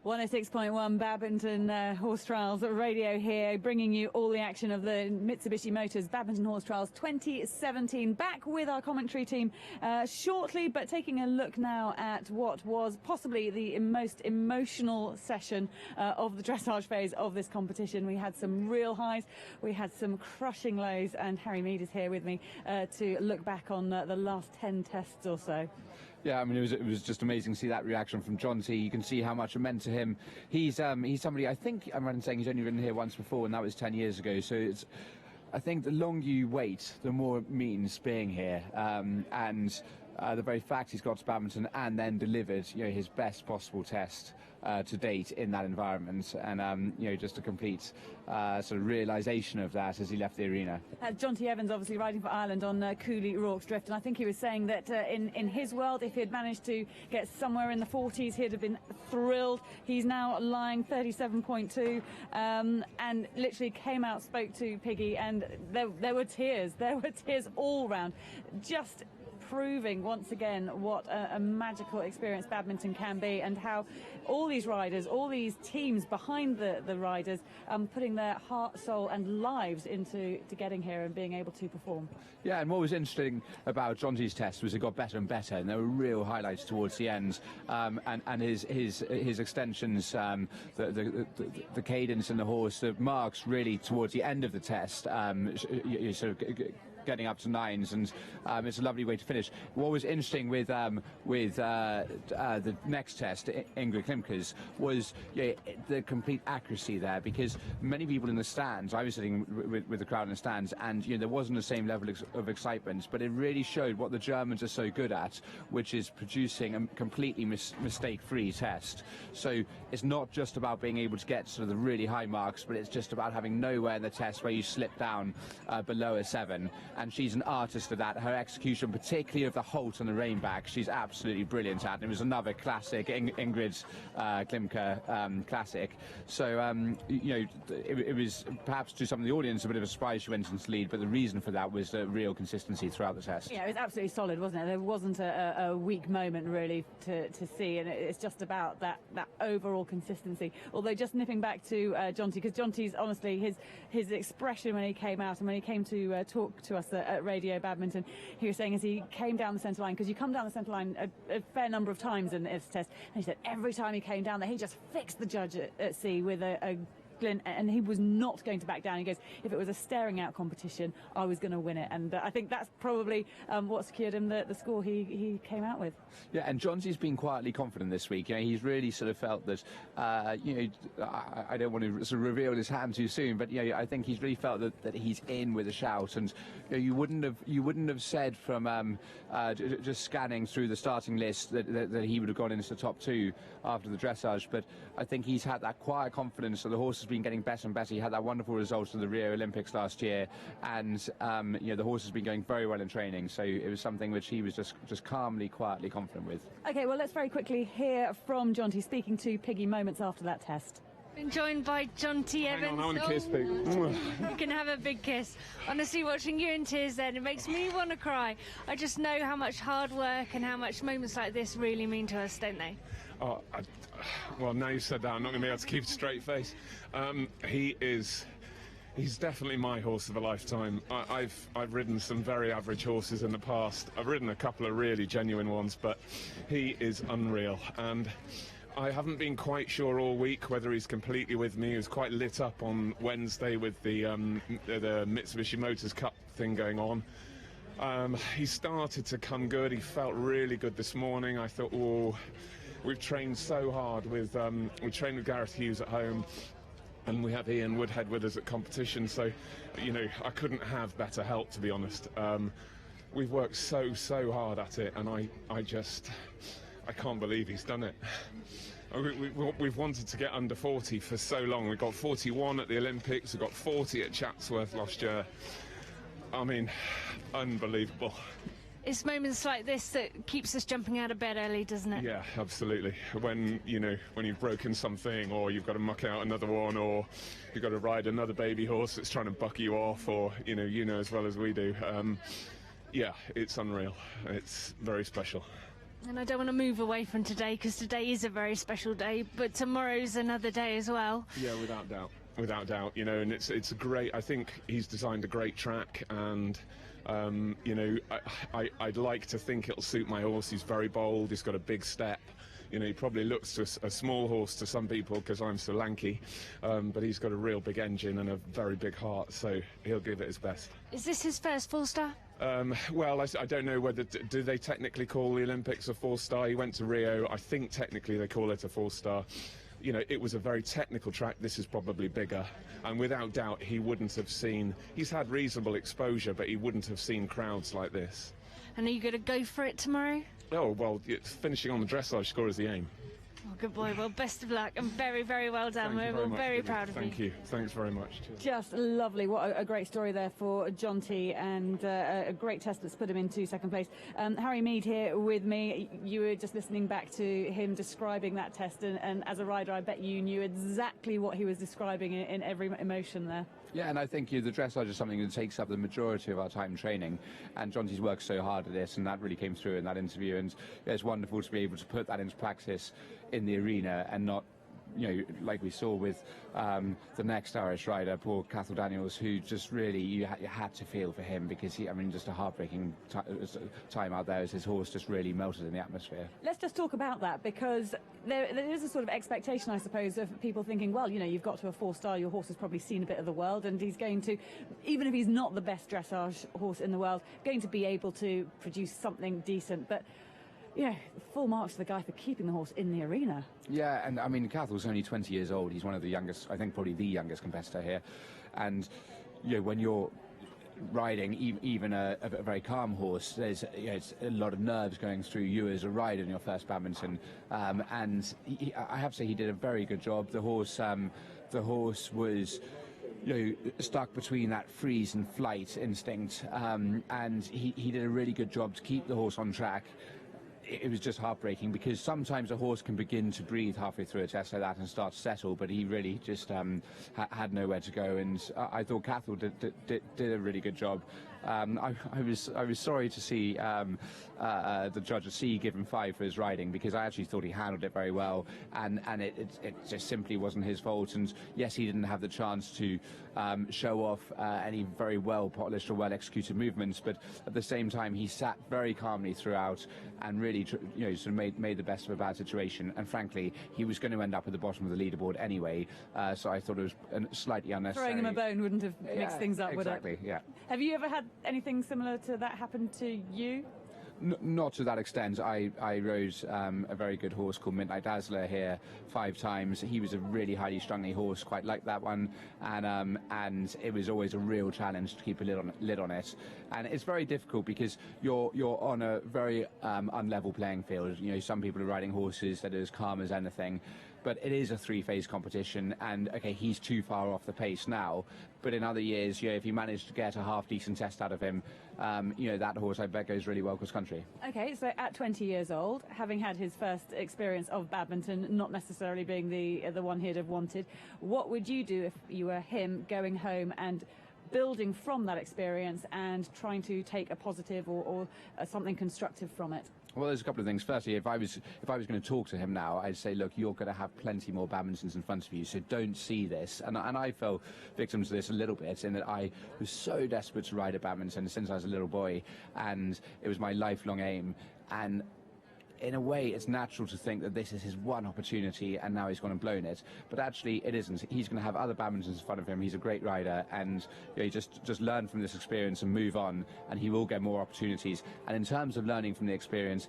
106.1 Badminton Horse Trials Radio here, bringing you all the action of the Mitsubishi Motors Badminton Horse Trials 2017. Back with our commentary team shortly, but taking a look now at what was possibly the most emotional session of the dressage phase of this competition. We had some real highs, we had some crushing lows, and Harry Mead is here with me to look back on the last 10 tests or so. Yeah, I mean, it was just amazing to see that reaction from John T. You can see how much it meant to him. He's somebody, I think I'm right in saying he's only ridden here once before, and that was 10 years ago. So I think the longer you wait, the more it means being here. The very fact he's got to badminton and then delivered, his best possible test to date in that environment, and just a complete sort of realisation of that as he left the arena. John T. Evans obviously riding for Ireland on Cooley Rorke's Drift, and I think he was saying that in his world, if he had managed to get somewhere in the 40s, he'd have been thrilled. He's now lying 37.2, and literally came out, spoke to Piggy, and there were tears. There were tears all round. Just proving once again what a magical experience badminton can be, and how all these riders, all these teams behind the riders, putting their heart, soul and lives into getting here and being able to perform. Yeah, and what was interesting about John T's test was it got better and better, and there were real highlights towards the end, and his extensions, the cadence in the horse, the marks really towards the end of the test, sort of getting up to nines, and it's a lovely way to finish. What was interesting with the next test, Ingrid Klimke's, was the complete accuracy there, because many people in the stands, I was sitting with the crowd in the stands, and there wasn't the same level of excitement, but it really showed what the Germans are so good at, which is producing a completely mistake-free test. So it's not just about being able to get sort of the really high marks, but it's just about having nowhere in the test where you slip down below a 7. And she's an artist of that. Her execution, particularly of the halt and the rainback, she's absolutely brilliant at. And it was another classic, Ingrid's Klimke classic. So, it was perhaps to some of the audience a bit of a surprise she went into the lead, but the reason for that was the real consistency throughout the test. Yeah, it was absolutely solid, wasn't it? There wasn't a weak moment really to see, and it's just about that overall consistency. Although just nipping back to John T, because John T's honestly, his expression when he came out and when he came to talk to us at Radio Badminton, he was saying as he came down the centre line, because you come down the centre line a fair number of times in this test, and he said every time he came down there, he just fixed the judge at sea with a Glynn, and he was not going to back down. He goes, if it was a staring out competition, I was going to win it, and I think that's probably what secured him the score he came out with. Yeah, and Johnson's been quietly confident this week. He's really sort of felt that, I don't want to sort of reveal his hand too soon, but I think he's really felt that he's in with a shout, and you wouldn't have said from just scanning through the starting list that he would have gone into the top 2 after the dressage, but I think he's had that quiet confidence. So the horse has been getting better and better. He had that wonderful result of the Rio Olympics last year, and the horse has been going very well in training, so it was something which he was just calmly, quietly confident with. Okay, well, let's very quickly hear from John T speaking to Piggy moments after that test. Been joined by John T. Evans. Hang on, I want a kiss, Pig. You can have a big kiss. Honestly, watching you in tears then, it makes me want to cry. I just know how much hard work and how much moments like this really mean to us, don't they? Oh, well, now you've said that, I'm not going to be able to keep a straight face. He's definitely my horse of a lifetime. I've ridden some very average horses in the past. I've ridden a couple of really genuine ones, but he is unreal. And I haven't been quite sure all week whether he's completely with me. He was quite lit up on Wednesday with the Mitsubishi Motors Cup thing going on. He started to come good. He felt really good this morning. I thought, oh, we've trained so hard with we trained with Gareth Hughes at home, and we have Ian Woodhead with us at competition, so I couldn't have better help, to be honest. We've worked so hard at it, and I can't believe he's done it. We've wanted to get under 40 for so long. We got 41 at the Olympics, we got 40 at Chatsworth last year. I mean, unbelievable. It's moments like this that keeps us jumping out of bed early, doesn't it? Yeah, absolutely. When you've broken something, or you've got to muck out another one, or you've got to ride another baby horse that's trying to buck you off, or you know as well as we do. Yeah, it's unreal. It's very special. And I don't want to move away from today, because today is a very special day, but tomorrow's another day as well. Yeah, without doubt. Without doubt, you know, and it's a great. I think he's designed a great track, and you know, I'd like to think it'll suit my horse. He's very bold. He's got a big step. You know, he probably looks to a small horse to some people because I'm so lanky, but he's got a real big engine and a very big heart, so he'll give it his best. Is this his first 4-star? Well, I don't know whether do they technically call the Olympics a 4-star. He went to Rio. I think technically they call it a 4-star. You know, it was a very technical track. This is probably bigger, and without doubt he wouldn't have seen. He's had reasonable exposure, but he wouldn't have seen crowds like this. And are you going to go for it tomorrow? Oh, well, finishing on the dressage score is the aim. Oh, good boy. Well, best of luck, and very, very well done. We're very proud of you. Thank you. Thanks very much. Just lovely. What a great story there for John T, and a great test that's put him into second place. Harry Mead here with me. You were just listening back to him describing that test, and as a rider, I bet you knew exactly what he was describing in every emotion there. Yeah, and I think the dressage is something that takes up the majority of our time training, and Jonty's worked so hard at this, and that really came through in that interview, and it's wonderful to be able to put that into practice in the arena and not, you know, like we saw with the next Irish rider, poor Cathal Daniels, who just really, you had to feel for him, because he, I mean, just a heartbreaking time out there as his horse just really melted in the atmosphere. Let's just talk about that, because there is a sort of expectation, I suppose, of people thinking, well, you know, you've got to a 4-star, your horse has probably seen a bit of the world, and he's going to, even if he's not the best dressage horse in the world, going to be able to produce something decent. But yeah, full marks to the guy for keeping the horse in the arena. Yeah, and I mean, Cathal's only 20 years old. He's one of the youngest, I think probably the youngest competitor here. And, you know, when you're riding even a very calm horse, there's, you know, it's a lot of nerves going through you as a rider in your first badminton. And I have to say he did a very good job. The horse was, you know, stuck between that freeze and flight instinct. And he did a really good job to keep the horse on track. It was just heartbreaking, because sometimes a horse can begin to breathe halfway through a test like that and start to settle, but he really just had nowhere to go, and I thought Cathal did a really good job. I was sorry to see the judge at C give him 5 for his riding, because I actually thought he handled it very well, and it just simply wasn't his fault. And yes, he didn't have the chance to show off any very well polished or well executed movements, but at the same time he sat very calmly throughout and really, you know, sort of made the best of a bad situation. And frankly, he was going to end up at the bottom of the leaderboard anyway, so I thought it was slightly unnecessary. Throwing him a bone wouldn't have mixed things up, would it? Exactly, yeah. Have you ever had anything similar to that happen to you? Not to that extent. I rode a very good horse called Midnight Dazzler here 5 times. He was a really highly strung horse, quite like that one, and it was always a real challenge to keep a lid on it. And it's very difficult, because you're on a very unlevel playing field. You know, some people are riding horses that are as calm as anything, but it is a 3-phase competition, and okay, he's too far off the pace now, but in other years, you know, if you manage to get a half-decent test out of him, you know, that horse, I bet, goes really well cross-country. Okay, so at 20 years old, having had his first experience of badminton, not necessarily being the one he'd have wanted, what would you do if you were him, going home and building from that experience and trying to take a positive or something constructive from it? Well, there's a couple of things. Firstly, if I was going to talk to him now, I'd say, look, you're going to have plenty more badmintons in front of you, so don't see this. And I fell victim to this a little bit, in that I was so desperate to ride a badminton since I was a little boy, and it was my lifelong aim. And in a way, it's natural to think that this is his one opportunity and now he's gone and blown it. But actually, it isn't. He's going to have other badmintons in front of him. He's a great rider, and you know, just learn from this experience and move on, and he will get more opportunities. And in terms of learning from the experience,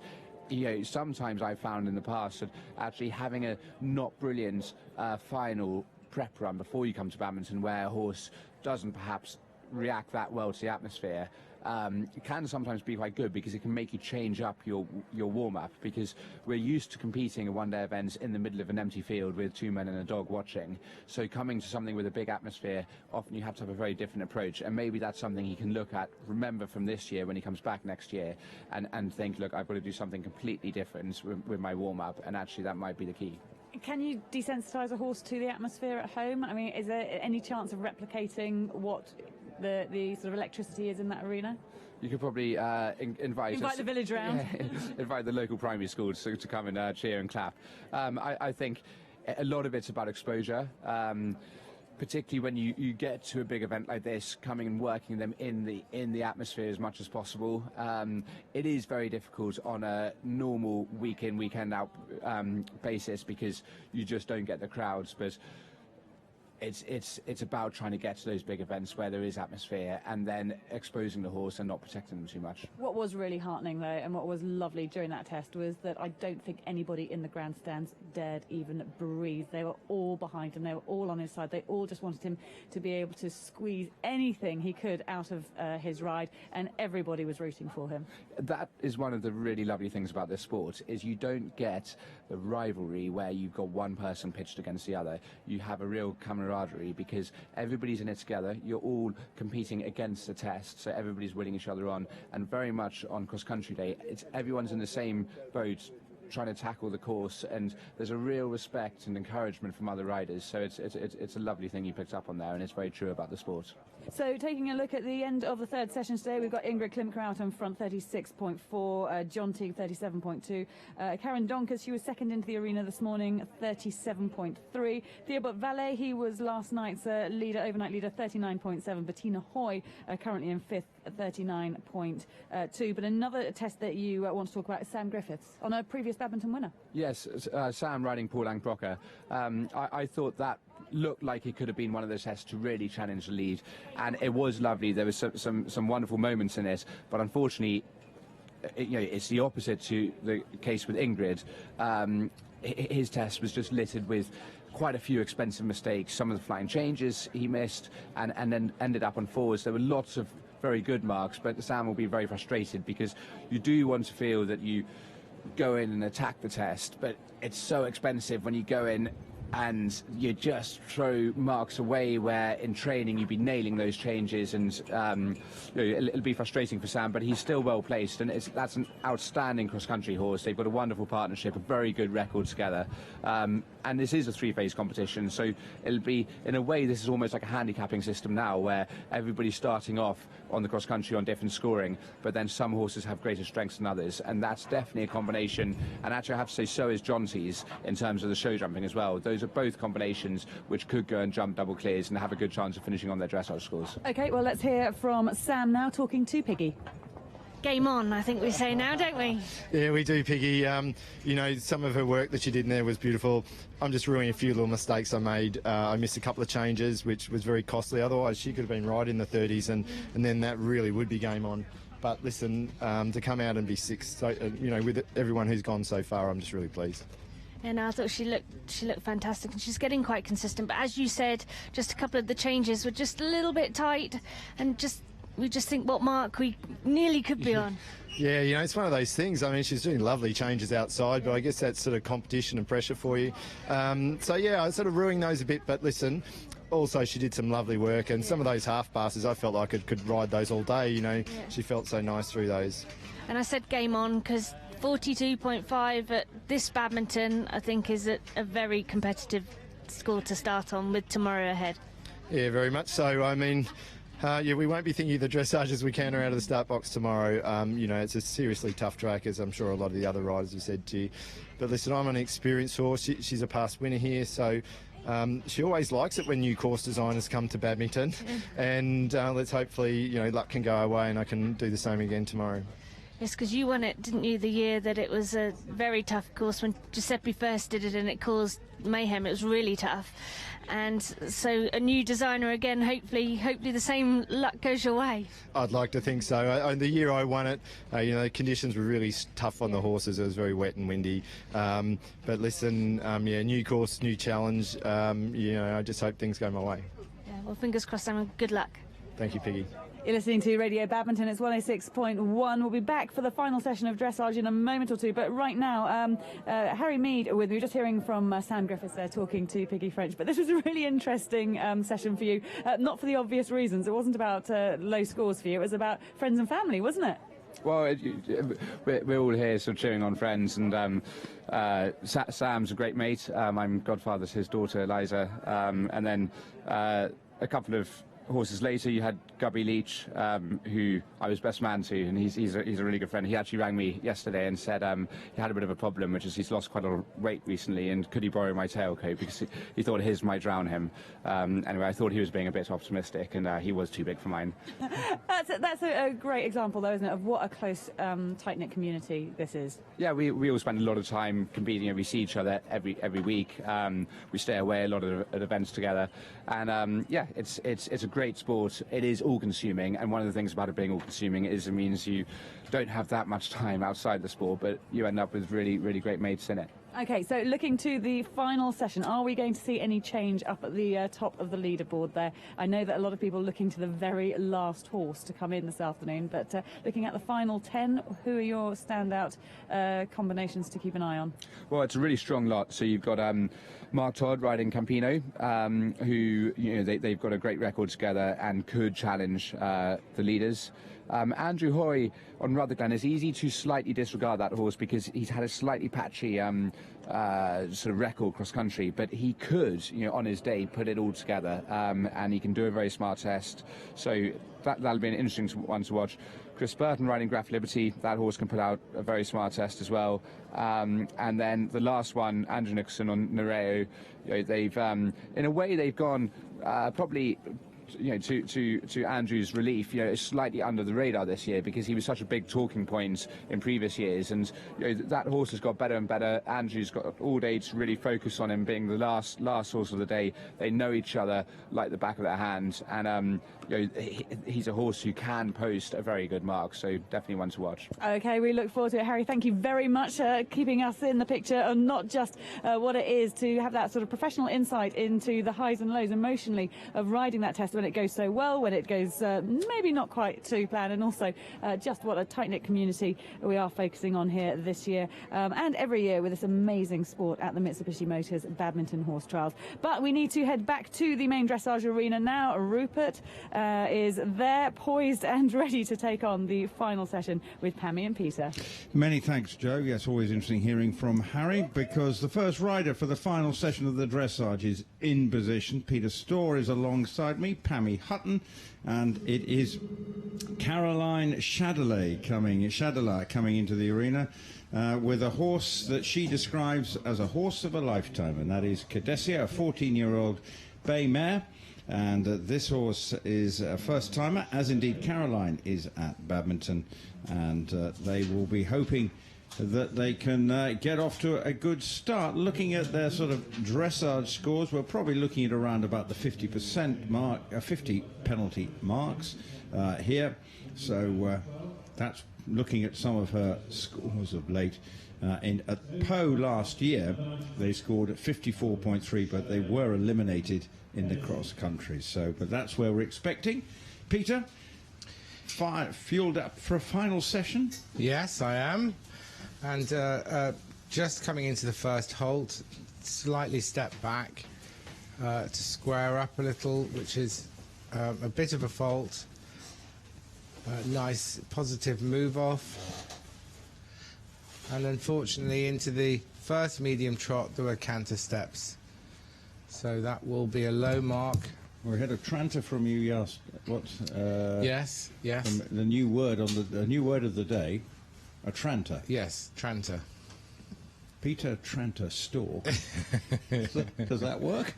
you know, sometimes I've found in the past that actually having a not brilliant final prep run before you come to badminton, where a horse doesn't perhaps react that well to the atmosphere, it can sometimes be quite good, because it can make you change up your warm-up, because we're used to competing at one-day events in the middle of an empty field with 2 men and a dog watching. So coming to something with a big atmosphere, often you have to have a very different approach, and maybe that's something he can look at, remember from this year when he comes back next year, and think, look, I've got to do something completely different with my warm-up, and actually that might be the key. Can you desensitize a horse to the atmosphere at home? I mean, is there any chance of replicating what the sort of electricity is in that arena? You could probably invite the village round. Yeah, invite the local primary schools to come and cheer and clap. I think a lot of it's about exposure. Particularly when you get to a big event like this, coming and working them in the atmosphere as much as possible. It is very difficult on a normal week in, weekend out basis, because you just don't get the crowds. But it's about trying to get to those big events where there is atmosphere, and then exposing the horse and not protecting them too much. What was really heartening, though, and what was lovely during that test, was that I don't think anybody in the grandstands dared even breathe. They were all behind him. They were all on his side. They all just wanted him to be able to squeeze anything he could out of his ride, and everybody was rooting for him. That is one of the really lovely things about this sport, is you don't get the rivalry where you've got one person pitched against the other. You have a real camaraderie, because everybody's in it together. You're all competing against the test, so everybody's winning each other on. And very much on cross-country day, it's everyone's in the same boat trying to tackle the course, and there's a real respect and encouragement from other riders. So it's a lovely thing you picked up on there, and it's very true about the sport. So taking a look at the end of the third session today, we've got Ingrid Klimker out in front, 36.4, John Teague, 37.2. Karen Donkers, she was second into the arena this morning, 37.3. Theobald Valet, he was last night's overnight leader, 39.7. Bettina Hoy, currently in fifth, 39.2. But another test that you want to talk about is Sam Griffiths, on a previous badminton winner. Yes, Sam riding Paul Ang-Procker. I thought that looked like it could have been one of those tests to really challenge the lead, and it was lovely. There was some wonderful moments in it, but unfortunately, it's the opposite to the case with Ingrid. His test was just littered with quite a few expensive mistakes. Some of the flying changes he missed, and then ended up on fours. There were lots of very good marks, but Sam will be very frustrated, because you do want to feel that you go in and attack the test, but it's so expensive when you go in and you just throw marks away, where in training you'd be nailing those changes, and it'll be frustrating for Sam, but he's still well placed, and that's an outstanding cross-country horse. They've got a wonderful partnership, a very good record together, and this is a three-phase competition, so it'll be, in a way, this is almost like a handicapping system now, where everybody's starting off on the cross-country on different scoring, but then some horses have greater strengths than others, and that's definitely a combination. And actually I have to say, so is Jonty's in terms of the show jumping as well. Those are both combinations which could go and jump double clears and have a good chance of finishing on their dressage scores. OK, well, let's hear from Sam now, talking to Piggy. Game on, I think we say now, don't we? Yeah, we do, Piggy. Some of her work that she did in there was beautiful. I'm just ruining a few little mistakes I made. I missed a couple of changes, which was very costly. Otherwise, she could have been right in the 30s, and then that really would be game on. But listen, to come out and be sixth, so, with everyone who's gone so far, I'm just really pleased. And I thought she looked fantastic, and she's getting quite consistent. But as you said, just a couple of the changes were just a little bit tight, and we just think what mark we nearly could be on. Yeah, it's one of those things. I mean, she's doing lovely changes outside, but I guess that's sort of competition and pressure for you. So yeah, I was sort of ruining those a bit, but listen, also she did some lovely work, and some of those half passes, I felt like I could ride those all day. She felt so nice through those. And I said game on because 42.5 at this badminton, I think, is a very competitive score to start on, with tomorrow ahead. Yeah, very much so. I mean, we won't be thinking of the dressage as we can out of the start box tomorrow. It's a seriously tough track, as I'm sure a lot of the other riders have said to you. But listen, I'm an experienced horse. She's a past winner here, so she always likes it when new course designers come to badminton. And let's hopefully, luck can go our way and I can do the same again tomorrow. Yes, because you won it, didn't you, the year that it was a very tough course when Giuseppe first did it and it caused mayhem. It was really tough. And so a new designer again, hopefully the same luck goes your way. I'd like to think so. The year I won it, the conditions were really tough on the horses. It was very wet and windy. But listen, new course, new challenge. I just hope things go my way. Yeah, well, fingers crossed, Simon. Good luck. Thank you, Piggy. You're listening to Radio Badminton. It's 106.1. We'll be back for the final session of dressage in a moment or two. But right now, Harry Mead with me. We're just hearing from Sam Griffiths there talking to Piggy French. But this was a really interesting session for you. Not for the obvious reasons. It wasn't about low scores for you. It was about friends and family, wasn't it? Well, we're all here sort of cheering on friends, and Sam's a great mate. I'm godfather to his daughter, Eliza. And then a couple of horses later, you had Gubby Leach, who I was best man to, and he's a really good friend. He actually rang me yesterday and said he had a bit of a problem, which is he's lost quite a lot of weight recently, and could he borrow my tailcoat because he thought his might drown him. Anyway, I thought he was being a bit optimistic, and he was too big for mine. That's a great example, though, isn't it, of what a close, tight-knit community this is. Yeah, we all spend a lot of time competing, and we see each other every week. We stay away a lot at events together, and yeah, it's a great sport. It is all-consuming, and one of the things about it being all-consuming is it means you don't have that much time outside the sport, but you end up with really, really great mates in it. Okay, so looking to the final session, are we going to see any change up at the top of the leaderboard there? I know that a lot of people are looking to the very last horse to come in this afternoon, but looking at the final 10, who are your standout combinations to keep an eye on? Well, it's a really strong lot. So you've got Mark Todd riding Campino, who, they've got a great record together and could challenge the leaders. Andrew Hoy on Rutherglen, is easy to slightly disregard that horse because he's had a slightly patchy sort of record cross country, but he could, on his day, put it all together, and he can do a very smart test. So that'll be an interesting one to watch. Chris Burton riding Graf Liberty, that horse can put out a very smart test as well. And then the last one, Andrew Nicholson on Nereo, they've in a way they've gone probably to Andrew's relief, slightly under the radar this year because he was such a big talking point in previous years, and that horse has got better and better. Andrew's got all day to really focus on him being the last horse of the day. They know each other like the back of their hand, and he's a horse who can post a very good mark, so definitely one to watch. Okay, we look forward to it. Harry, thank you very much for keeping us in the picture, and not just what it is to have that sort of professional insight into the highs and lows emotionally of riding that test when it goes so well, when it goes maybe not quite to plan, and also just what a tight-knit community we are focusing on here this year and every year with this amazing sport at the Mitsubishi Motors Badminton Horse Trials. But we need to head back to the main dressage arena now. Rupert is there, poised and ready to take on the final session with Pammy and Peter. Many thanks, Joe. Yes, always interesting hearing from Harry, because the first rider for the final session of the dressage is in position. Peter Storr is alongside me, Pammy Hutton, and it is Caroline Chatelet coming into the arena with a horse that she describes as a horse of a lifetime, and that is Cadessia, a 14-year-old bay mare. And this horse is a first-timer, as indeed Caroline is at Badminton, and they will be hoping that they can get off to a good start. Looking at their sort of dressage scores, we're probably looking at around about the 50% mark, 50 penalty marks here. So that's looking at some of her scores of late. At Pau last year, they scored at 54.3, but they were eliminated in the cross country. So, but that's where we're expecting. Peter, fueled up for a final session? Yes, I am. And just coming into the first halt, slightly step back to square up a little, which is a bit of a fault. Nice positive move off. And unfortunately into the first medium trot there were canter steps. So that will be a low mark. We had a tranter from you. You asked what? Yes. The new word on the new word of the day, a tranter. Yes, tranter. Peter Tranter Storr. Does that work?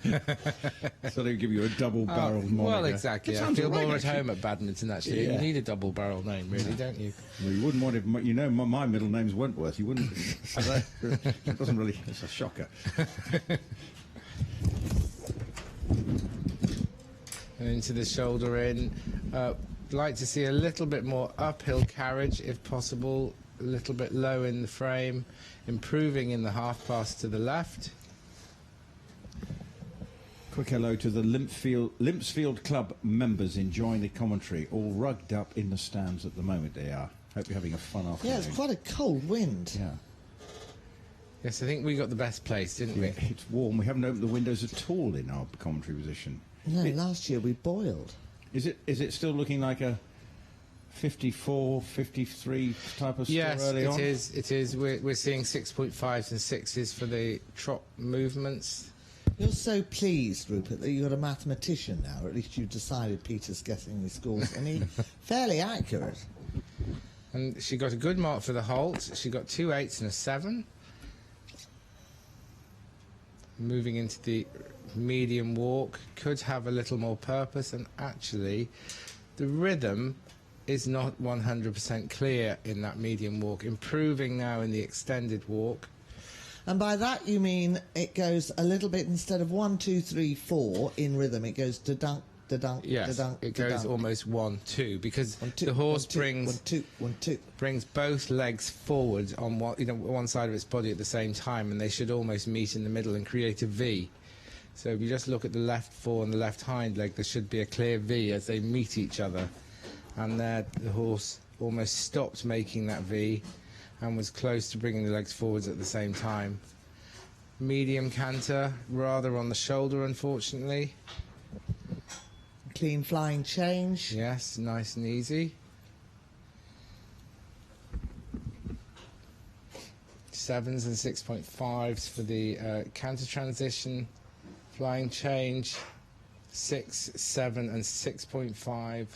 So they give you a double-barrelled moniker. Well, exactly. I feel more at home at badminton, actually. Yeah. You need a double-barrel name, really, don't you? Well, you wouldn't want it. My middle name's Wentworth. You wouldn't. So that doesn't really. It's a shocker. And into the shoulder in. Like to see a little bit more uphill carriage, if possible. A little bit low in the frame. Improving in the half pass to the left. Quick hello to the Limpsfield Club members enjoying the commentary, all rugged up in the stands at the moment. They are. Hope you're having a fun afternoon. Yeah, it's quite a cold wind. Yeah. Yes, I think we got the best place, didn't we? It's warm. We haven't opened the windows at all in our commentary position. No, last year we boiled. Is it still looking like a 54, 53 type of store early on? Yes, it is. We're seeing 6.5s and 6s for the trot movements. You're so pleased, Rupert, that you've got a mathematician now, or at least you've decided Peter's getting the scores, and he's fairly accurate. And she got a good mark for the halt. She got 2 8s and a 7. Moving into the medium walk, could have a little more purpose, and actually the rhythm is not 100% clear in that medium walk. Improving now in the extended walk. And by that you mean it goes a little bit, instead of 1, 2, 3, 4 in rhythm, it goes da-dunk, da-dunk, yes, da-dunk, it goes da-dunk. almost 1, 2, because the one, horse two, brings 1, 2, 1, 2. brings both legs forward on one side of its body at the same time, and they should almost meet in the middle and create a V. So if you just look at the left fore and the left hind leg, there should be a clear V as they meet each other. And there the horse almost stopped making that V and was close to bringing the legs forwards at the same time. Medium canter, rather on the shoulder, unfortunately. Clean flying change. Yes, nice and easy. 7s and 6.5s for the canter transition. Flying change, 6, 7 and 6.5.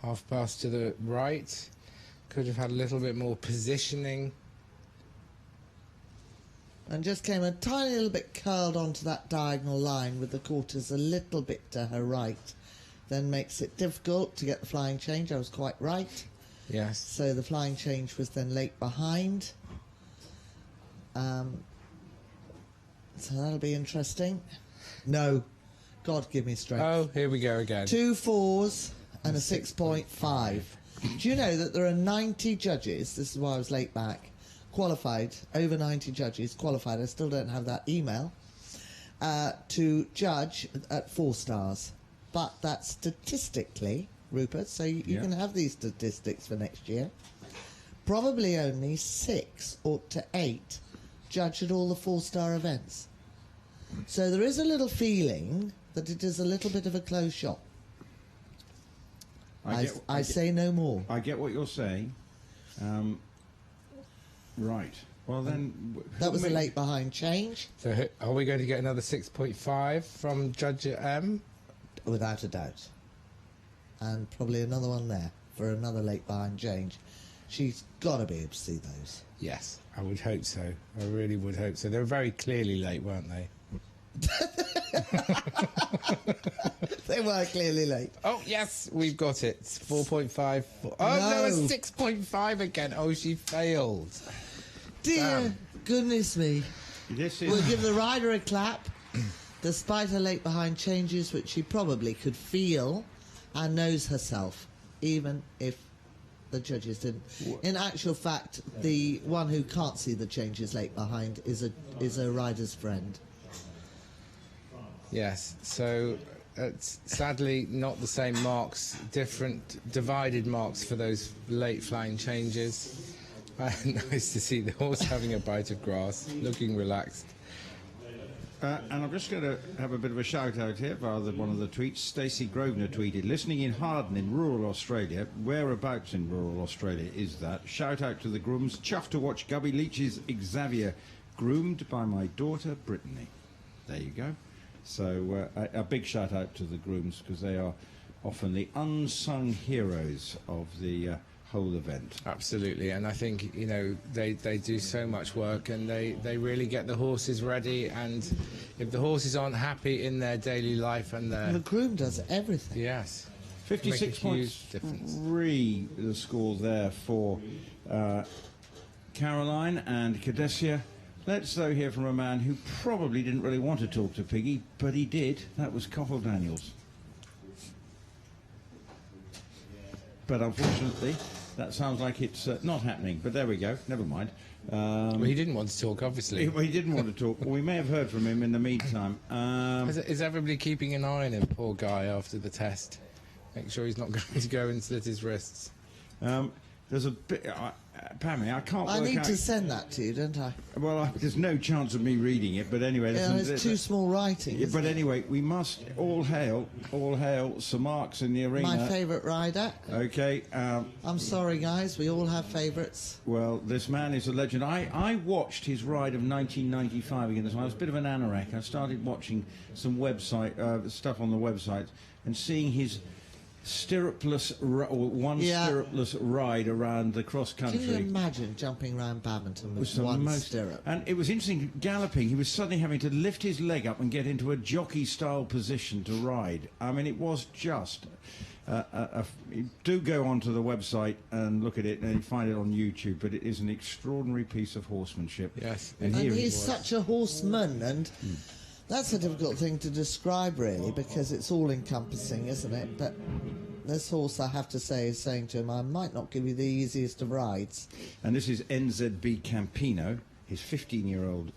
Half pass to the right. Could have had a little bit more positioning. And just came a tiny little bit curled onto that diagonal line with the quarters a little bit to her right. Then makes it difficult to get the flying change. I was quite right. Yes. So the flying change was then late behind. So that'll be interesting. No. God give me strength. Oh, here we go again. 2 4s and a 6.5. Do you know that there are 90 judges, this is why I was late back, qualified, over 90 judges qualified, I still don't have that email, to judge at 4 stars. But that's statistically, Rupert, so you can have these statistics for next year. Probably only 6 or to 8 judge at all the 4-star events. So there is a little feeling that it is a little bit of a closed shop. I say no more. I get what you're saying. Right. Well then... That was a late behind change. So are we going to get another 6.5 from Judge M? Without a doubt. And probably another one there for another late behind change. She's got to be able to see those. Yes, I would hope so. I really would hope so. They were very clearly late, weren't they? They were clearly late. Oh, yes, we've got it. It's 4.5. Oh, no, it's 6.5 again. Oh, she failed. Dear goodness me. We'll give the rider a clap, despite her late behind changes, which she probably could feel and knows herself, even if the judges didn't. In actual fact, the one who can't see the changes late behind is a rider's friend. Yes, so it's sadly not the same marks, different divided marks for those late flying changes. Nice to see the horse having a bite of grass, looking relaxed. And I'm just going to have a bit of a shout out here via one of the tweets. Stacey Grosvenor tweeted, listening in Harden in rural Australia. Whereabouts in rural Australia is that? Shout out to the grooms. Chuffed to watch Gubby Leach's Xavier groomed by my daughter Brittany. There you go. So a big shout out to the grooms, because they are often the unsung heroes of the whole event. Absolutely, and I think, you know, they do so much work, and they really get the horses ready, and if the horses aren't happy in their daily life and their... And the groom does everything. Yes. 56.3 the score there for Caroline and Cadessia. Let's, though, hear from a man who probably didn't really want to talk to Piggy, but he did. That was Coffle Daniels. But unfortunately, that sounds like it's not happening. But there we go. Never mind. Well, he didn't want to talk, obviously. He didn't want to talk. Well, we may have heard from him in the meantime. Is everybody keeping an eye on him, poor guy, after the test? Make sure he's not going to go and slit his wrists. There's a bit... Pammy, I can't I work need out... to send that to you, don't I? Well, there's no chance of me reading it, but anyway... Yeah, it's too small writing, Yeah, but isn't it? anyway, we must all hail Sir Mark's in the arena. My favourite rider. Okay. I'm sorry, guys, we all have favourites. Well, this man is a legend. I watched his ride of 1995 again. I was a bit of an anorak. I started watching some website stuff on the website and seeing his stirrupless stirrupless ride around the cross country. Can you imagine jumping around badminton with the one most, stirrup? And it was interesting, galloping, he was suddenly having to lift his leg up and get into a jockey-style position to ride. I mean, it was just... do go onto the website and look at it, and you find it on YouTube, but it is an extraordinary piece of horsemanship. Yes. And he's such a horseman, and that's a difficult thing to describe, really, because it's all-encompassing, isn't it? But this horse, I have to say, is saying to him, I might not give you the easiest of rides. And this is NZB Campino, his 15-year-old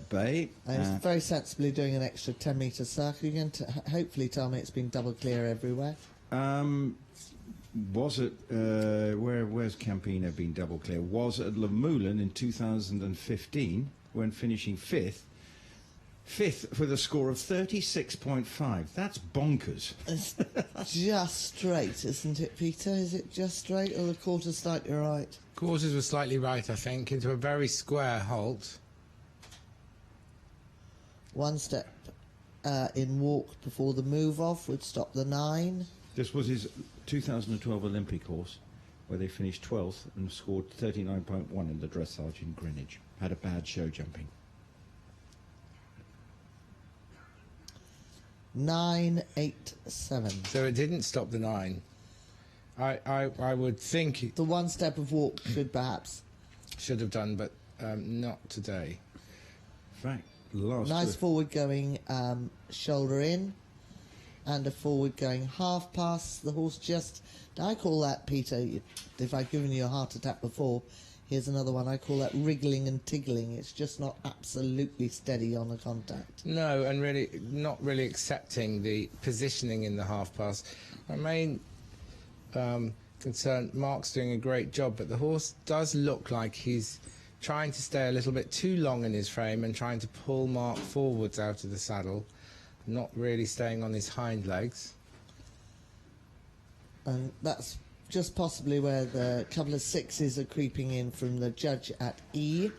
bay. And he's very sensibly doing an extra 10-metre circle. You can hopefully tell me it's been double clear everywhere. Was it, where's Campino been double clear? Was at Le Moulin in 2015, when finishing fifth with a score of 36.5. That's bonkers. It's just straight, isn't it, Peter? Is it just straight, or the quarter's slightly right? Quarters were slightly right, I think, into a very square halt. One step in walk before the move-off would stop the 9. This was his 2012 Olympic horse, where they finished 12th and scored 39.1 in the dressage in Greenwich. Had a bad show jumping. 9.87. So it didn't stop the 9. I would think... The one step of walk should have done, but not today. In fact, nice forward going shoulder in, and a forward going half pass. The horse just... I call that, Peter, if I've given you a heart attack before, here's another one. I call that wriggling and tiggling. It's just not absolutely steady on the contact. No, and really not really accepting the positioning in the half pass. My main concern, Mark's doing a great job, but the horse does look like he's trying to stay a little bit too long in his frame and trying to pull Mark forwards out of the saddle, not really staying on his hind legs. And that's just possibly where the couple of 6s are creeping in from the judge at E.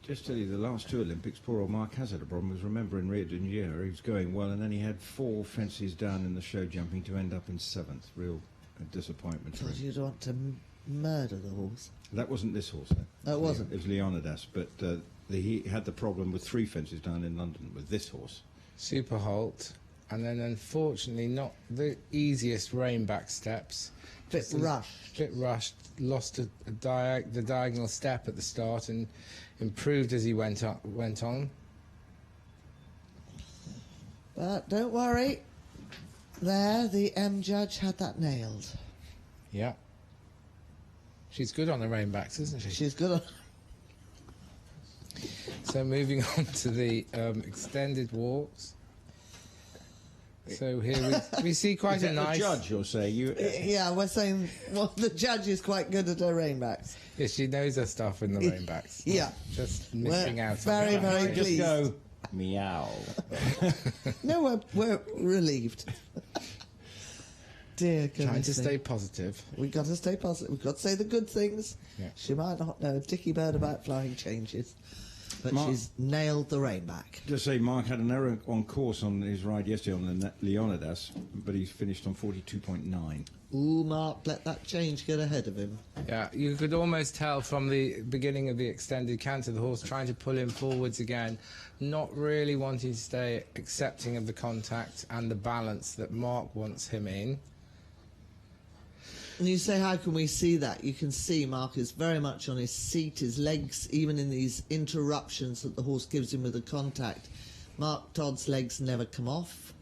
Just tell you, the last 2 Olympics, poor old Mark has had a problem. Because remember, in Rio de Janeiro, he was going well, and then he had 4 fences down in the show jumping to end up in 7th. Real disappointment for him. You'd want to murder the horse. That wasn't this horse, though. Oh, it wasn't? It was Leonidas, but he had the problem with 3 fences down in London with this horse. Super halt, and then unfortunately not the easiest rein-back steps. Bit rushed. Lost the diagonal step at the start and improved as he went on. But don't worry. There, the M judge had that nailed. Yeah. She's good on the rein-backs, isn't she? She's good on... So moving on to the extended walks. So here we see quite a nice... the judge, you'll say? Yeah, we're saying, well, the judge is quite good at her rein-backs. Yeah, she knows her stuff in the rein-backs. Yeah. Just missing out. Very, very pleased. Just go, meow. No, we're relieved. Dear goodness. Trying to stay positive. We've got to stay positive. We've got to say the good things. Yeah. She might not know a dicky bird about flying changes, but Mark, she's nailed the rein-back. Just say Mark had an error on course on his ride yesterday on the Leonidas, but he's finished on 42.9. Ooh, Mark, let that change get ahead of him. Yeah, you could almost tell from the beginning of the extended canter, the horse trying to pull him forwards again, not really wanting to stay accepting of the contact and the balance that Mark wants him in. And you say, how can we see that? You can see Mark is very much on his seat, his legs, even in these interruptions that the horse gives him with the contact. Mark Todd's legs never come off.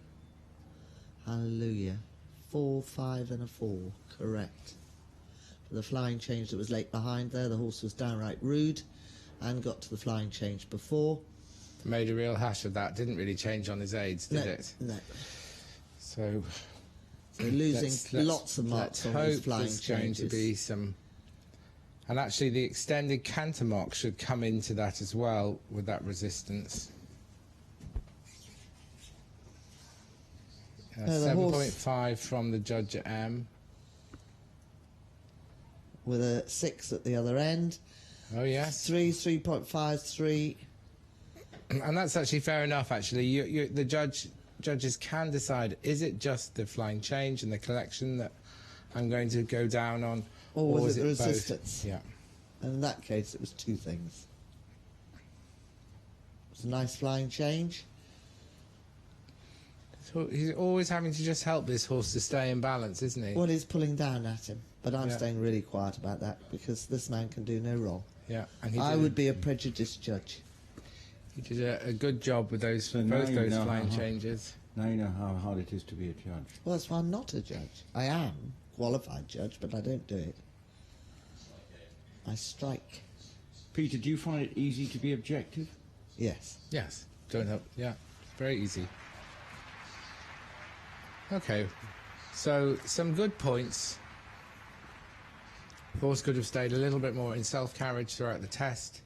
Hallelujah. 4, 5 and a 4. Correct. For the flying change that was late behind there, the horse was downright rude and got to the flying change before. Made a real hash of that. Didn't really change on his aids, did it? No. So So losing lots of marks on these flying there's going to be some... And actually the extended canter mark should come into that as well with that resistance. 7.5 from the judge at M. With a 6 at the other end. Oh, yes. 3.5, 3. And that's actually fair enough, actually. The judges can decide, is it just the flying change and the collection that I'm going to go down on? Or was it the both? resistance? Yeah. And in that case, it was 2 things. It was a nice flying change. So he's always having to just help this horse to stay in balance, isn't he? Well, he's pulling down at him. But I'm staying really quiet about that because this man can do no wrong. Yeah. And I would be a prejudiced judge. He did a good job with those both those flying changes. Now you know how hard it is to be a judge. Well, that's why I'm not a judge. I am a qualified judge, but I don't do it. I strike. Peter, do you find it easy to be objective? Yes. Yes. Don't help. Yeah. Very easy. Okay. So some good points. Horse could have stayed a little bit more in self-carriage throughout the test.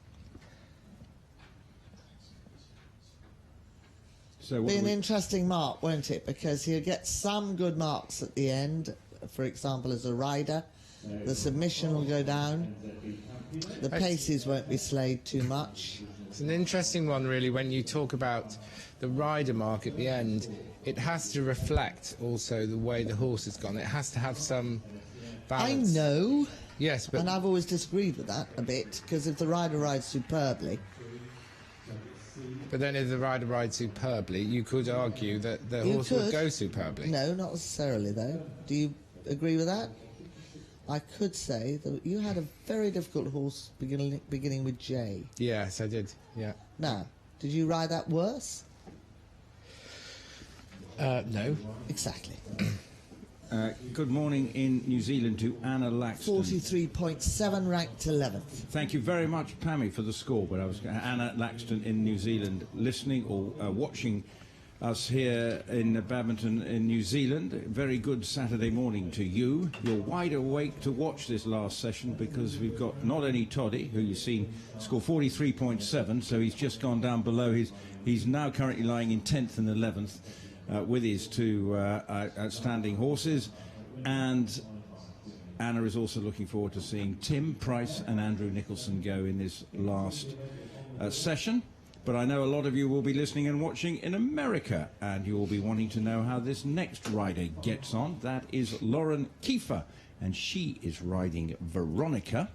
So be an interesting mark, won't it? Because he'll get some good marks at the end. For example, as a rider, the submission will go down. The paces won't be slayed too much. It's an interesting one, really, when you talk about the rider mark at the end. It has to reflect also the way the horse has gone. It has to have some balance. I know. Yes, but... And I've always disagreed with that a bit, because if the rider rides superbly... But then if the rider rides superbly, you could argue that the horse would go superbly. No, not necessarily, though. Do you agree with that? I could say that you had a very difficult horse beginning with J. Yes, I did, yeah. Now, did you ride that worse? No. Exactly. Good morning in New Zealand to Anna Laxton. 43.7, ranked 11th. Thank you very much, Pammy, for the score. But I was Anna Laxton in New Zealand, listening or watching us here in Badminton in New Zealand. Very good Saturday morning to you. You're wide awake to watch this last session because we've got not only Toddy, who you've seen score 43.7, so he's just gone down below his. He's now currently lying in 10th and 11th. With his 2 outstanding horses, and Anna is also looking forward to seeing Tim Price and Andrew Nicholson go in this last session. But I know a lot of you will be listening and watching in America, and you will be wanting to know how this next rider gets on. That is Lauren Kiefer, and she is riding Veronica,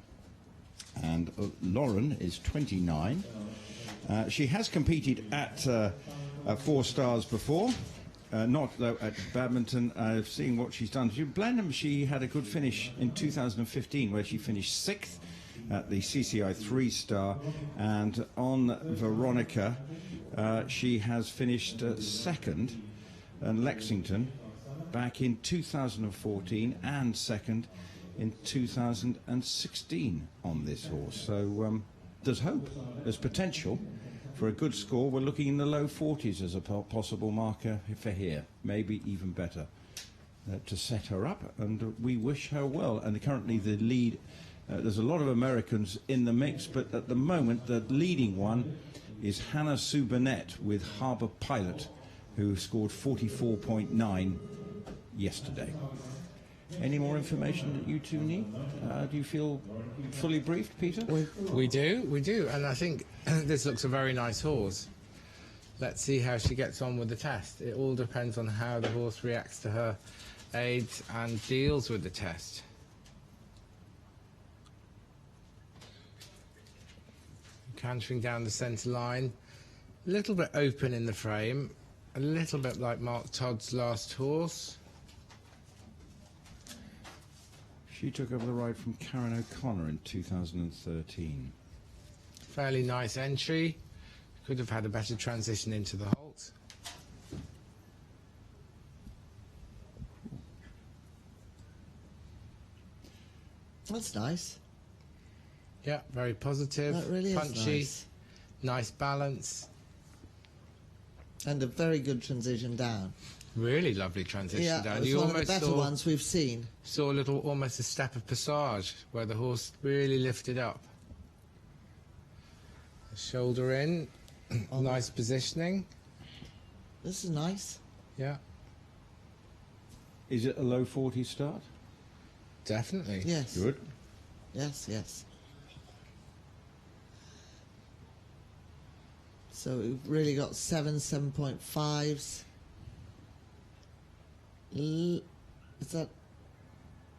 and Lauren is 29. She has competed at 4 stars before. Not, though, at Badminton. I've seen what she's done. Blenheim, she had a good finish in 2015, where she finished 6th at the CCI 3-star. And on Veronica, she has finished 2nd in Lexington back in 2014 and 2nd in 2016 on this horse. So there's hope, there's potential. For a good score, we're looking in the low 40s as a possible marker for here, maybe even better, to set her up, and we wish her well. And currently the lead, there's a lot of Americans in the mix, but at the moment the leading one is Hannah Sue Burnett with Harbour Pilot, who scored 44.9 yesterday. Any more information that you two need? Do you feel fully briefed, Peter? We do, and I think this looks a very nice horse. Let's see how she gets on with the test. It all depends on how the horse reacts to her aids and deals with the test. Cantering down the centre line, a little bit open in the frame, a little bit like Mark Todd's last horse. She took over the ride from Karen O'Connor in 2013. Fairly nice entry. Could have had a better transition into the halt. That's nice. Yeah, very positive. That really punchy, is nice. Nice balance. And a very good transition down. Really lovely transition down. It was one of the better ones we've seen. Saw almost a step of passage where the horse really lifted up. Shoulder in, nice positioning. This is nice. Yeah. Is it a low 40 start? Definitely. Yes. Good. Yes, yes. So we've really got 7.5s. Is that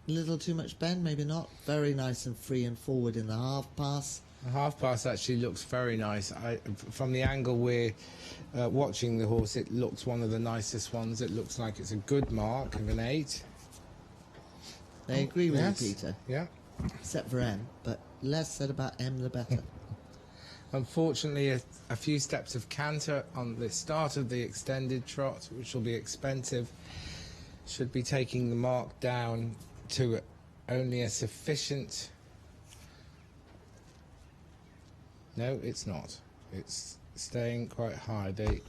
a little too much bend? Maybe not. Very nice and free and forward in the half pass. The half pass actually looks very nice. From the angle we're watching the horse, it looks one of the nicest ones. It looks like it's a good mark of an 8. I agree with Yes. you, Peter. Yeah. Except for M, but less said about M the better. Unfortunately, a few steps of canter on the start of the extended trot, which will be expensive, should be taking the mark down to only a sufficient... No, it's not. It's staying quite high. They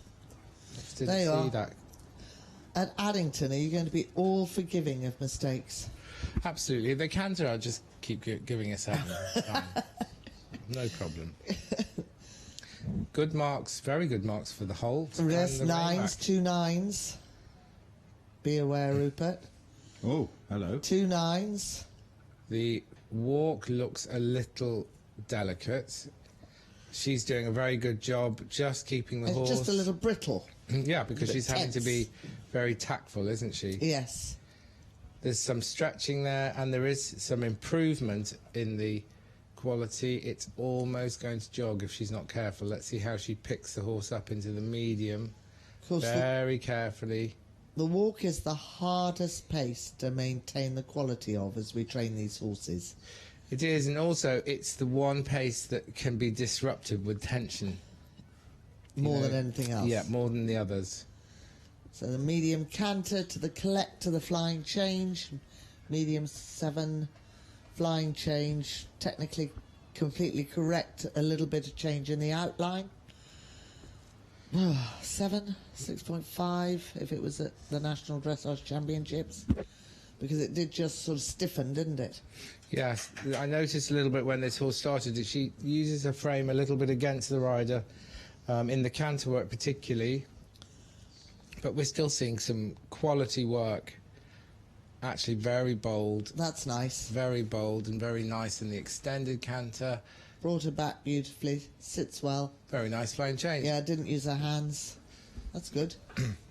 didn't There you see are. that. At Addington, are you going to be all forgiving of mistakes? Absolutely. If they canter, I'll just keep giving a 7. No problem. Good marks, very good marks for the Holt. Yes, and the 9s, Rayback. 2 9s. Be aware, Rupert. Oh, hello. 2 9s. The walk looks a little delicate. She's doing a very good job just keeping the It's horse... just a little brittle. Yeah, because bit she's having to tense. be very tactful, isn't she? Yes. There's some stretching there, and there is some improvement in the quality. It's almost going to jog if she's not careful. Let's see how she picks the horse up into the medium. Of course, Very carefully. The walk is the hardest pace to maintain the quality of as we train these horses. It is, and also it's the one pace that can be disrupted with tension. More than anything else. Yeah, more than the others. So the medium canter to the collect to the flying change. Medium 7, flying change, technically completely correct, a little bit of change in the outline. 7, 6.5 if it was at the National Dressage Championships, because it did just sort of stiffen, didn't it? Yes, I noticed a little bit when this horse started that she uses her frame a little bit against the rider, in the canter work particularly, but we're still seeing some quality work. Actually very bold. That's nice. Very bold and very nice in the extended canter. Brought her back beautifully, sits well. Very nice flying change. Yeah, didn't use her hands. That's good.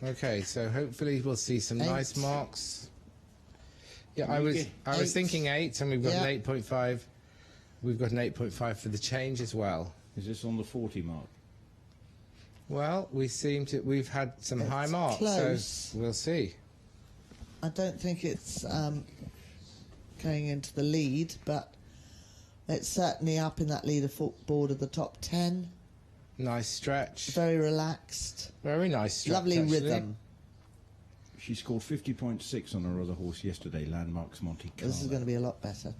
Okay, so hopefully we'll see some 8. nice marks. Yeah, I was thinking 8, and we've got an 8.5. We've got an 8.5 for the change as well. Is this on the 40 mark? Well, we've had some high marks, close. so we'll see. I don't think it's going into the lead, but it's certainly up in that leaderboard of the top 10. Nice stretch. Very relaxed. Very nice stretch. Lovely actually. rhythm. She scored 50.6 on her other horse yesterday, Landmarks Monte Carlo. This is going to be a lot better.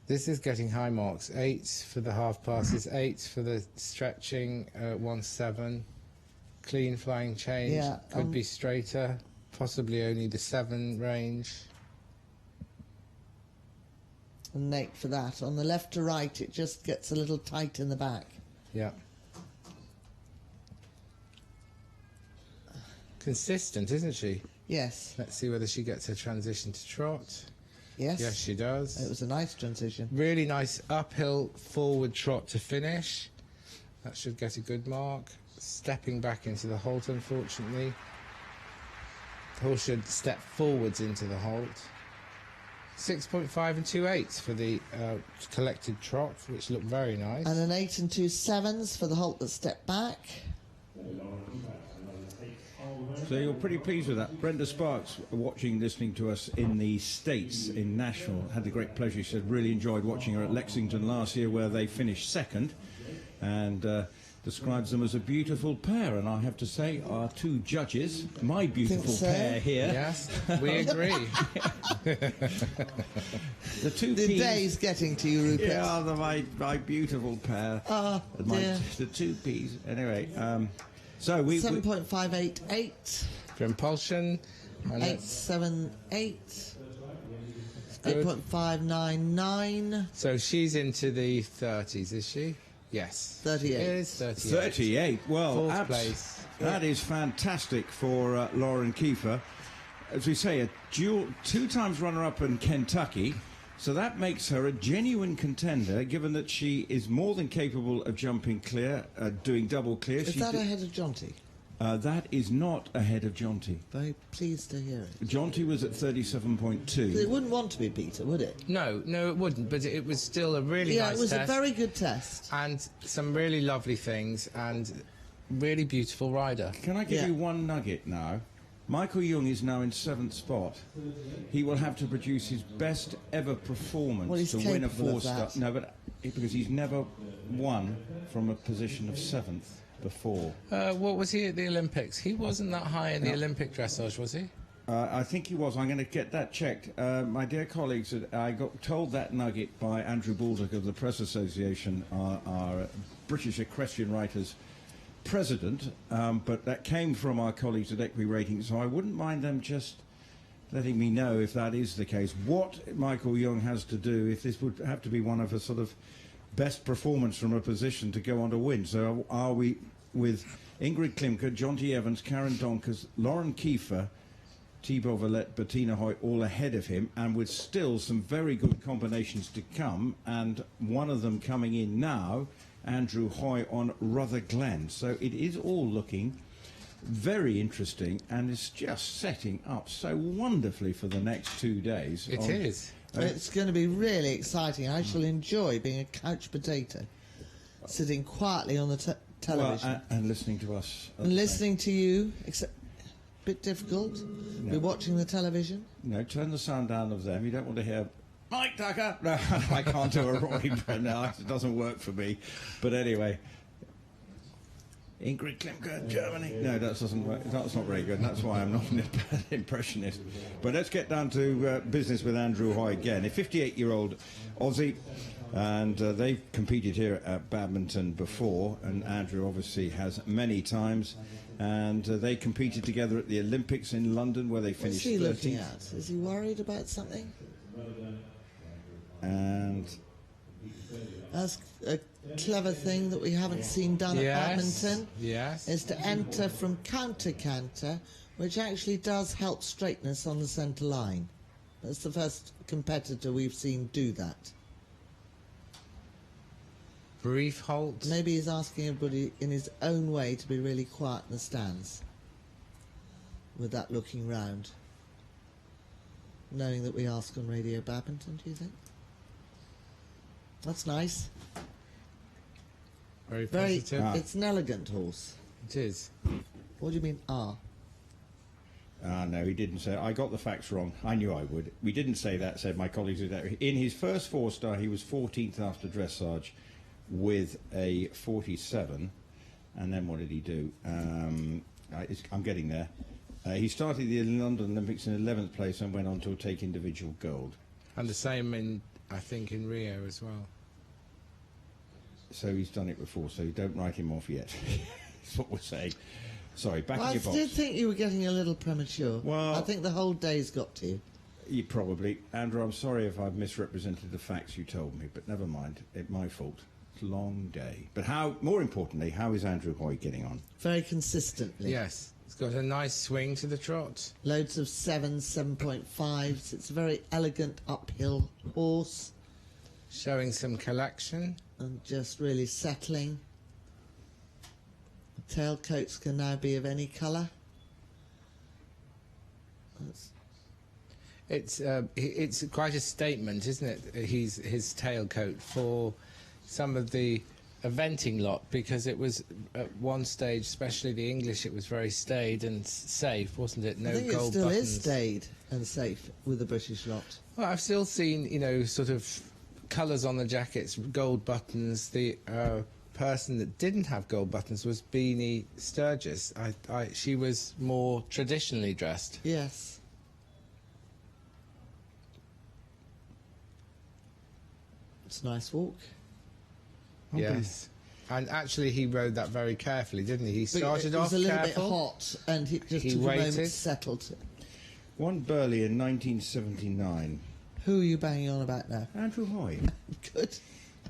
This is getting high marks. 8 for the half passes, 8 for the stretching, 1.7. Clean flying change. Yeah, Could be straighter. Possibly only the 7 range. And Nate for that. On the left to right, it just gets a little tight in the back. Yeah. Consistent, isn't she? Yes. Let's see whether she gets her transition to trot. Yes. Yes, she does. It was a nice transition. Really nice uphill forward trot to finish. That should get a good mark. Stepping back into the Holt, unfortunately. The horse should step forwards into the Holt. 6.5 and 2.8 for the collected trot, which looked very nice. And an 8 and 2 7s for the Holt that stepped back. So you're pretty pleased with that. Brenda Sparks, watching, listening to us in the States, in Nashville, had the great pleasure. She said really enjoyed watching her at Lexington last year, where they finished second, and describes them as a beautiful pair. And I have to say, our two judges, my beautiful pair here. Yes, we agree. The two The peas, day's getting to you, Rupert. Yeah, my beautiful pair. Oh, My, dear. the two peas. Anyway, So we 7.588 for impulsion. 878. 8.599. So she's into the 30s, is she? Yes. 38. She is 38. 38. Well, Fourth place. That is fantastic for Lauren Kiefer. As we say, a dual 2 times runner-up in Kentucky. So that makes her a genuine contender, given that she is more than capable of jumping clear, doing double clear. Is that ahead of Jonty? That is not ahead of Jonty. Very pleased to hear it. Jonty was at 37.2. It wouldn't want to be Peter, would it? No, it wouldn't, but it was still a really nice test. Yeah, it was a very good test. And some really lovely things, and really beautiful rider. Can I give you one nugget now? Michael Young is now in 7th spot. He will have to produce his best ever performance to win a 4-star. No, but because he's never won from a position of 7th before. What was he at the Olympics? He wasn't that high in the Olympic dressage, was he? I think he was. I'm going to get that checked. My dear colleagues, I got told that nugget by Andrew Baldock of the Press Association, our British equestrian writers president, but that came from our colleagues at Equi Ratings, so I wouldn't mind them just letting me know if that is the case. What Michael Young has to do, if this would have to be one of a sort of best performance from a position to go on to win. So are we with Ingrid Klimke, Jonty Evans, Karen Donkers, Lauren Kiefer, Thibaut Vallette, Bettina Hoy all ahead of him, and with still some very good combinations to come, and one of them coming in now, Andrew Hoy on Rutherglen. So it is all looking very interesting, and it's just setting up so wonderfully for the next 2 days. It is. It's going to be really exciting. I shall enjoy being a couch potato, sitting quietly on the television. Well, and listening to us. And listening to you, except a bit difficult. No. We're watching the television. No, turn the sound down of them. You don't want to hear Mike Tucker. No, I can't do a Rory now. It doesn't work for me. But anyway, Ingrid Klimke, Germany. No, that doesn't work. That's not very good. And that's why I'm not an impressionist. But let's get down to business with Andrew Hoy again. A 58-year-old Aussie. And they've competed here at Badminton before. And Andrew obviously has many times. And they competed together at the Olympics in London, where they finished 13th. What's he looking at? Is he worried about something? And that's a clever thing that we haven't seen done at badminton. Yes. Is to enter from counter-canter, which actually does help straightness on the centre line. That's the first competitor we've seen do that. Brief halt. Maybe he's asking everybody in his own way to be really quiet in the stands with that looking round. Knowing that we ask on Radio Badminton, do you think? That's nice. Very positive. It's an elegant horse. It is. What do you mean, no, he didn't say. I got the facts wrong. I knew I would. We didn't say that, said my colleagues. In his first 4-star, he was 14th after dressage with a 47. And then what did he do? I'm getting there. He started the London Olympics in 11th place and went on to take individual gold. And the same in, I think, in Rio as well. So he's done it before, so don't write him off yet. That's what we're saying. Sorry, back in your box. I did think you were getting a little premature. Well, I think the whole day's got to you. You probably. Andrew, I'm sorry if I've misrepresented the facts you told me, but never mind. It's my fault. It's a long day. But more importantly, how is Andrew Hoy getting on? Very consistently. Yes. He's got a nice swing to the trot. Loads of 7s, 7.5s. It's a very elegant uphill horse. Showing some collection. And just really settling. The tailcoats can now be of any colour. It's quite a statement, isn't it? His tailcoat for some of the eventing lot, because it was at one stage, especially the English, it was very staid and safe, wasn't it? No I think gold it still buttons. is staid and safe with the British lot. Well, I've still seen, sort of colours on the jackets, gold buttons. The person that didn't have gold buttons was Beanie Sturgis. She was more traditionally dressed. Yes. It's a nice walk. Yes. And actually, he rode that very carefully, didn't he? He started off It was a little careful. bit hot, and he just He took a waited. moment to settle. Won Burley in 1979. Who are you banging on about now? Andrew Hoy. Good.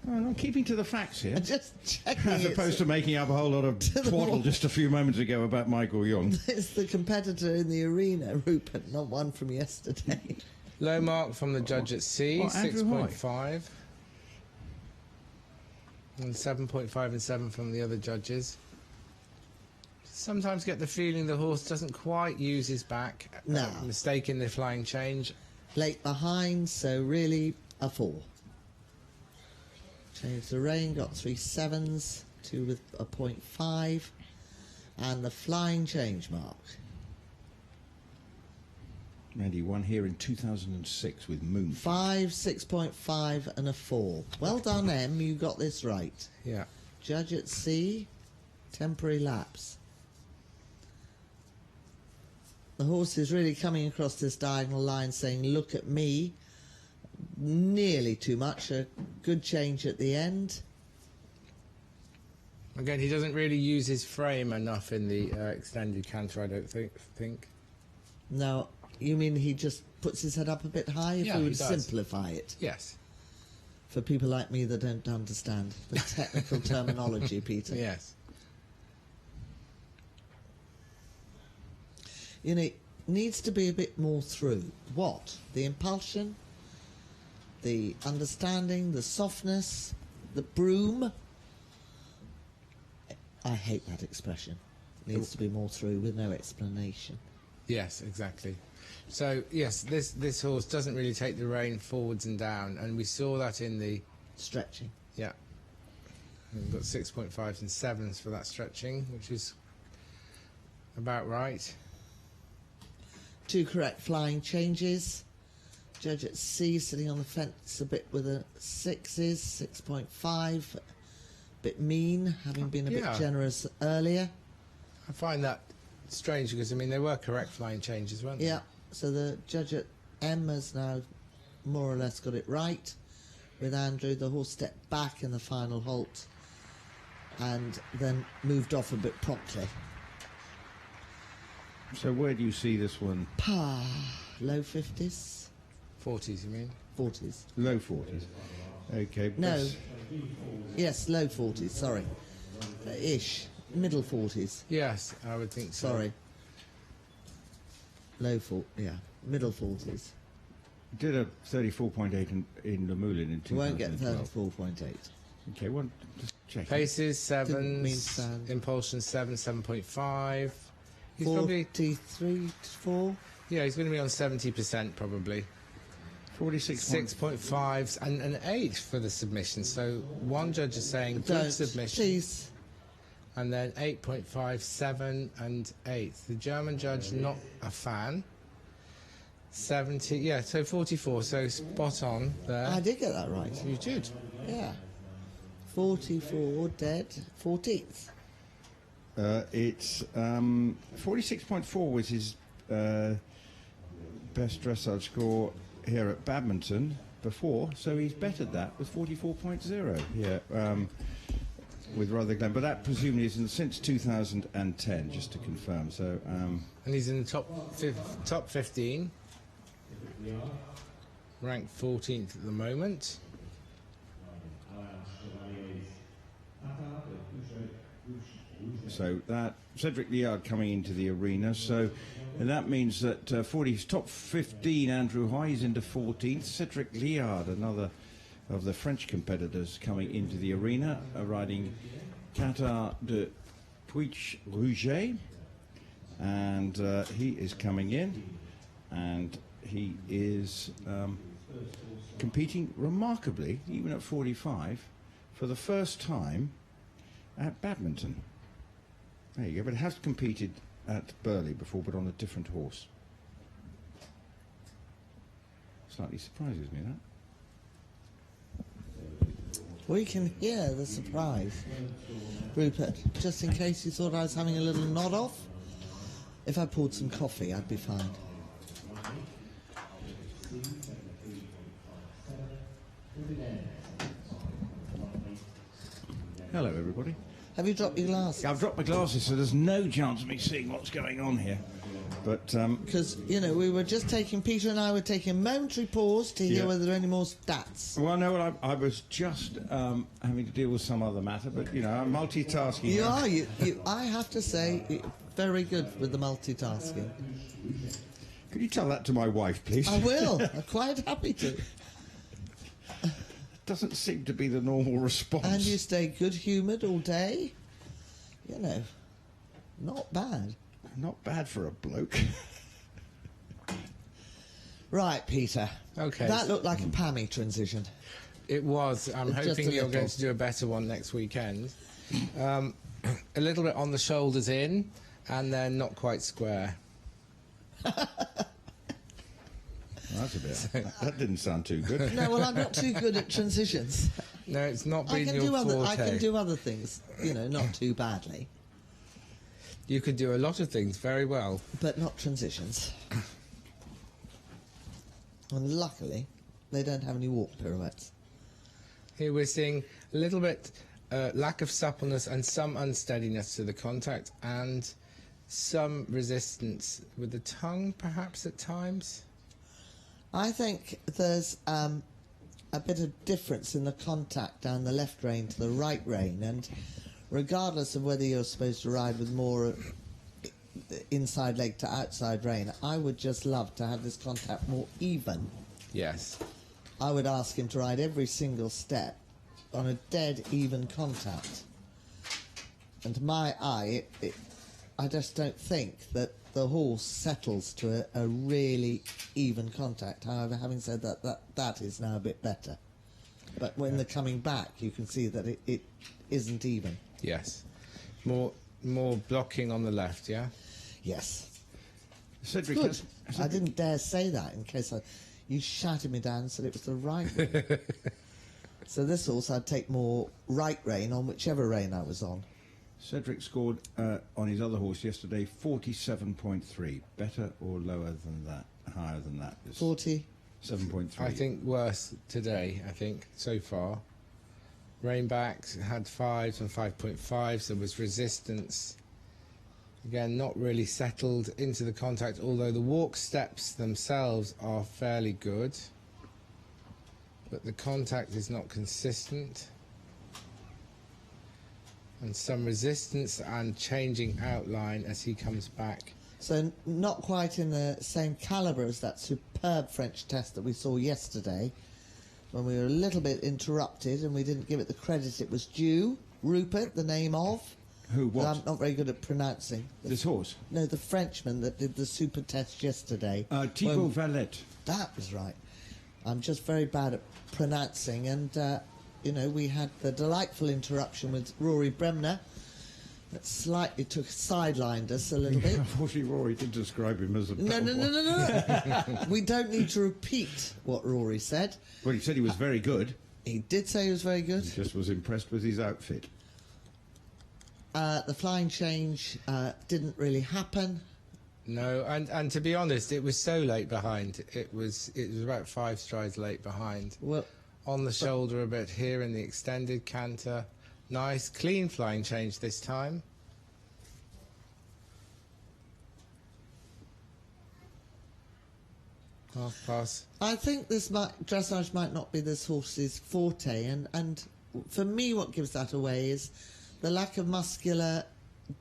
Well, I'm keeping to the facts here. Just checking. As opposed to making up a whole lot of twaddle just a few moments ago about Michael Young. It's the competitor in the arena, Rupert, not one from yesterday. Low mark from the judge at C, What, Andrew Hoy? 6.5. And 7.5 and 7 from the other judges. Sometimes get the feeling the horse doesn't quite use his back. No. Mistake in the flying change. Late behind, so really a 4. Changed the rein, got 3 7s, 2 with a 0.5, and the flying change mark. Randy won here in 2006 with Moon. 5, 6.5, and a 4. Well done, Em, you got this right. Yeah. Judge at C, temporary lapse. The horse is really coming across this diagonal line saying, look at me. Nearly too much. A good change at the end. Again, he doesn't really use his frame enough in the extended canter, I don't think. No, you mean he just puts his head up a bit high? If Yeah, we he would does. simplify it. Yes. For people like me that don't understand the technical terminology, Peter. Yes. You know, it needs to be a bit more through. What? The impulsion, the understanding, the softness, the broom. I hate that expression. Needs to be more through with no explanation. Yes, exactly. So, yes, this horse doesn't really take the rein forwards and down, and we saw that in the... Stretching. Yeah. We've got 6.5s and 7s for that stretching, which is about right. 2 correct flying changes. Judge at C sitting on the fence a bit with a 6s, 6.5. Bit mean, having been a bit generous earlier. I find that strange because, I mean, they were correct flying changes, weren't they? Yeah, so the judge at M has now more or less got it right. With Andrew, the horse stepped back in the final halt and then moved off a bit promptly. So where do you see this one? Low 50s? 40s, you mean? 40s. Low 40s. Okay. No. Yes, low 40s, sorry. Ish. Middle 40s. Yes, I would think so. Sorry. Low 40s, yeah. Middle 40s. Did a 34.8 in the Moulin in 2012. You won't get 34.8. Okay, one, just check. Paces, Didn't mean 7s, stand. impulsion 7, 7.5. He's 43, 4? Yeah, he's going to be on 70% probably. 46. 6.5s and an 8 for the submission. So one judge is saying good Don't, submission. please. And then 8.5, 7 and 8. The German judge, not a fan. 70, yeah, so 44, so spot on there. I did get that right. You did. Yeah. 44 dead. 14th. It's 46.4 was his best dressage score here at Badminton before, so he's bettered that with 44.0 here with Rutherglen, but that presumably is since 2010, just to confirm. So and he's in the top 15, ranked 14th at the moment. So that Cedric Liard coming into the arena. So and that means that 40's top 15 Andrew Hoy is into 14th. Cedric Liard, another of the French competitors coming into the arena, riding Qatar de Puig Rouget, and he is coming in, and he is competing remarkably, even at 45, for the first time at Badminton. There you go, but it has competed at Burley before, but on a different horse. Slightly surprises me, that. We can hear the surprise. Rupert, just in case you thought I was having a little nod off, if I poured some coffee, I'd be fine. Hello, everybody. Have you dropped your glasses? I've dropped my glasses, so there's no chance of me seeing what's going on here. But because we were just Peter and I were taking a momentary pause to hear whether there are any more stats. Well, no, I was just having to deal with some other matter, but I'm multitasking. You are. I have to say, you're very good with the multitasking. Could you tell that to my wife, please? I will. I'm quite happy to. Doesn't seem to be the normal response. And you stay good-humoured all day. Not bad. Not bad for a bloke. Right, Peter. Okay. That looked like a Pammy transition. It was. I'm hoping you're going to do a better one next weekend. A little bit on the shoulders in, and then not quite square. That's a bit. That didn't sound too good. No, well, I'm not too good at transitions. No, it's not been your forte. I can do other things, not too badly. You could do a lot of things very well. But not transitions. And luckily, they don't have any walk pirouettes. Here we're seeing a little bit lack of suppleness and some unsteadiness to the contact, and some resistance with the tongue, perhaps, at times. I think there's a bit of difference in the contact down the left rein to the right rein, and regardless of whether you're supposed to ride with more inside leg to outside rein, I would just love to have this contact more even. Yes. I would ask him to ride every single step on a dead even contact. And to my eye, I just don't think that the horse settles to a really even contact. However, having said that is now a bit better. But when they're coming back, you can see that it isn't even. Yes. More blocking on the left, yeah? Yes. Cedric, good. I didn't dare say that in case you shouted me down and said it was the right rein. So this horse, I'd take more right rein on whichever rein I was on. Cedric scored on his other horse yesterday 47.3. Better or lower than that? Higher than that? 47.3. I think worse today, so far. Rainbacks had 5s and 5.5s. There was resistance. Again, not really settled into the contact, although the walk steps themselves are fairly good. But the contact is not consistent. And some resistance and changing outline as he comes back. So not quite in the same calibre as that superb French test that we saw yesterday, when we were a little bit interrupted and we didn't give it the credit it was due. Rupert, the name of. Who, what? I'm not very good at pronouncing. This horse? No, the Frenchman that did the super test yesterday. Thibaut Valette. That was right. I'm just very bad at pronouncing, and we had the delightful interruption with Rory Bremner that slightly sidelined us a little bit. Unfortunately, Rory did describe him as a... No. We don't need to repeat what Rory said. Well, he said he was very good. He did say he was very good. He just was impressed with his outfit. The flying change didn't really happen. No, and to be honest, it was so late behind. It was about 5 strides late behind. Well, on the shoulder a bit here in the extended canter. Nice, clean flying change this time. Half pass. I think this dressage might not be this horse's forte, and for me what gives that away is the lack of muscular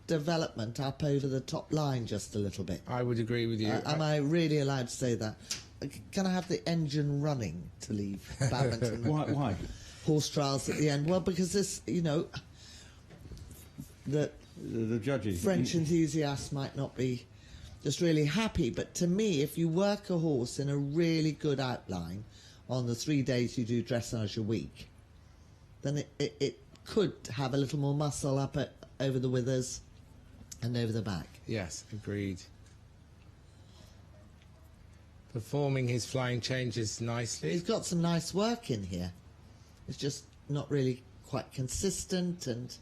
development up over the top line just a little bit. I would agree with you. Am I really allowed to say that? Can I have the engine running to leave Badminton? Why? Horse trials at the end. Well, because this, the judges, French enthusiasts might not be just really happy. But to me, if you work a horse in a really good outline on the 3 days you do dressage a week, then it could have a little more muscle up over the withers and over the back. Yes, agreed. Performing his flying changes nicely. He's got some nice work in here. It's just not really quite consistent, and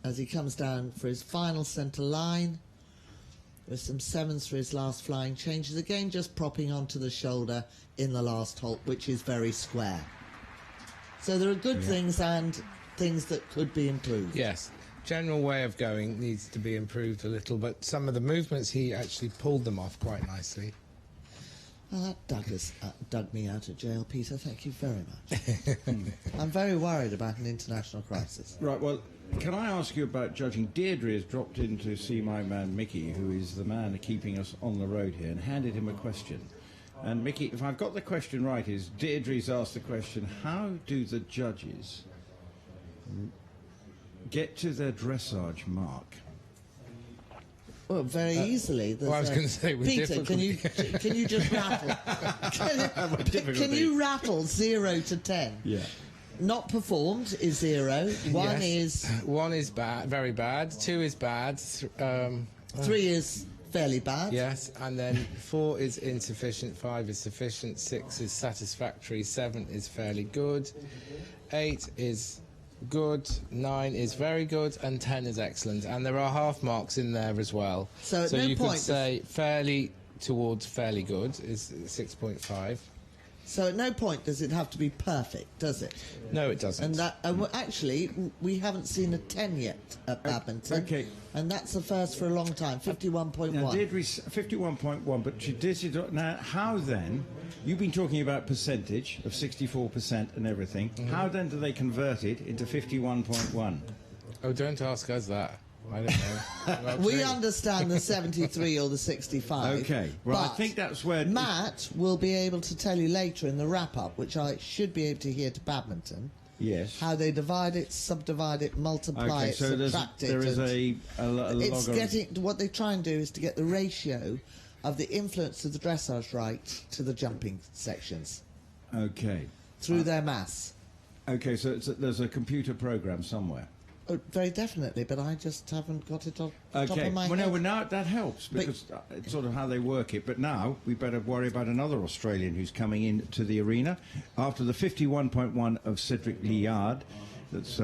as he comes down for his final centre line, with some 7s for his last flying changes, again just propping onto the shoulder in the last halt, which is very square. So there are good things and things that could be improved. Yes. General way of going needs to be improved a little, but some of the movements, he actually pulled them off quite nicely. Well, that dug me out of jail, Peter. Thank you very much. I'm very worried about an international crisis. Right, well, can I ask you about judging? Deirdre has dropped in to see my man Mickey, who is the man keeping us on the road here, and handed him a question. And Mickey, if I've got the question right, is Deirdre's asked the question, how do the judges get to their dressage mark? Well, very easily. Well, I was going to say, with Peter, can you just rattle? Can you rattle 0 to 10? Yeah. Not performed is 0. 1 is... 1 is bad, very bad. 2 is bad. 3 is fairly bad. Yes, and then 4 is insufficient. 5 is sufficient. 6 is satisfactory. 7 is fairly good. 8 is good, 9 is very good, and 10 is excellent. And there are half marks in there as well. So at no you point could say fairly towards fairly good is 6.5. So at no point does it have to be perfect, does it? No, it doesn't. And that, actually, we haven't seen a 10 yet at badminton. Okay. And that's the first for a long time, 51.1. Now, Deirdre's 51.1, but she did... Now, how then... You've been talking about percentage of 64% and everything. How then do they convert it into 51.1? Oh, don't ask us that. I don't know. We understand the 73 or the 65. Okay, well, I think that's where... Matt will be able to tell you later in the wrap-up, which I should be able to hear to badminton. Yes. How they divide it, subdivide it, multiply it, so subtract it. There is a it's getting... What they try and do is to get the ratio of the influence of the dressage right to the jumping sections. Okay. Through their mass. Okay, so there's a computer program somewhere. Oh, very definitely, but I just haven't got it on top Okay, of my well, head. no, well, now that helps, because it's sort of how they work it. But now we better worry about another Australian who's coming into the arena. After the 51.1 of Cedric Liard, that's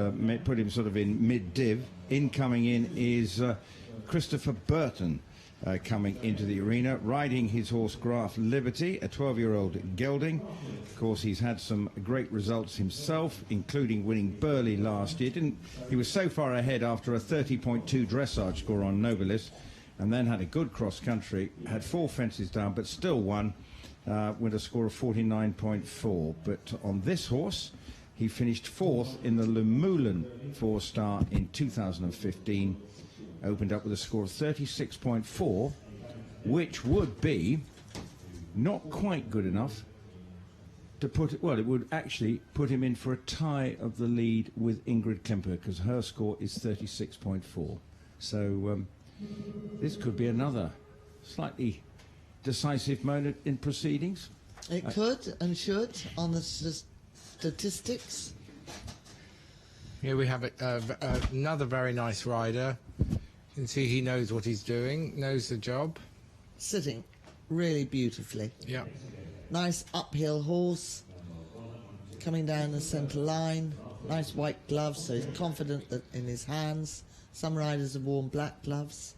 put him sort of in mid-div, incoming in is Christopher Burton. Coming into the arena, riding his horse Graf Liberty, a 12-year-old gelding. Of course, he's had some great results himself, including winning Burghley last year. He was so far ahead after a 30.2 dressage score on Nobilis, and then had a good cross-country, had 4 fences down, but still won with a score of 49.4. But on this horse, he finished 4th in the Lumulin 4-star in 2015. Opened up with a score of 36.4, which would be not quite good enough to put... Well, it would actually put him in for a tie of the lead with Ingrid Klemper, because her score is 36.4. So this could be another slightly decisive moment in proceedings. It could and should on the statistics. Here we have another very nice rider. You can see he knows what he's doing, knows the job. Sitting really beautifully. Yeah. Nice uphill horse, coming down the centre line. Nice white gloves, so he's confident that in his hands. Some riders have worn black gloves.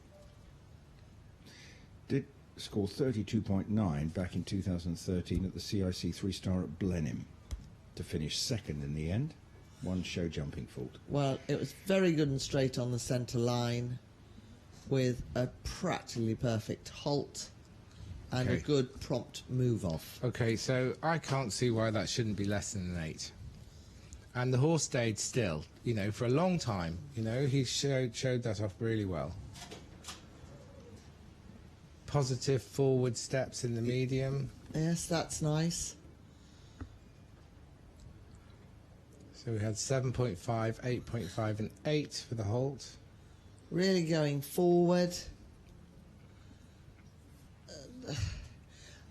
Did score 32.9 back in 2013 at the CIC 3-star at Blenheim to finish 2nd in the end. 1 show jumping fault. Well, it was very good and straight on the centre line, with a practically perfect halt and a good prompt move off. Okay, so I can't see why that shouldn't be less than an 8. And the horse stayed still, you know, for a long time. You know, he showed that off really well. Positive forward steps in the medium. Yes, that's nice. So we had 7.5, 8.5 and 8 for the halt. Really going forward.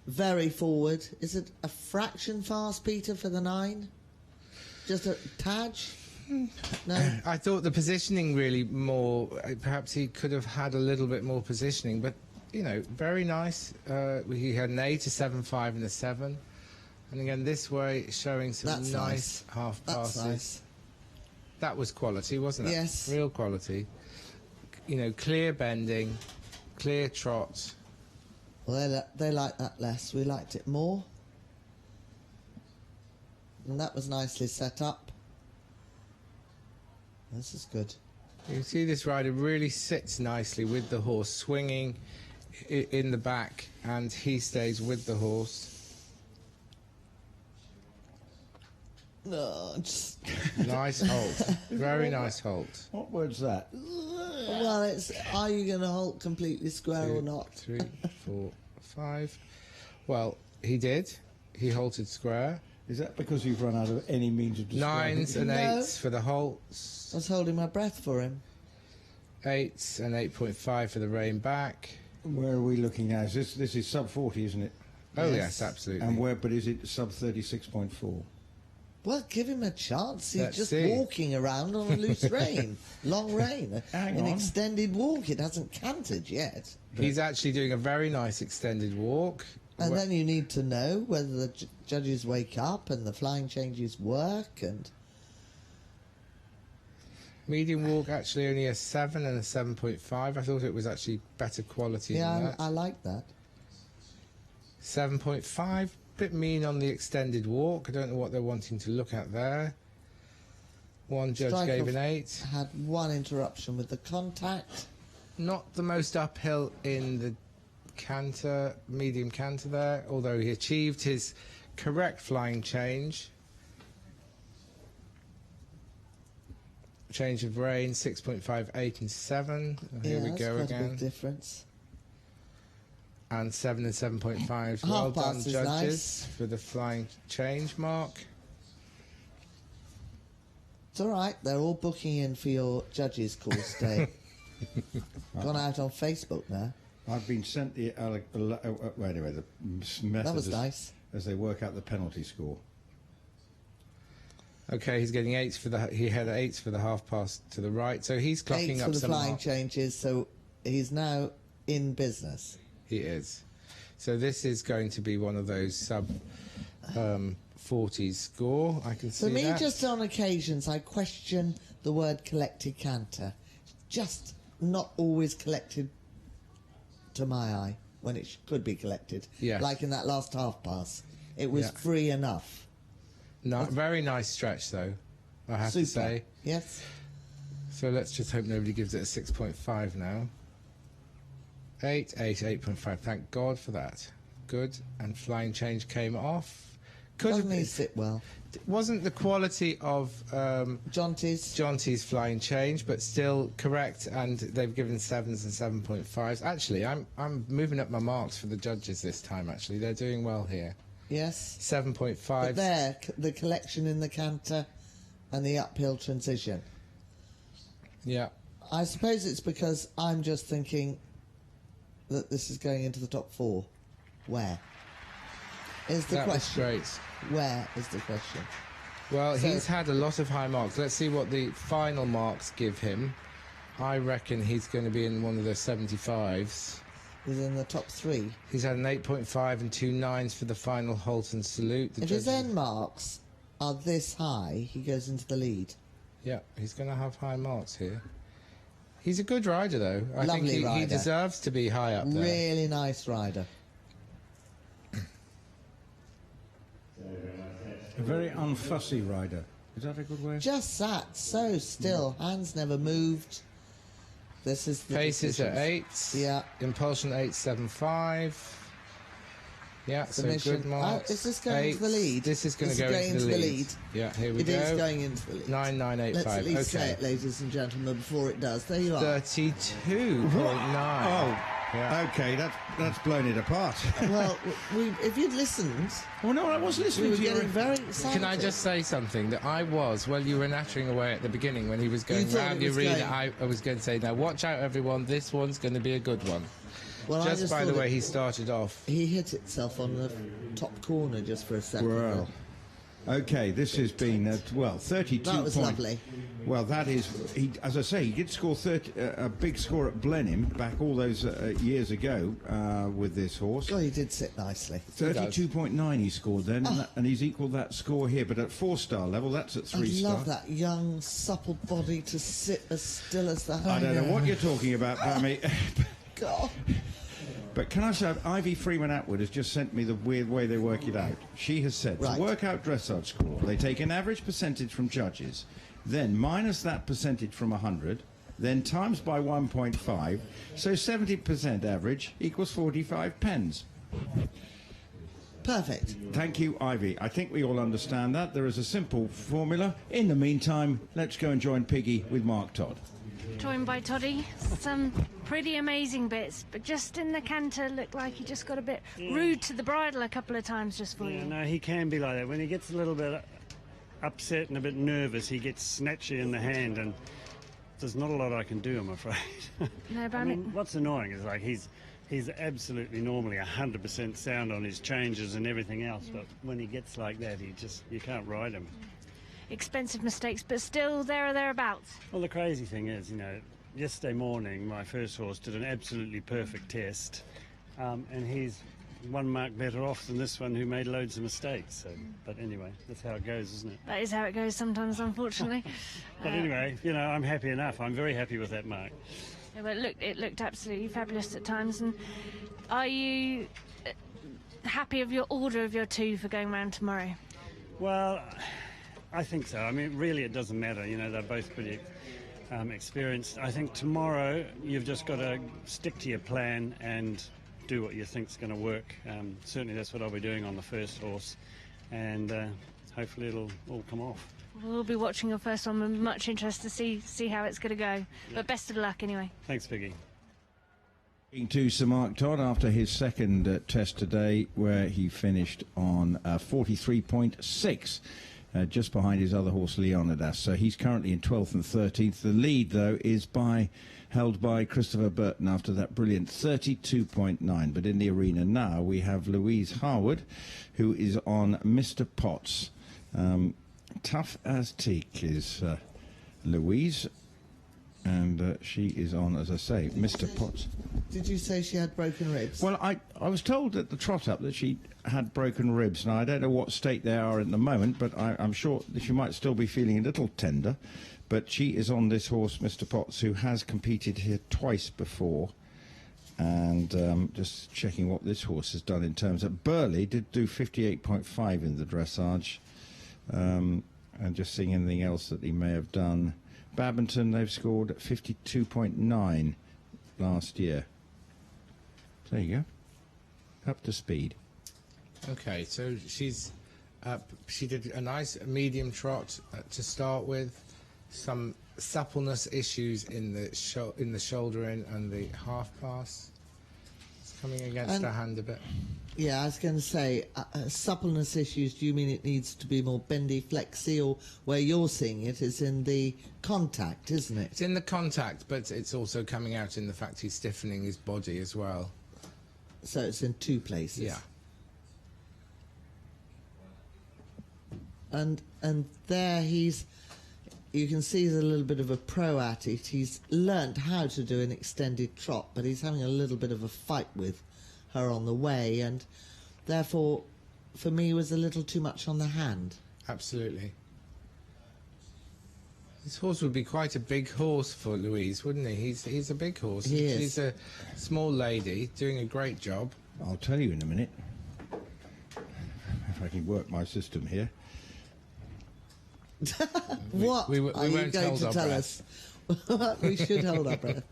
Very forward. Is it a fraction fast, Peter, for the 9? Just a tad? No? I thought the positioning really more... perhaps he could have had a little bit more positioning, but, you know, very nice. He had an 8, a 7.5 and a 7. And again, this way, showing some nice half passes. That's nice. That was quality, wasn't it? Yes. Real quality. You know, clear bending, clear trot. Well, they like that less. We liked it more. And that was nicely set up. This is good. You can see this rider really sits nicely with the horse, swinging in the back, and he stays with the horse. No, just... Nice halt. Very nice halt. What word's that? Well, it's, are you going to halt completely square or not? 3, 4, 5. Well, he did. He halted square. Is that because you've run out of any means of describing? 9s and 8s for the halts. I was holding my breath for him. 8s and 8.5 for the rein back. Where are we looking now? This is sub 40, isn't it? Oh yes, absolutely. And where? But is it sub 36.4? Well, give him a chance. He's Let's just see. walking around on a loose rein, long rein, Hang an on. extended walk. It hasn't cantered yet. He's actually doing a very nice extended walk. And then you need to know whether the judges wake up and the flying changes work. And medium walk actually only a 7 and a 7.5. I thought it was actually better quality than yeah, that. I like that. 7.5, bit mean on the extended walk. I don't know what they're wanting to look at there. One judge gave an 8. Had one interruption with the contact. Not the most uphill in the canter, medium canter there, although he achieved his correct flying change. Change of rein, 6.5, 8 and 7. Here we go that's quite again. a big difference. And 7 and 7.5. Half Well done, pass is judges, nice. for the flying change mark. It's all right. They're all booking in for your judges' course day. Gone out on Facebook now. I've been sent the anyway, the method That was nice. as they work out the penalty score. Okay, he's getting 8s for the. He had 8s for the half pass to the right, so he's clocking 8 up for the some flying marks. changes, so he's now in business. He is. So this is going to be one of those sub 40s score. I can see For me, that. just on occasions, I question the word collected canter. Just not always collected to my eye when it could be collected. Yes. Like in that last half pass. It was free enough. No, very nice stretch though, I have to Super. say. Yes. So let's just hope nobody gives it a 6.5 now. 8, 8, 8.5. Thank God for that. Good. And flying change came off. Doesn't he sit well? Wasn't the quality of Jonty's flying change, but still correct, and they've given 7s and 7.5s. Actually, I'm moving up my marks for the judges this time. Actually, they're doing well here. Yes. 7.5. But there, the collection in the canter and the uphill transition. Yeah. I suppose it's because I'm just thinking that this is going into the top 4. Where? Is the That was question. great. Where is the question? Well, So- he's had a lot of high marks. Let's see what the final marks give him. I reckon he's going to be in one of the 75s. He's in the top 3. He's had an 8.5 and 2 9s for the final halt and salute. The If his judges- end marks are this high, he goes into the lead. Yeah, he's going to have high marks here. He's a good rider, though. I Lovely think he rider. deserves to be high up there. Really nice rider. A very unfussy rider. Is that a good way? Just sat so still, hands never moved. This is the Pace is at decisions. 8. Yeah. Impulsion 8.75. Yeah, so Submission. good marks. Is this going into the lead? This is going to This go is into the lead. Yeah, here we It go. is going into the lead. 9.985. Let's at least say Okay. it, ladies and gentlemen, before it does. There you are. 32.9. Oh, okay, that's blown it apart. Well, if you'd listened... Oh, no, I was listening we were to you. getting very excited. Can I just say something? That I was, well, you were nattering away at the beginning when he was going thought round it the was arena. going. I was going to say, now watch out, everyone, this one's going to be a good one. Well, I just by the thought way he started off. He hit itself on the top corner just for a second. Well, okay, this has been, 32 That was points. lovely. Well, that is, as I say, he did score a big score at Blenheim back all those years ago with this horse. God, he did sit nicely. 32.9 he scored then, and he's equaled that score here, but at 4-star level, that's at 3-star. I love that young, supple body to sit as still as that. I don't know what you're talking about, Pammy. God. But can I say, Ivy Freeman Atwood has just sent me the weird way they work it out. She has said, to work out dressage score, they take an average percentage from judges, then minus that percentage from 100, then times by 1.5, so 70% average equals 45 pens. Perfect. Thank you, Ivy. I think we all understand that. There is a simple formula. In the meantime, let's go and join Piggy with Mark Todd. Joined by Toddy. Some pretty amazing bits, but just in the canter looked like he just got a bit rude to the bridle a couple of times just for you. No, he can be like that. When he gets a little bit upset and a bit nervous, he gets snatchy in the hand, and there's not a lot I can do, I'm afraid. No, but I mean, what's annoying is like he's absolutely normally 100% sound on his changes and everything else, but when he gets like that, you can't ride him. Expensive mistakes, but still there or thereabouts. Well, the crazy thing is, yesterday morning my first horse did an absolutely perfect test, and he's 1 mark better off than this one who made loads of mistakes. So, but anyway, that's how it goes, isn't it? That is how it goes sometimes, unfortunately. But anyway, I'm happy enough. I'm very happy with that mark. Yeah, well, it looked absolutely fabulous at times. And are you happy of your order of your 2 for going round tomorrow? Well, I think so. I mean, really, it doesn't matter. They're both pretty experienced. I think tomorrow you've just got to stick to your plan and do what you think's going to work. Certainly, that's what I'll be doing on the first horse, and hopefully, it'll all come off. We'll be watching your first one with much interest to see how it's going to go. Yeah. But best of luck anyway. Thanks, Piggy. To Sir Mark Todd after his second test today, where he finished on 43.6. Just behind his other horse, Leonidas. So he's currently in 12th and 13th. The lead, though, is held by Christopher Burton after that brilliant 32.9. But in the arena now, we have Louise Harwood, who is on Mr. Potts. Tough as teak is Louise, and she is on, as I say, Mr. Potts. Did you say she had broken ribs? Well, I was told at the trot-up that she had broken ribs. Now, I don't know what state they are at the moment, but I'm sure that she might still be feeling a little tender. But she is on this horse, Mr. Potts, who has competed here twice before. And just checking what this horse has done in terms of... Burley did do 58.5 in the dressage. And just seeing anything else that he may have done. Badminton, they've scored 52.9 last year. There you go. Up to speed. Okay, so she did a nice medium trot to start with. Some suppleness issues in the shoulder in and the half pass. It's coming against her hand a bit. Yeah, I was going to say, suppleness issues, do you mean it needs to be more bendy, flexy, or where you're seeing it is in the contact, isn't it? It's in the contact, but it's also coming out in the fact he's stiffening his body as well. So it's in 2 places? Yeah. And there you can see he's a little bit of a pro at it. He's learnt how to do an extended trot, but he's having a little bit of a fight with her on the way, and therefore for me was a little too much on the hand. Absolutely. This horse would be quite a big horse for Louise, wouldn't he? He's a big horse. He is. She's a small lady doing a great job. I'll tell you in a minute if I can work my system here. What we are you going to tell us? We should hold our breath.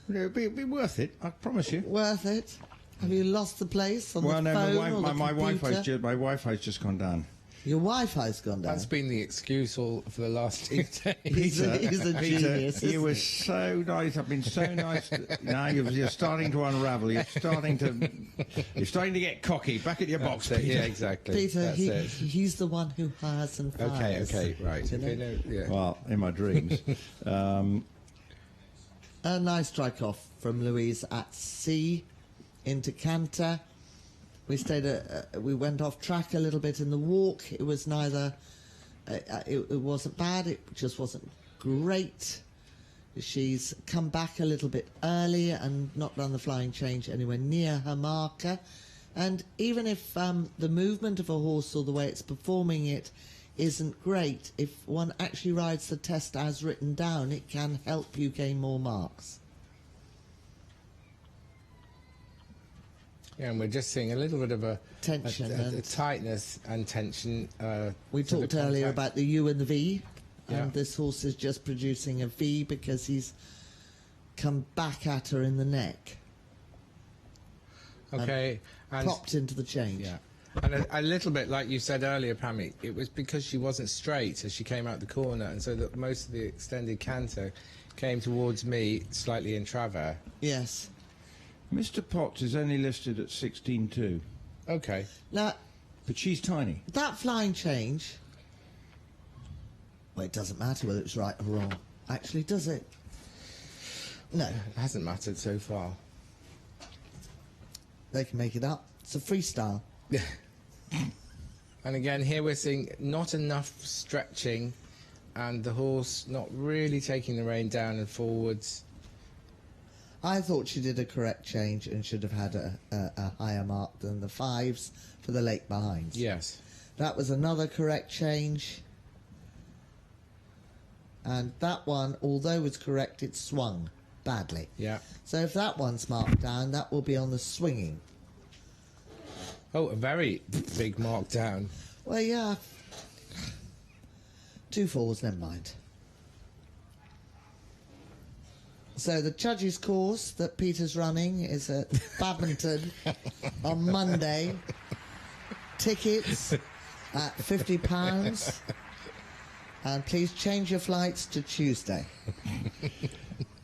It'll be worth it, I promise you. Worth it? Have you lost the place on the phone my Wi-Fi's just gone down. Your Wi-Fi's gone down? That's been the excuse all for the last 2 days. He's a genius. You were so nice. I've been so nice. Now you're starting to unravel. You're starting to get cocky. Back at your box, Peter. Yeah, exactly. Peter, he's the one who hires and fires. Okay, right. Yeah. Well, in my dreams. A nice strike off from Louise at sea into canter. We we went off track a little bit in the walk. It was neither, it wasn't bad, it just wasn't great. She's come back a little bit early and not done the flying change anywhere near her marker. And even if the movement of a horse or the way it's performing it isn't great, if one actually rides the test as written down, it can help you gain more marks. Yeah, and we're just seeing a little bit of a tension, a tightness and tension. We to the talked earlier contact. about the U and the V, Yeah. and this horse is just producing a V because he's come back at her in the neck. Okay, and Popped into the change. Yeah. And a little bit, like you said earlier, Pammy, it was because she wasn't straight as she came out the corner, and so that most of the extended canter came towards me slightly in travers. Yes. Mr. Potts is only listed at 16.2. Okay. Now, but she's tiny. that flying change, well, it doesn't matter whether it's right or wrong. Actually, does it? No. It hasn't mattered so far. They can make it up. It's a freestyle. And again, here we're seeing not enough stretching and the horse not really taking the rein down and forwards. I thought she did a correct change and should have had a higher mark than the 5s for the late behinds. Yes. That was another correct change. And that one, although it's correct, it swung badly. Yeah. So if that one's marked down, that will be on the swinging. Oh, a very big mark down. Well, yeah. 2 4s, never mind. So the judges' course that Peter's running is at Badminton on Monday. Tickets at £50. And please change your flights to Tuesday.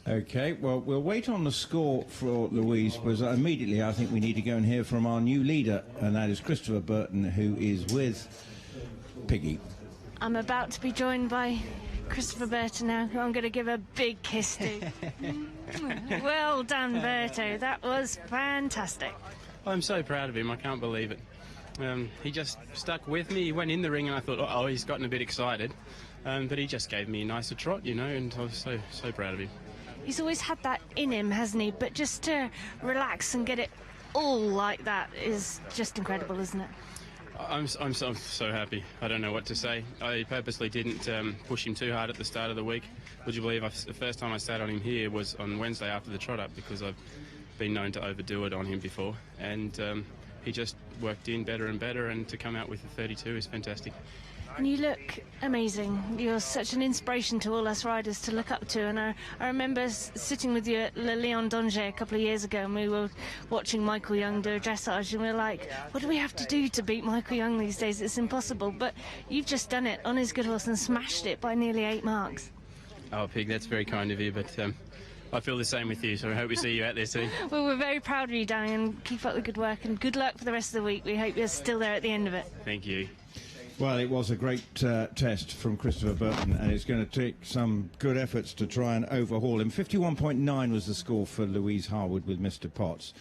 Okay, well, we'll wait on the score for Louise, because immediately I think we need to go and hear from our new leader, and that is Christopher Burton, who is with Piggy. I'm about to be joined by Christopher Burton now, who I'm going to give a big kiss to. Well done, Berto. That was fantastic. I'm so proud of him. I can't believe it. He just stuck with me. He went in the ring and I thought, oh, he's gotten a bit excited. But he just gave me a nicer trot, you know, and I was so proud of him. He's always had that in him, hasn't he? But just to relax and get it all like that is just incredible, isn't it? I'm so happy. I don't know what to say. I purposely didn't push him too hard at the start of the week. Would you believe the first time I sat on him here was on Wednesday after the trot-up, because I've been known to overdo it on him before. And he just worked in better and better, and to come out with a 32 is fantastic. And you look amazing. You're such an inspiration to all us riders to look up to. And I remember sitting with you at Le Lion d'Angers a couple of years ago, and we were watching Michael Young do a dressage, and we were like, what do we have to do to beat Michael Young these days? It's impossible. But you've just done it on his good horse and smashed it by nearly 8 marks. Oh, Pig, that's very kind of you, but I feel the same with you, so I hope we see you out there soon. Well, we're very proud of you, Danny, and keep up the good work, and good luck for the rest of the week. We hope you're still there at the end of it. Thank you. Well, it was a great test from Christopher Burton, and it's going to take some good efforts to try and overhaul him. 51.9 was the score for Louise Harwood with Mr. Potts.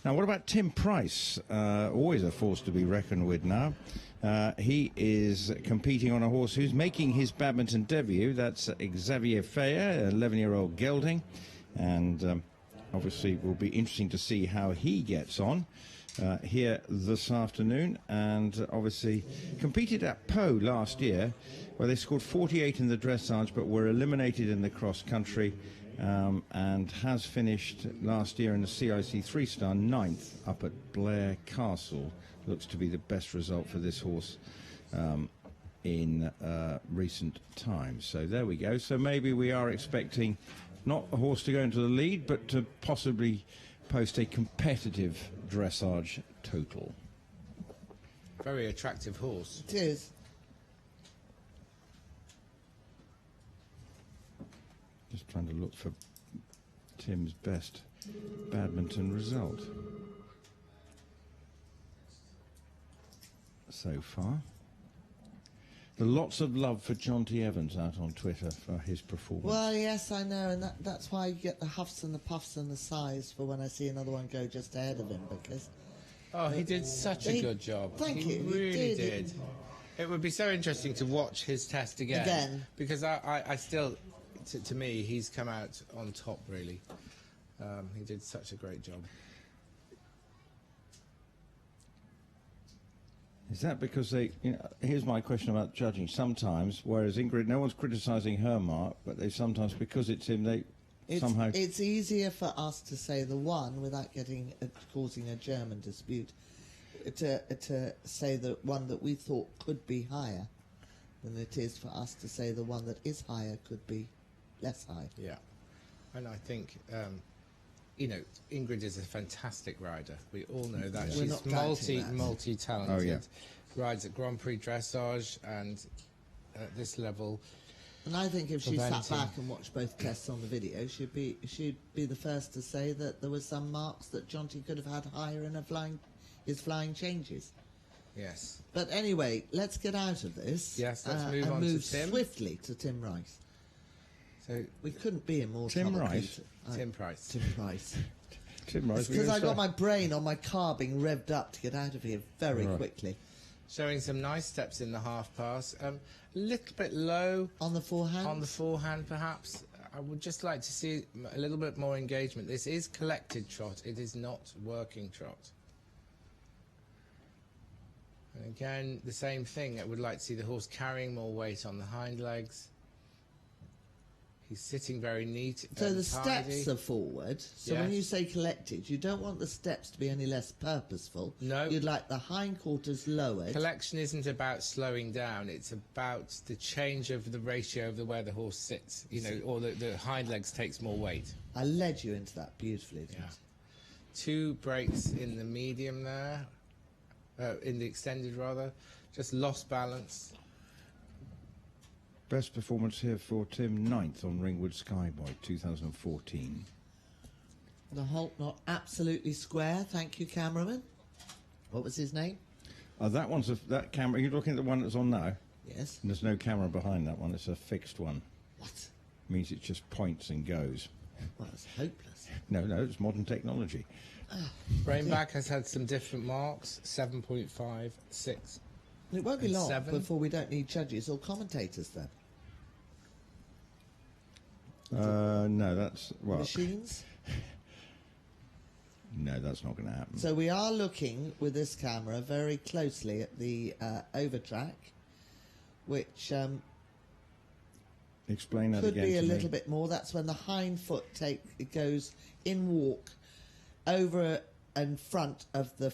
Now, what about Tim Price? Always a force to be reckoned with now. He is competing on a horse who's making his badminton debut. That's Xavier Feyer, 11-year-old gelding. And obviously it will be interesting to see how he gets on here this afternoon. And obviously competed at Pau last year, where they scored 48 in the dressage but were eliminated in the cross-country, and has finished last year in the CIC 3-star 9th up at Blair Castle. Looks to be the best result for this horse in recent times. So there we go. So maybe we are expecting not a horse to go into the lead, but to possibly post a competitive dressage total. Very attractive horse. It is. Just trying to look for Tim's best badminton result so far. Lots of love for John T. Evans out on Twitter for his performance. Well, yes, I know, and that's why you get the huffs and the puffs and the sighs for when I see another one go just ahead of him, because... Oh, he did such a good job. Thank you. He really did. It would be so interesting to watch his test again. Because I still, to me, he's come out on top, really. He did such a great job. Is that because they, here's my question about judging. Sometimes, whereas Ingrid, no one's criticising her mark, but they sometimes, because it's him, they somehow. It's easier for us to say the one without causing a German dispute. To say the one that we thought could be higher than it is for us to say the one that is higher could be less high. Yeah, and I think Ingrid is a fantastic rider. We all know that. We're She's not multi-talented. Oh, yeah. Rides at Grand Prix dressage and at this level. And I think if she sat Preventing. back and watched both tests on the video, she'd be the first to say that there were some marks that Jonty could have had higher in his flying changes. Yes. But anyway, let's get out of this. Yes, let's move and on move to Tim. swiftly to Tim Rice. So we couldn't be in more Tim trouble. Rice? Peter. Tim Price. Tim Rice. Tim Rice. Because I got my brain on my car being revved up to get out of here very quickly. Showing some nice steps in the half pass. A little bit low on the forehand. On the forehand, perhaps. I would just like to see a little bit more engagement. This is collected trot. It is not working trot. And again, the same thing. I would like to see the horse carrying more weight on the hind legs. He's sitting very neat. So and the tidy. steps are forward. So when Yes. you say collected, you don't want the steps to be any less purposeful. No. You'd like the hindquarters lowered. Collection isn't about slowing down. It's about the change of the ratio of where the horse sits. Or the hind legs takes more weight. I led you into that beautifully. Didn't I? 2 breaks in the medium there. In the extended, rather. Just lost balance. Best performance here for Tim, 9th on Ringwood Skyboy 2014. The halt not absolutely square. Thank you, cameraman. What was his name? That camera. You're looking at the one that's on now? Yes. And there's no camera behind that one. It's a fixed one. What? Means it just points and goes. Well, it's hopeless. No, it's modern technology. Brainback has had some different marks. 7.5, 6. It won't be and long 7. before we don't need judges or commentators then. No, that's... Well, Machines? No, that's not going to happen. So we are looking with this camera very closely at the overtrack, which Explain that could again be a to me. little bit more. That's when the hind foot it goes in walk over and front of the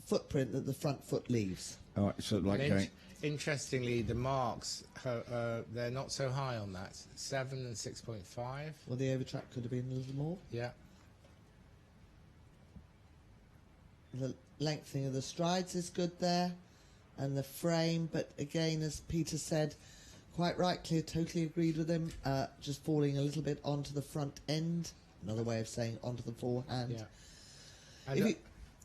footprint that the front foot leaves. Oh, so like And going... Interestingly, the marks, they're not so high on that. 7 and 6.5. Well, the overtrack could have been a little more. Yeah. The lengthening of the strides is good there, and the frame, but again, as Peter said, quite rightly, totally agreed with him, just falling a little bit onto the front end, another way of saying onto the forehand. Yeah. And If you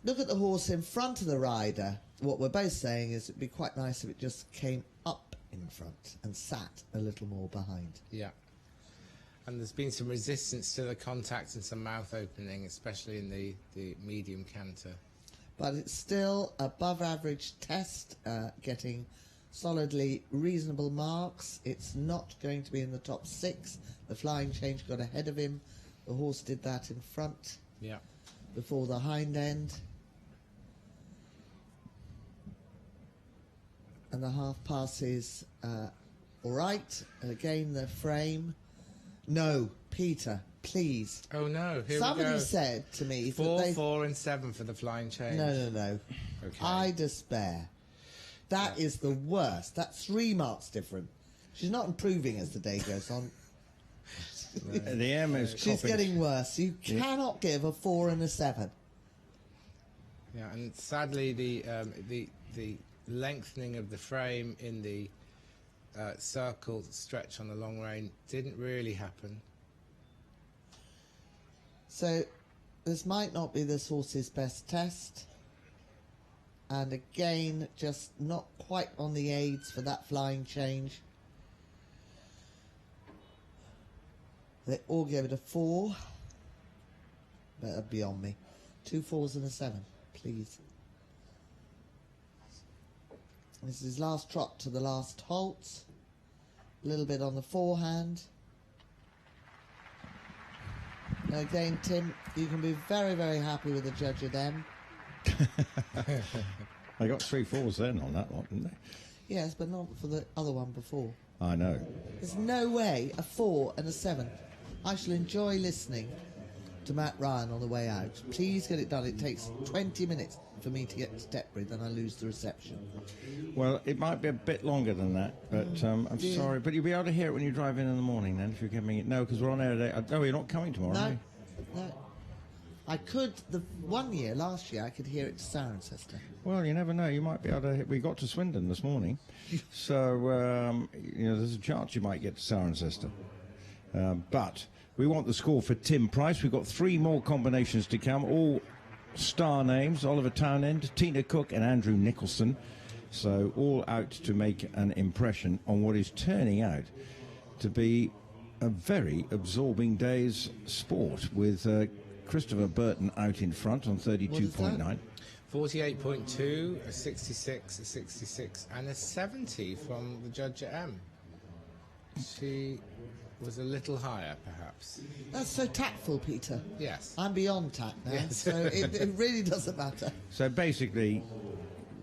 look at the horse in front of the rider, what we're both saying is it'd be quite nice if it just came up in front and sat a little more behind. Yeah. And there's been some resistance to the contact and some mouth opening, especially in the medium canter. But it's still above average test, getting solidly reasonable marks. It's not going to be in the top 6. The flying change got ahead of him. The horse did that in front. Yeah. Before the hind end. And the half pass is all right. And again, the frame. No, Peter, please. Oh no! Here Somebody we go. said to me 4, that they... 4, and 7 for the flying change. No. Okay. I despair. That is the worst. That's 3 marks different. She's not improving as the day goes on. The M is She's copying. getting worse. You cannot give a 4 and a 7. Yeah, and sadly, the lengthening of the frame in the circle stretch on the long rein didn't really happen. So this might not be this horse's best test. And again, just not quite on the aids for that flying change. They all gave it a 4. Better beyond me. 2 4s and a 7, please. This is his last trot to the last halt. A little bit on the forehand. Now again, Tim, you can be very, very happy with the judge at M. They got 3 4s then on that one, didn't they? Yes, but not for the other one before. I know. There's no way a 4 and a 7. I shall enjoy listening to Matt Ryan on the way out. Please get it done. It takes 20 minutes for me to get to Tetbury, then I lose the reception. Well, it might be a bit longer than that, but I'm sorry. But you'll be able to hear it when you drive in the morning then, if you're coming in. No, because we're on air today. No, you're not coming tomorrow, are you? No. I could, last year, I could hear it to Cirencester. Well, you never know. You might be able to. We got to Swindon this morning, so there's a chance you might get to Cirencester. But we want the score for Tim Price. We've got 3 more combinations to come, all star names: Oliver Townend, Tina Cook, and Andrew Nicholson. So all out to make an impression on what is turning out to be a very absorbing day's sport, with Christopher Burton out in front on 32.9. 48.2, a 66, a 66, and a 70 from the judge at M. She was a little higher, perhaps. That's so tactful, Peter. Yes. I'm beyond tact now, yes. So it really doesn't matter. So basically,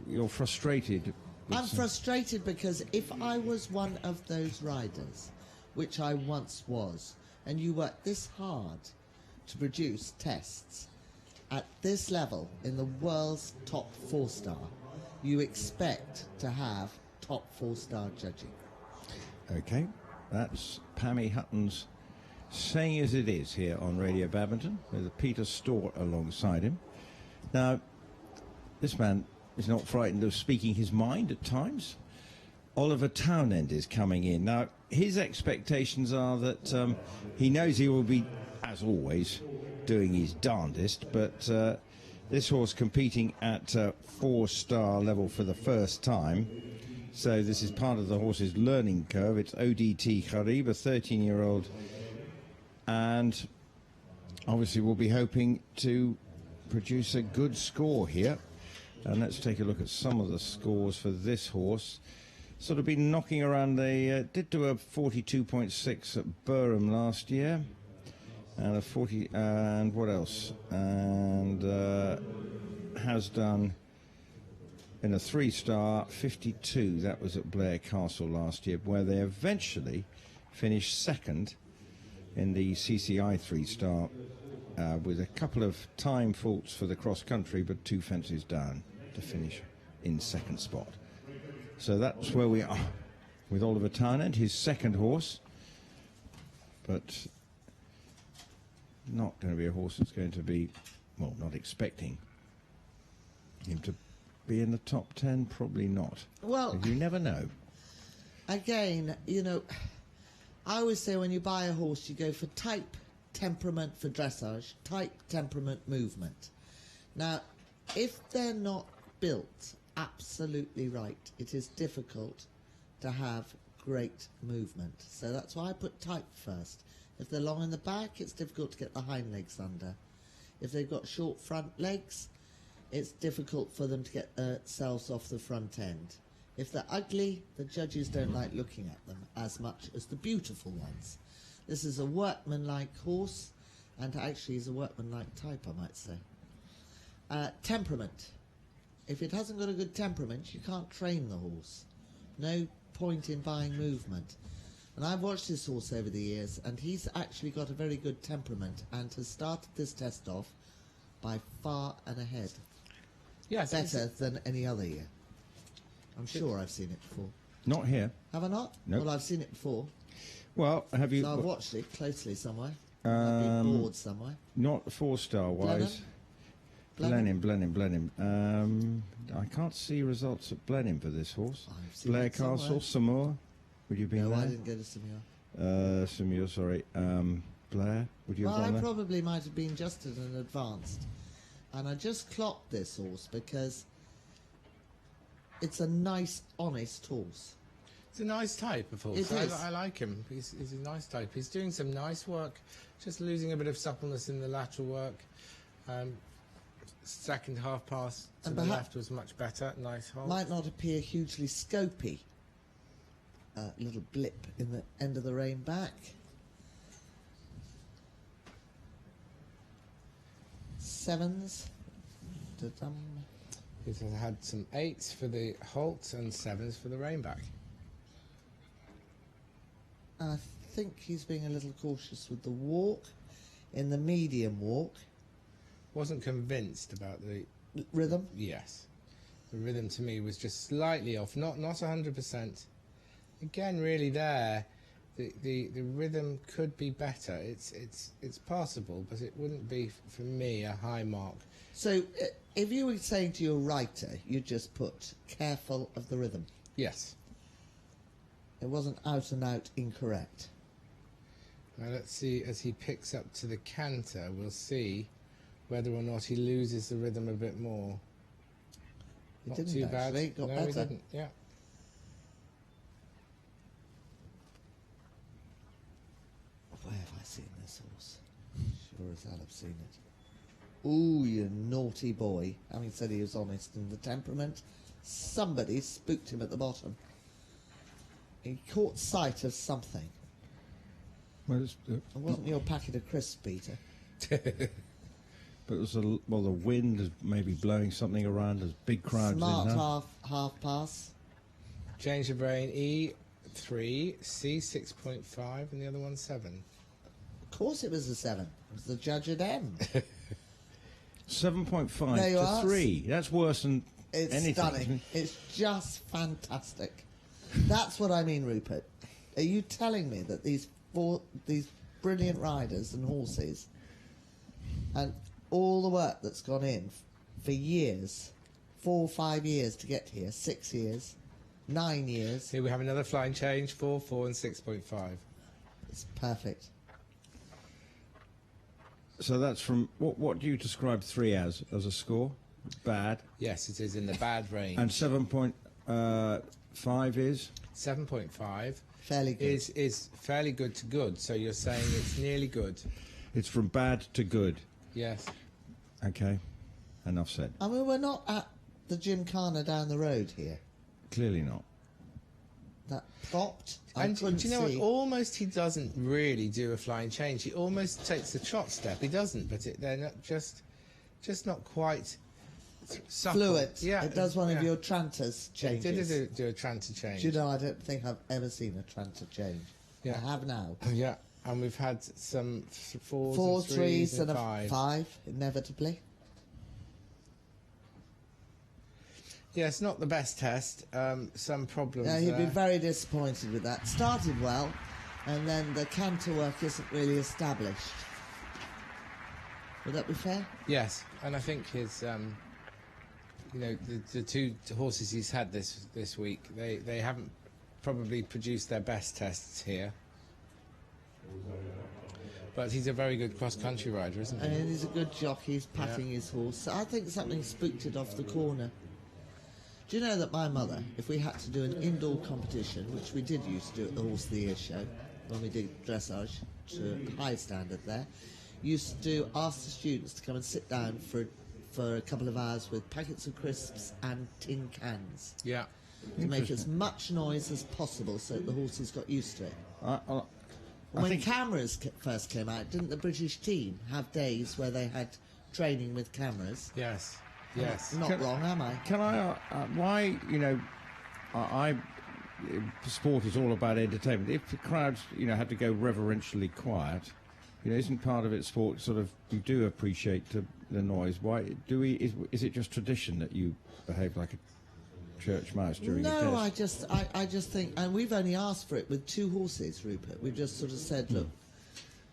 you're frustrated. I'm frustrated because if I was one of those riders, which I once was, and you worked this hard to produce tests at this level in the world's top 4-star, you expect to have top 4-star judging. Okay, that's Pammy Hutton's saying as it is here on Radio Badminton, with Peter Storr alongside him. Now, this man is not frightened of speaking his mind at times. Oliver Townend is coming in. Now, his expectations are that he knows he will be, as always, doing his darndest, but this horse competing at 4-star level for the first time. So this is part of the horse's learning curve. It's ODT Kharib, a 13-year-old, and obviously we'll be hoping to produce a good score here. And let's take a look at some of the scores for this horse. Sort of been knocking around. They did do a 42.6 at Burham last year, and a 40, and what else? And has done in a 3-star 52. That was at Blair Castle last year, where they eventually finished second in the CCI 3-star with a couple of time faults for the cross country, but 2 fences down to finish in second spot. So that's where we are with Oliver Townend, his second horse, but not going to be a horse that's going to be, well, not expecting him to be in the top 10, probably not. Well, you never know. Again, I always say when you buy a horse, you go for type, temperament for dressage, type, temperament, movement. Now, if they're not built absolutely right, it is difficult to have great movement. So that's why I put type first. If they're long in the back, it's difficult to get the hind legs under. If they've got short front legs, it's difficult for them to get themselves off the front end. If they're ugly, the judges don't like looking at them as much as the beautiful ones. This is a workmanlike horse, and actually is a workmanlike type, I might say. Temperament. If it hasn't got a good temperament, you can't train the horse. No point in buying movement. And I've watched this horse over the years, and he's actually got a very good temperament and has started this test off by far and ahead. Yes, better than any other year. I'm sure I've seen it before. Not here. Have I not? Nope. Well, I've seen it before. Well, have you... So I've watched it closely somewhere. I've been bored somewhere. Not 4-star wise. Blenheim. I can't see results at Blenheim for this horse. Blair Castle, Samur. Would you be there? No, I didn't go to Samur. Samur, sorry. Blair, would you have gone there? I probably might have been just at an advanced. And I just clocked this horse because it's a nice, honest horse. It's a nice type of horse. It is. I like him. He's a nice type. He's doing some nice work, just losing a bit of suppleness in the lateral work. Second half pass to the left was much better. Nice hold. Might not appear hugely scopy. Little blip in the end of the rein back. Sevens. Da-dum. He's had some 8s for the halt and 7s for the rein back. I think he's being a little cautious with the walk. In the medium walk. Wasn't convinced about the rhythm? Yes. The rhythm to me was just slightly off, not 100%. Again, really there, the rhythm could be better. It's passable, but it wouldn't be, for me, a high mark. So, if you were saying to your writer, you'd just put careful of the rhythm? Yes. It wasn't out and out incorrect. Now let's see, as he picks up to the canter, we'll see whether or not he loses the rhythm a bit more. He Not didn't too bad. actually, got no, better. He didn't. Yeah. Where have I seen this horse? Sure as hell I've seen it. Ooh, you naughty boy. Having said he was honest in the temperament, somebody spooked him at the bottom. He caught sight of something. Well, it wasn't your packet of crisps, Peter. But it was the wind is maybe blowing something around. There's big crowds Smart in there. half pass. Change of brain, E3, C6.5, and the other one 7. Of course it was a 7. It was the judge at M. 7.5 There you to are. 3. That's worse than It's anything. stunning. It's just fantastic. That's what I mean, Rupert. Are you telling me that these brilliant riders and horses and all the work that's gone in for years, 4 or 5 years to get here, 6 years, 9 years. Here we have another flying change, 4, 4 and 6.5. It's perfect. So that's from what do you describe 3 as a score? Bad. Yes, it is in the bad range. And 7.5 is 7.5. Fairly good. Is fairly good to good. So you're saying it's nearly good. It's from bad to good. Yes. Okay. Enough said. I mean, we're not at the Gymkhana down the road here. Clearly not. That plopped. And do you know what? Almost he doesn't really do a flying change. He almost takes a trot step. He doesn't, but they're not just not quite supple. Fluid. Yeah, It does one of your Tranter's changes. It did do a Tranter change. Do you know, I don't think I've ever seen a Tranter change. Yeah. I have now. Yeah, and we've had some 4s, 4 and 3s and a 5. 5, inevitably. Yeah, it's not the best test. Some problems Yeah, he'd there. be very disappointed with that. Started well, and then the canter work isn't really established. Would that be fair? Yes, and I think his, you know, the two horses he's had this week, they haven't probably produced their best tests here. But he's a very good cross-country rider, isn't he? And he's a good jockey. He's patting his horse. So I think something spooked it off the corner. Do you know that my mother, if we had to do an indoor competition, which we did used to do at the Horse of the Year show, when we did dressage to high standard there, used to ask the students to come and sit down for a couple of hours with packets of crisps and tin cans. Yeah. To make as much noise as possible so that the horses got used to it. When cameras first came out, didn't the British team have days where they had training with cameras? Yes. Yes. Not wrong, am I? Can I? Why? You know, sport is all about entertainment. If the crowds, you know, had to go reverentially quiet, you know, isn't part of it sport? Sort of, you do appreciate the noise. Why do we? Is it just tradition that you behave like a church mouse during a test? No, I just think, and we've only asked for it with 2 horses, Rupert. We've just sort of said, look.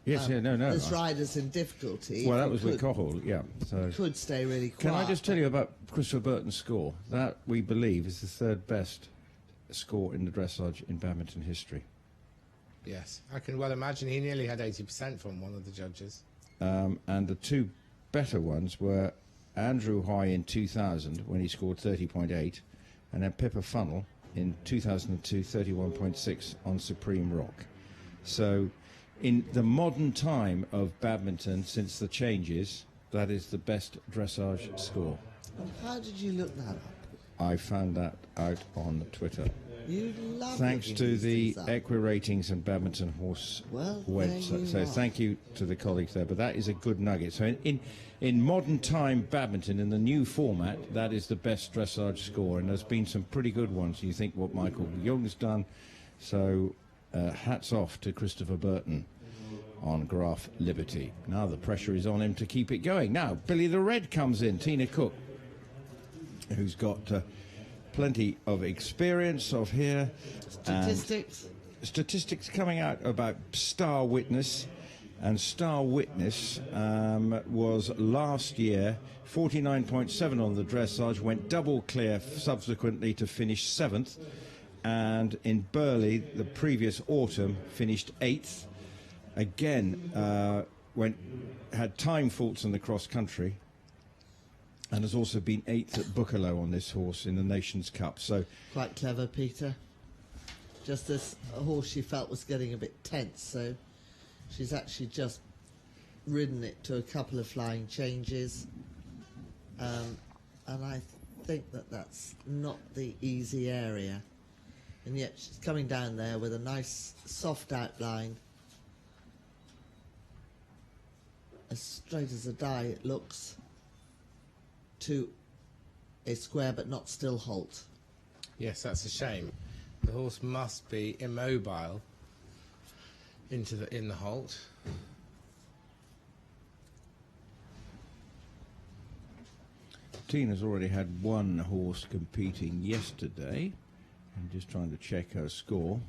Yes, no. This rider's in difficulty. Well, that was with Cohol, yeah. So could stay really quiet. Can I just tell you about Christopher Burton's score? That, we believe, is the 3rd best score in the dressage in badminton history. Yes, I can well imagine he nearly had 80% from one of the judges. And the 2 better ones were Andrew Hoy in 2000, when he scored 30.8, and then Pippa Funnell in 2002, 31.6 on Supreme Rock. So, in the modern time of badminton, since the changes, that is the best dressage score. How did you look that up? I found that out on Twitter. You love Thanks looking to these the things up. Equi-Ratings and Badminton Horse Well, website. there you So are. thank you to the colleagues there. But that is a good nugget. So in modern time badminton, in the new format, that is the best dressage score. And there's been some pretty good ones. You think what Michael Young's done. So hats off to Christopher Burton on Graph Liberty. Now the pressure is on him to keep it going. Now Billy the Red comes in, Tina Cook, who's got plenty of experience of here. Statistics coming out about Star Witness, and Star Witness was last year 49.7 on the dressage, went double clear subsequently to finish 7th, and in Burley the previous autumn finished 8th. Again, had time faults in the cross country, and has also been 8th at Buccalow on this horse in the Nations Cup. So quite clever, Peter. Just this horse she felt was getting a bit tense, so she's actually just ridden it to a couple of flying changes, and I think that that's not the easy area, and yet she's coming down there with a nice soft outline. As straight as a die it looks, to a square but not still halt. Yes, that's a shame. The horse must be immobile in the halt. Tina's already had one horse competing yesterday. I'm just trying to check her score.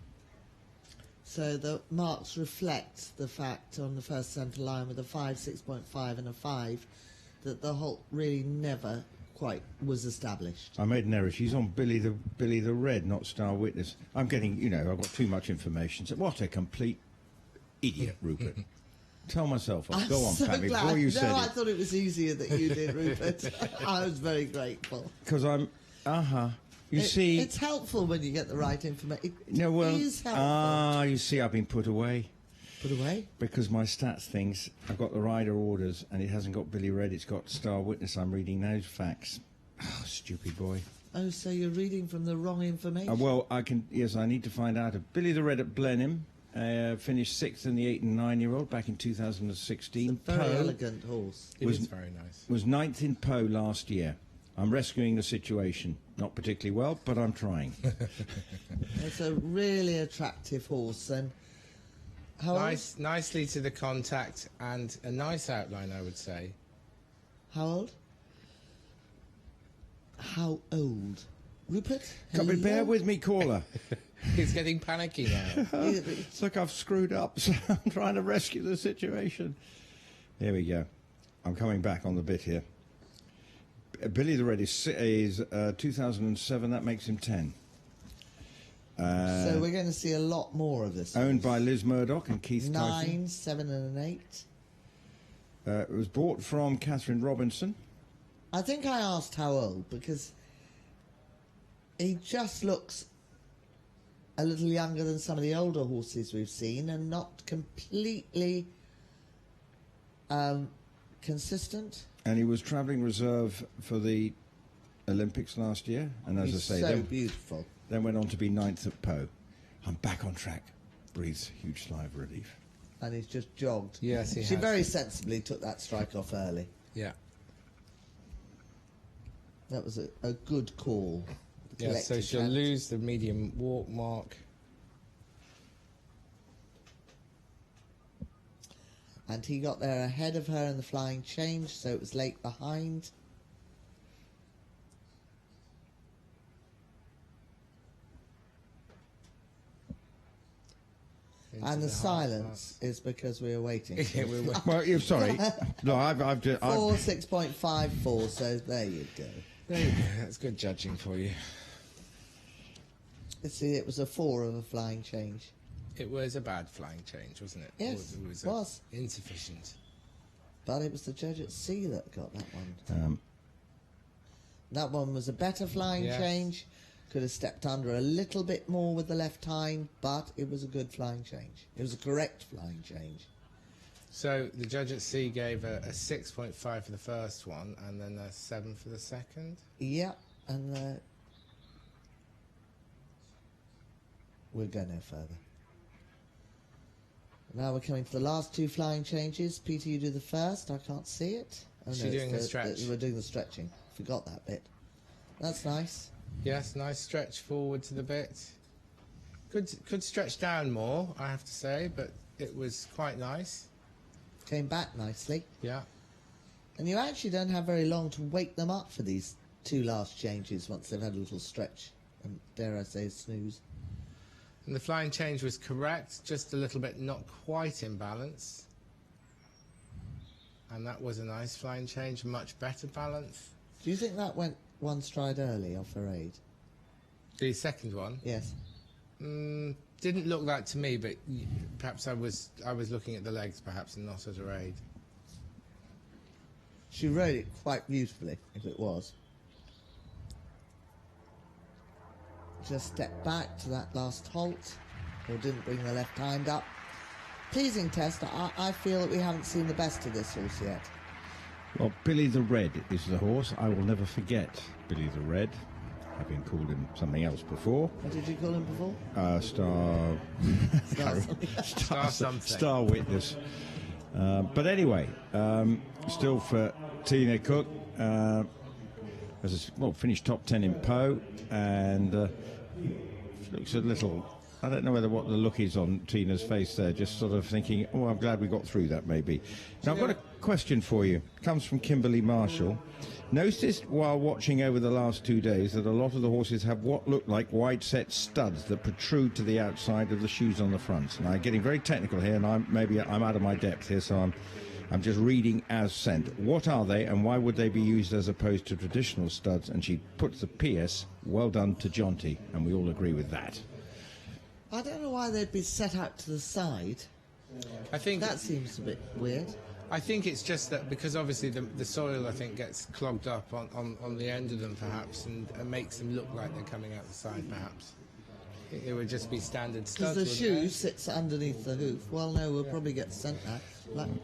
So the marks reflect the fact on the first centre line with a 5, 6.5 and a 5 that the halt really never quite was established. I made an error. She's on Billy the Red, not Star Witness. I'm getting, I've got too much information. So what a complete idiot, Rupert. Tell myself off. Go on, so Pammy, glad. before you said I it. thought it was easier that you did, Rupert. I was very grateful. Because I'm, You see, it's helpful when you get the right information. It is helpful. You see, I've been put away. Put away? Because my stats things, I've got the rider orders, and it hasn't got Billy Red. It's got Star Witness. I'm reading those facts. Oh, stupid boy. Oh, so you're reading from the wrong information? Well, I need to find out. Billy the Red at Blenheim finished 6th in the 8 and 9-year-old back in 2016. It's a very elegant horse. It is very nice. Was 9th in Poe last year. I'm rescuing the situation. Not particularly well, but I'm trying. It's a really attractive horse. And nicely to the contact and a nice outline, I would say. How old? How old? Rupert? Bear with me, caller. He's getting panicky now. It's like I've screwed up, so I'm trying to rescue the situation. Here we go. I'm coming back on the bit here. Billy the Red is 2007. That makes him 10. So we're going to see a lot more of this. Owned by Liz Murdoch and Keith 9, Tyson. 7 and an 8. It was bought from Catherine Robinson. I think I asked how old because he just looks a little younger than some of the older horses we've seen and not completely consistent. And he was travelling reserve for the Olympics last year. And as He's I say, so beautiful. Then went on to be 9th at Poe. I'm back on track. Breathes a huge sigh of relief. And he's just jogged. Yes, he has. She very sensibly took that strike off early. Yeah. That was a good call. Yeah, so she'll lose the medium walk mark. And he got there ahead of her in the flying change, so it was late behind. And the silence is because we are waiting. Yeah, we're waiting. Well, you're sorry. No, I've 6.54, so there you go. There you go. That's good judging for you. See, it was a 4 of a flying change. It was a bad flying change, wasn't it? Yes, it was. Insufficient. But it was the judge at sea that got that one. That one was a better flying change. Could have stepped under a little bit more with the left hind, but it was a good flying change. It was a correct flying change. So the judge at sea gave a 6.5 for the first one and then a 7 for the second? Yeah, and we'll go no further. Now we're coming to the last 2 flying changes. Peter, you do the first. I can't see it. Oh, Is she doing the stretch? We're doing the stretching. Forgot that bit. That's nice. Yes, nice stretch forward to the bit. Could stretch down more, I have to say, but it was quite nice. Came back nicely. Yeah. And you actually don't have very long to wake them up for these 2 last changes once they've had a little stretch and, dare I say, a snooze. And the flying change was correct, just a little bit not quite in balance. And that was a nice flying change, much better balance. Do you think that went 1 stride early off her aid? The second one? Yes. Didn't look that to me, but perhaps I was looking at the legs perhaps and not at her aid. She rode it quite beautifully, if it was. Just stepped back to that last halt, or didn't bring the left hind up. Pleasing test. I feel that we haven't seen the best of this horse yet. Well, Billy the Red is the horse. I will never forget Billy the Red, having called him something else before. What did you call him before? Star Witness. But anyway, still for Tina Cook, finished top 10 in Po, and looks a little, I don't know what the look is on Tina's face there, just sort of thinking, oh, I'm glad we got through that maybe. Now, I've got a question for you. It comes from Kimberly Marshall. Noticed while watching over the last 2 days that a lot of the horses have what look like wide-set studs that protrude to the outside of the shoes on the front. Now, I'm getting very technical here, and I'm out of my depth here, so I'm just reading as sent. What are they, and why would they be used as opposed to traditional studs? And she puts the PS, well done to Jonty, and we all agree with that. I don't know why they'd be set out to the side. I think that seems a bit weird. I think it's just that because obviously the soil, I think, gets clogged up on the end of them perhaps, and makes them look like they're coming out the side perhaps. I think it would just be standard studs. Because the shoe sits underneath the hoof. Well, no, we'll probably get sent that.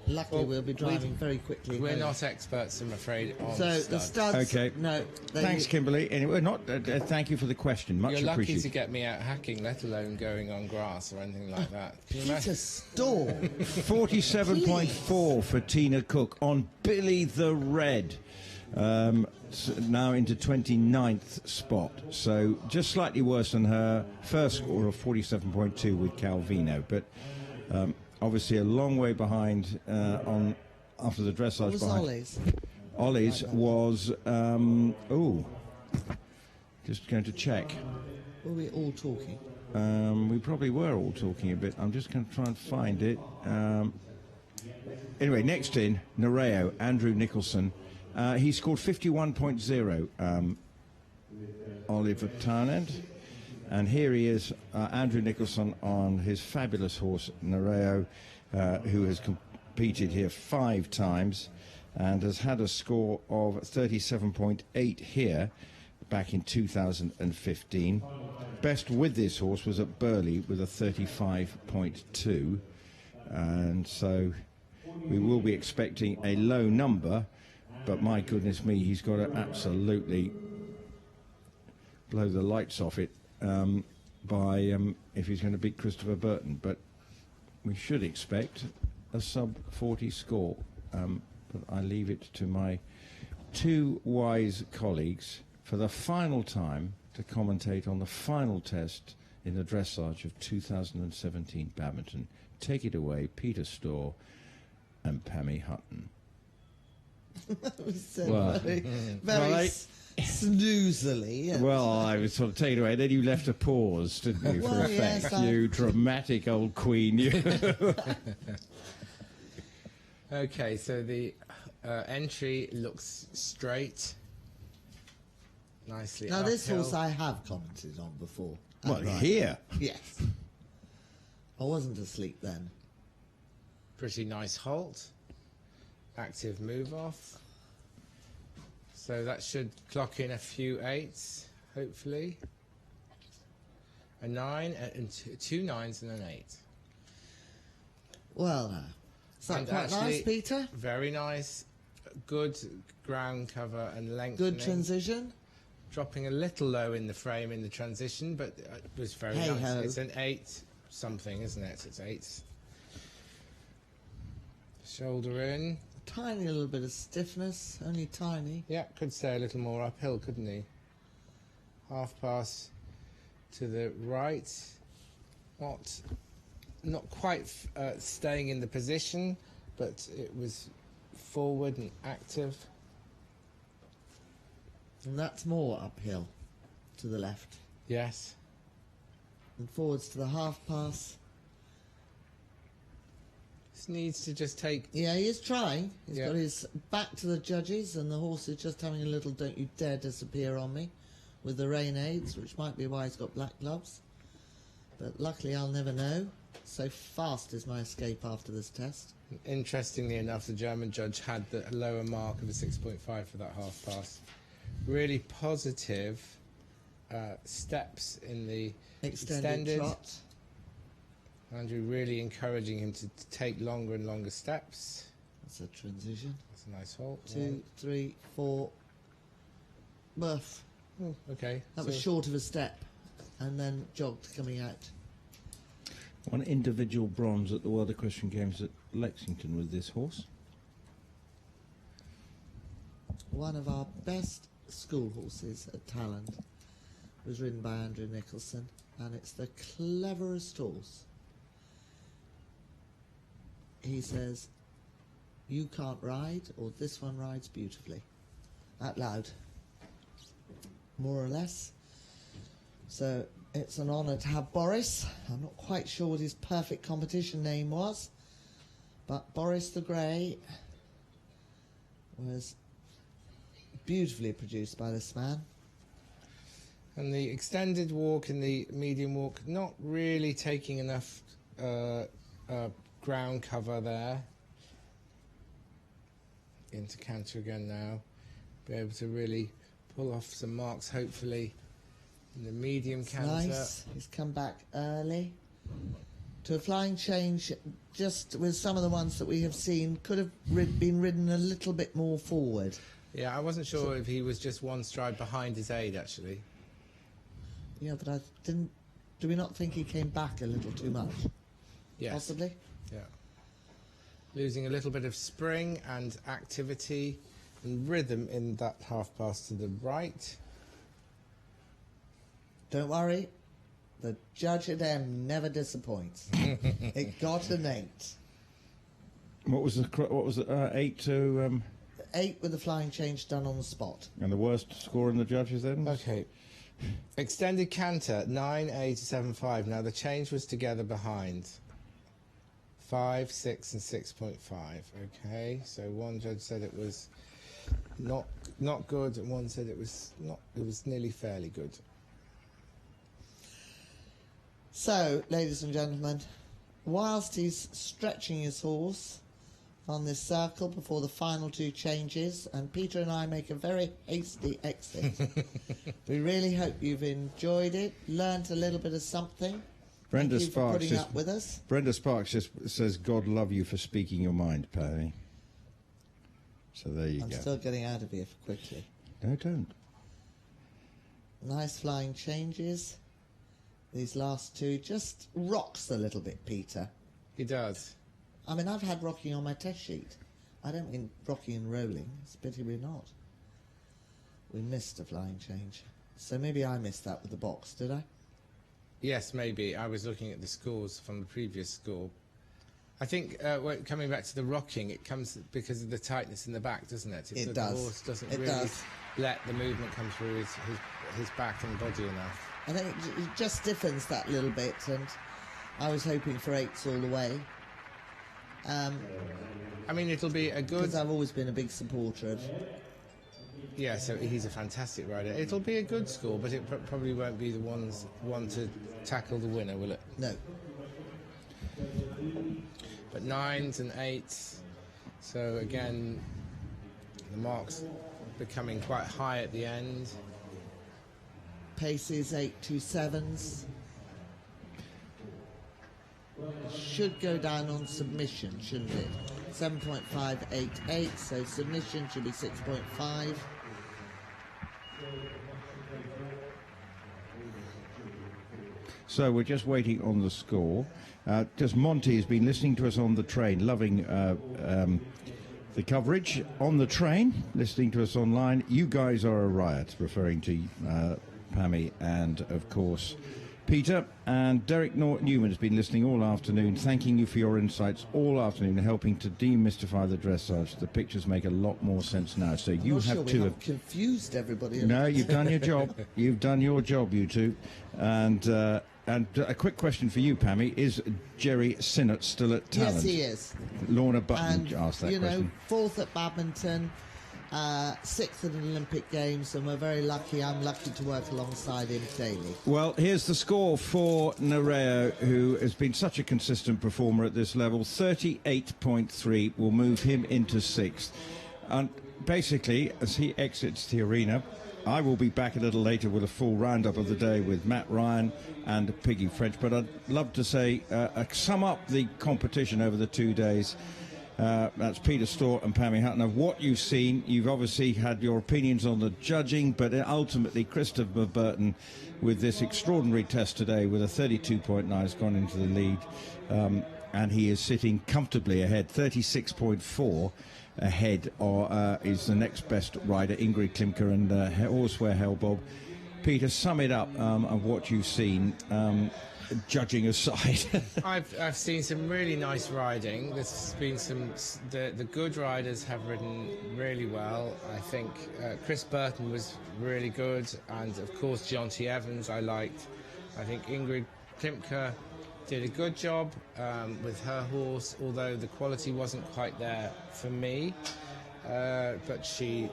Luckily, we'll be driving very quickly. We're not experts, I'm afraid, on studs. The studs... Okay. No. Thanks, Kimberly. Anyway, thank you for the question. Much You're lucky appreciated. to get me out hacking, let alone going on grass or anything like that. Peter Storr. 47.4 for Tina Cook on Billy the Red. Now into 29th spot, so just slightly worse than her first score of 47.2 with Calvino, but obviously a long way behind after the dressage. What was Ollie's? Ollie's was just going to check. Were we all talking? We probably were all talking a bit. I'm just going to try and find it. Anyway, next in Nereo, Andrew Nicholson. He scored 51.0, Oliver Townend. And here he is, Andrew Nicholson, on his fabulous horse, Nereo, who has competed here 5 times and has had a score of 37.8 here back in 2015. Best with this horse was at Burley with a 35.2. And so we will be expecting a low number. But my goodness me, he's got to absolutely blow the lights off it if he's going to beat Christopher Burton. But we should expect a sub-40 score. But I leave it to my 2 wise colleagues for the final time to commentate on the final test in the dressage of 2017 badminton. Take it away, Peter Storr and Pammy Hutton. That was so very snoozily. Yes. Well, I was sort of taken away. Then you left a pause, didn't you, for effect? Yes, you dramatic old queen, you. Okay, so the entry looks straight, nicely Now, uphill. this horse I have commented on before. Well, here? Yes. I wasn't asleep then. Pretty nice halt. Active move off. So that should clock in a few 8s, hopefully. A 9, and 2 9s and an 8. Well, now. Is that quite nice, Peter? Very nice. Good ground cover and lengthening. Good transition? Dropping a little low in the frame in the transition, but it was very nice. Hey-ho. It's an 8 something, isn't it? It's 8s. Shoulder in. Tiny little bit of stiffness, only tiny. Yeah, could stay a little more uphill, couldn't he? Half pass to the right. not quite staying in the position, but it was forward and active. And that's more uphill to the left. Yes. And forwards to the half pass. Just needs to just take... Yeah, he is trying. He's got his back to the judges, and the horse is just having a little "don't you dare disappear on me" with the rain aids, which might be why he's got black gloves. But luckily I'll never know. So fast is my escape after this test. Interestingly enough, the German judge had the lower mark of a 6.5 for that half pass. Really positive steps in the extended trot. Andrew really encouraging him to take longer and longer steps. That's a transition. That's a nice halt. 2, 3, 4. Buff. Oh, okay. That was short of a step, and then jogged coming out. One individual bronze at the World Equestrian Games at Lexington with this horse. One of our best school horses at Talland was ridden by Andrew Nicholson, and it's the cleverest horse. He says, "You can't ride, or this one rides beautifully." Out loud. More or less. So it's an honour to have Boris. I'm not quite sure what his perfect competition name was, but Boris the Grey was beautifully produced by this man. And the extended walk and the medium walk, not really taking enough ground cover there. Into canter again now. Be able to really pull off some marks, hopefully, in the medium canter. Nice. He's come back early. To a flying change, just with some of the ones that we have seen, could have been ridden a little bit more forward. Yeah, I wasn't sure if he was just one stride behind his aid, actually. Yeah, but I didn't... Do we not think he came back a little too much? Yes. Possibly? Yeah. Losing a little bit of spring and activity and rhythm in that half pass to the right. Don't worry. The judge at M never disappoints. It got an 8. What was the 8 to... 8 with the flying change done on the spot. And the worst score in the judges then? Okay. Extended canter, 9A to 7.5. Now the change was together behind. 5, 6 and 6.5. Okay, so one judge said it was not good, and one said it was nearly fairly good. So, ladies and gentlemen, whilst he's stretching his horse on this circle before the final 2 changes, and Peter and I make a very hasty exit, we really hope you've enjoyed it, learnt a little bit of something. Brenda Thank you for putting up with us. Brenda Sparks just says, "God love you for speaking your mind, Paddy." So there you go. I'm still getting out of here quickly. No, don't. Nice flying changes. These last 2 just rocks a little bit, Peter. He does. I mean, I've had rocking on my test sheet. I don't mean rocking and rolling. It's a pity we're not. We missed a flying change. So maybe I missed that with the box, did I? Yes, maybe. I was looking at the scores from the previous score. I think coming back to the rocking, it comes because of the tightness in the back, doesn't it? It does. The horse doesn't really let the movement come through his back and body enough. I think it just stiffens that little bit, and I was hoping for 8s all the way. I mean, it'll be a good... Because I've always been a big supporter of... Yeah, so he's a fantastic rider. It'll be a good score, but it probably won't be the one to tackle the winner, will it? No. But 9s and 8s. So again, the marks becoming quite high at the end. Paces 8.27s. Should go down on submission, shouldn't it? 7.588, so submission should be 6.5. So we're just waiting on the score. Just Monty has been listening to us on the train, loving the coverage on the train, listening to us online. You guys are a riot, referring to Pammy and, of course, Peter, and Derek Newman has been listening all afternoon, thanking you for your insights all afternoon, helping to demystify the dressage. The pictures make a lot more sense now. So you I'm have sure two we of... have confused everybody. No, you've done your job. You've done your job, you two. And a quick question for you, Pammy. Is Jerry Sinnott still at Talent? Yes, he is. Lorna Button And, asked that you know, question. 4th at badminton, 6th at the Olympic Games, and we're very lucky. I'm lucky to work alongside him daily. Well, here's the score for Nereo, who has been such a consistent performer at this level. 38.3 will move him into 6th. And basically, as he exits the arena, I will be back a little later with a full roundup of the day with Matt Ryan and Piggy French. But I'd love to say, sum up the competition over the 2 days. That's Peter Storr and Pammy Hutton. Of what you've seen, you've obviously had your opinions on the judging, but ultimately Christopher Burton, with this extraordinary test today, with a 32.9, has gone into the lead, and he is sitting comfortably ahead, 36.4 ahead, or is the next best rider, Ingrid Klimke and Horseware Hellbob. Peter, sum it up of what you've seen. Judging aside. I've seen some really nice riding. There's been the good riders have ridden really well. I think Chris Burton was really good, and of course Jonty Evans I liked. I think Ingrid Klimke did a good job with her horse, although the quality wasn't quite there for me, but she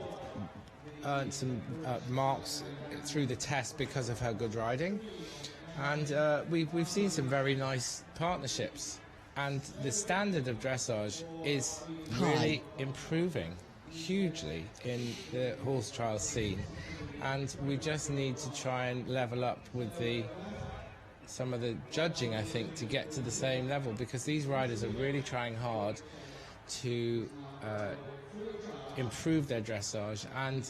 earned some marks through the test because of her good riding. And we've seen some very nice partnerships, and the standard of dressage is really improving hugely in the horse trial scene, and we just need to try and level up with some of the judging, I think, to get to the same level, because these riders are really trying hard to improve their dressage, and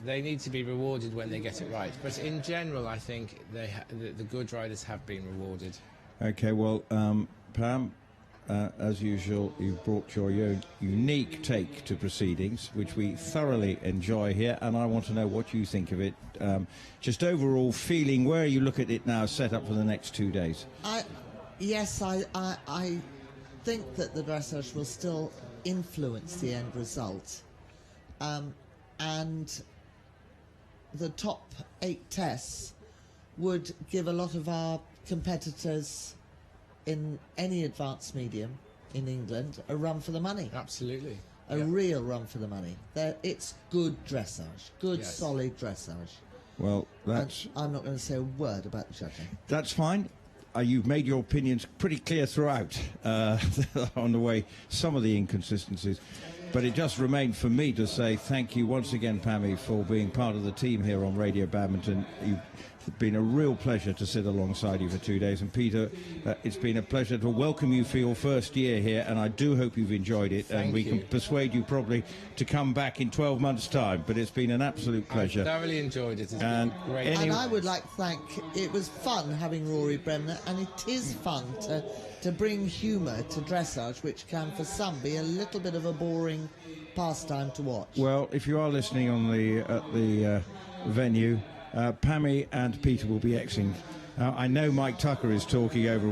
they need to be rewarded when they get it right. But in general, I think the good riders have been rewarded. Okay, well, Pam, as usual, you've brought your unique take to proceedings, which we thoroughly enjoy here, and I want to know what you think of it. Just overall feeling, where you look at it now, set up for the next 2 days. I think that the dressage will still influence the end result. And the top 8 tests would give a lot of our competitors in any advanced medium in England a run for the money. Absolutely. A real run for the money. It's good dressage, good solid dressage. Well, that's... I'm not going to say a word about the judging. That's fine. You've made your opinions pretty clear throughout on the way, some of the inconsistencies. But it just remained for me to say thank you once again, Pammy, for being part of the team here on Radio Badminton. You've been a real pleasure to sit alongside you for 2 days. And Peter, it's been a pleasure to welcome you for your first year here, and I do hope you've enjoyed it. And we can persuade you probably to come back in 12 months' time. But it's been an absolute pleasure. I thoroughly enjoyed it. It's been great. And I would like to thank... It was fun having Rory Bremner, and it is fun to bring humour to dressage, which can for some be a little bit of a boring pastime to watch. Well, if you are listening on at the venue, Pammy and Peter will be exiting. I know Mike Tucker is talking over